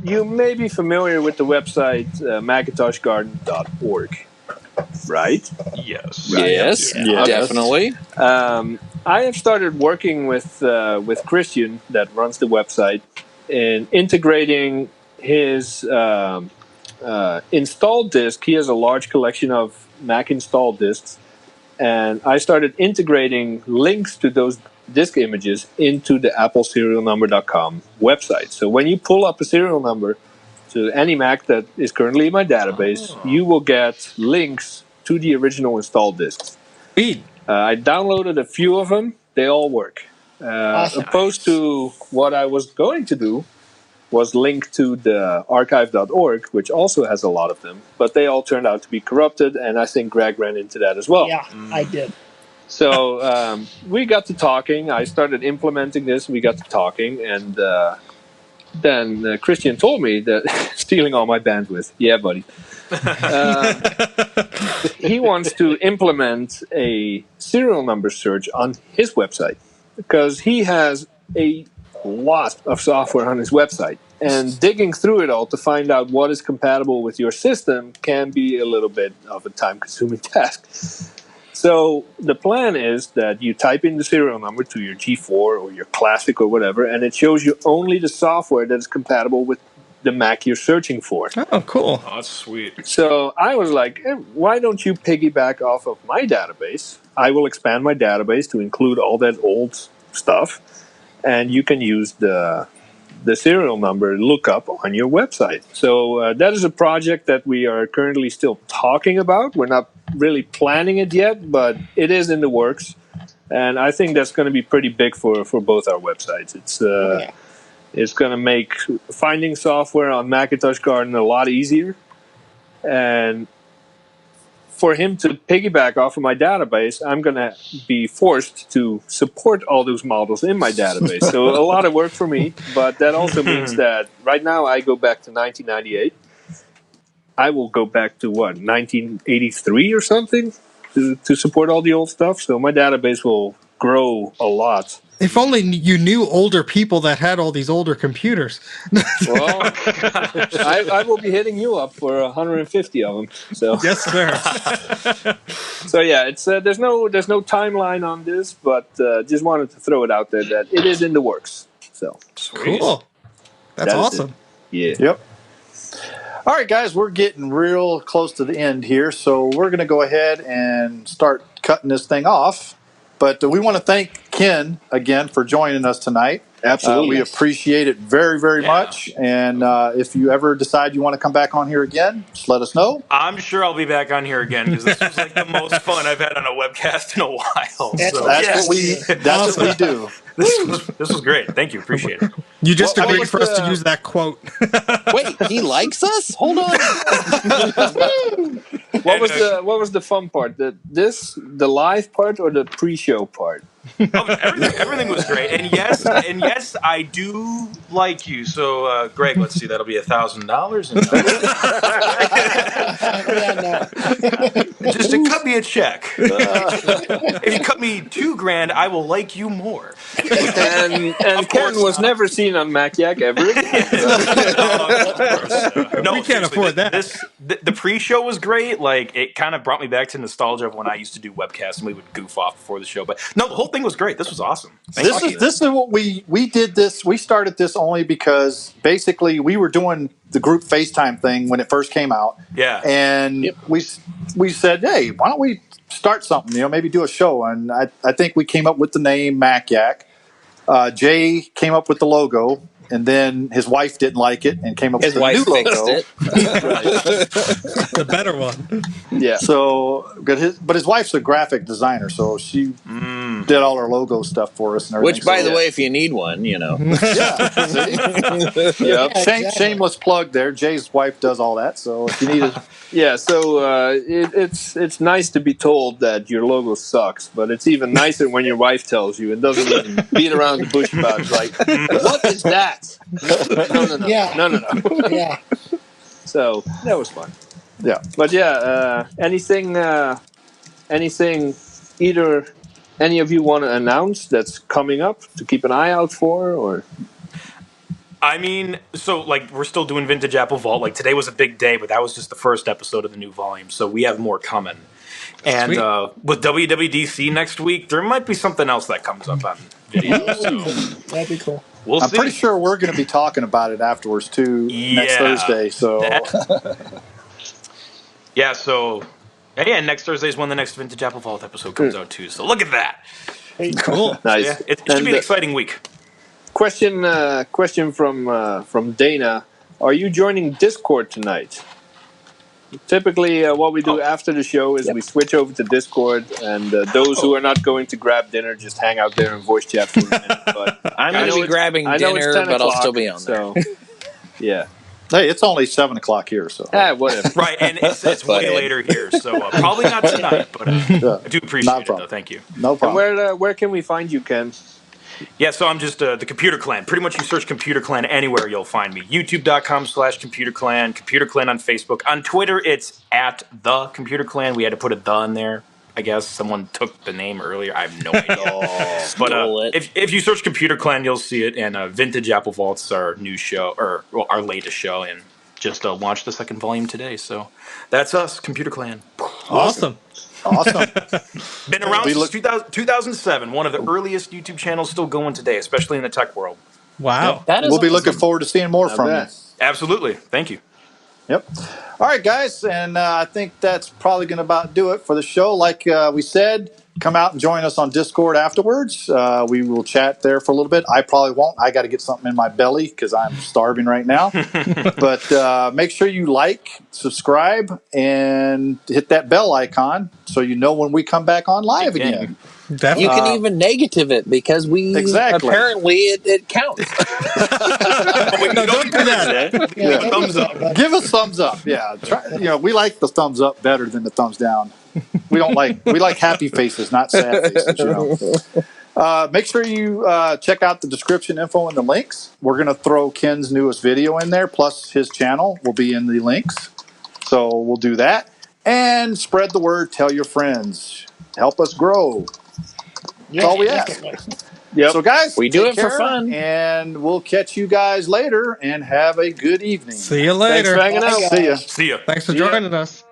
You may be familiar with the website MacintoshGarden.org, right? Yes. Yes, definitely. I have started working with Christian, that runs the website, in integrating his installed disk. He has a large collection of Mac installed disks, and I started integrating links to those disk images into the AppleSerialNumber.com website. So when you pull up a serial number to any Mac that is currently in my database, you will get links to the original installed disks. I downloaded a few of them. They all work. Opposed to what I was going to do was linked to the archive.org, which also has a lot of them, but they all turned out to be corrupted, and I think Greg ran into that as well. Yeah, I did. So we got to talking. I started implementing this. We got to talking, and then Christian told me that stealing all my bandwidth. Yeah, buddy. He wants to implement a serial number search on his website because he has a lot of software on his website. And digging through it all to find out what is compatible with your system can be a little bit of a time-consuming task. So the plan is that you type in the serial number to your G4 or your Classic or whatever, and it shows you only the software that is compatible with the Mac you're searching for. Oh, cool. Oh, that's sweet. So I was like, why don't you piggyback off of my database? I will expand my database to include all that old stuff, and you can use the serial number lookup on your website. So that is a project that we are currently still talking about. We're not really planning it yet, but it is in the works. And I think that's going to be pretty big for both our websites. It's going to make finding software on Macintosh Garden a lot easier. And for him to piggyback off of my database, I'm going to be forced to support all those models in my database. So a lot of work for me, but that also means that right now I go back to 1998. I will go back to, 1983 or something to support all the old stuff. So my database will grow a lot. If only you knew older people that had all these older computers. Well, I will be hitting you up for 150 of them. So yes, sir. So yeah, it's there's no timeline on this, but just wanted to throw it out there that it is in the works. So cool. That's awesome. Yeah. Yep. All right, guys, we're getting real close to the end here, so we're going to go ahead and start cutting this thing off. But we want to thank Ken again for joining us tonight. Absolutely. We appreciate it very, very much. And if you ever decide you want to come back on here again, just let us know. I'm sure I'll be back on here again because this was like the most fun I've had on a webcast in a while. That's what we do. This was great. Thank you. Appreciate it. You just agreed for us to use that quote. Wait, he likes us? Hold on. What was the fun part? The live part or the pre-show part? Everything was great, and yes, I do like you. So, Greg, let's see, that'll be $1,000. Just to cut me a check. If you cut me $2,000, I will like you more. And Ken was never seen on MacYac ever. No, we can't afford that. The pre-show was great. Like, it kind of brought me back to nostalgia of when I used to do webcasts and we would goof off before the show. But no, the whole thing was great. This was awesome. This is what we did this. We started this only because basically we were doing the group FaceTime thing when it first came out. Yeah. And we said, hey, why don't we start something? Maybe do a show. And I think we came up with the name MacYac. Jay came up with the logo, and then his wife didn't like it and came up with the new logo. The better one. Yeah. So, but his wife's a graphic designer, so she did all our logo stuff for us and everything. Which, by the way, if you need one, Yeah. Exactly. Shameless plug there. Jay's wife does all that, so if you need it. Yeah, so it's nice to be told that your logo sucks, but it's even nicer when your wife tells you and doesn't even beat around the bush about it. Like, what is that? No. Yeah. No. Yeah. So that was fun. Yeah. But yeah, anything either any of you want to announce that's coming up to keep an eye out for, or? I mean, so, like, we're still doing Vintage Apple Vault. Like, today was a big day, but that was just the first episode of the new volume, so we have more coming. And with WWDC next week, there might be something else that comes up on video. So That'd be cool. We'll I'm see. pretty sure we're going to be talking about it afterwards, too, next Thursday. So, yeah, so, yeah, next Thursday is when the next Vintage Apple Vault episode comes out, too. So look at that. Cool. Nice. Yeah, it should be an exciting week. Question from Dana: are you joining Discord tonight? Typically, what we do after the show is we switch over to Discord, and those who are not going to grab dinner just hang out there and voice chat for a minute. But I'm going to be grabbing dinner, but I'll still be on there. So Yeah. Hey, it's only 7 o'clock here, so Whatever. Right, and it's way later here, so probably not tonight, but I do appreciate it, though. Thank you. No problem. And where can we find you, Ken? Yeah, so I'm just the Computer Clan. Pretty much you search Computer Clan anywhere, you'll find me. YouTube.com/Computer Clan, Computer Clan on Facebook. On Twitter, it's at the Computer Clan. We had to put a "the" in there. I guess someone took the name earlier. I have no idea. But if you search Computer Clan, you'll see it. And Vintage Apple Vault's our new show, or our latest show, and just launched the second volume today. So that's us, Computer Clan. Awesome. Been around since 2007. One of the earliest YouTube channels still going today, especially in the tech world. Wow. Yep. We'll be looking forward to seeing more from you. Absolutely. Thank you. Yep. All right, guys. And I think that's probably going to about do it for the show. Like we said, come out and join us on Discord afterwards. We will chat there for a little bit. I probably won't. I got to get something in my belly because I'm starving right now. But make sure you like, subscribe, and hit that bell icon so you know when we come back on live again. Definitely. You can even negative it because apparently it counts. No, don't do that. Give a thumbs up. Give us thumbs up. Yeah, we like the thumbs up better than the thumbs down. We like happy faces, not sad faces. Make sure you check out the description info and the links. We're gonna throw Ken's newest video in there, plus his channel will be in the links. So we'll do that and spread the word. Tell your friends. Help us grow. That's all we ask. Yep. So, guys, we do it for fun. And we'll catch you guys later and have a good evening. See you later. Thanks for hanging out. See ya. See ya. Thanks for joining us.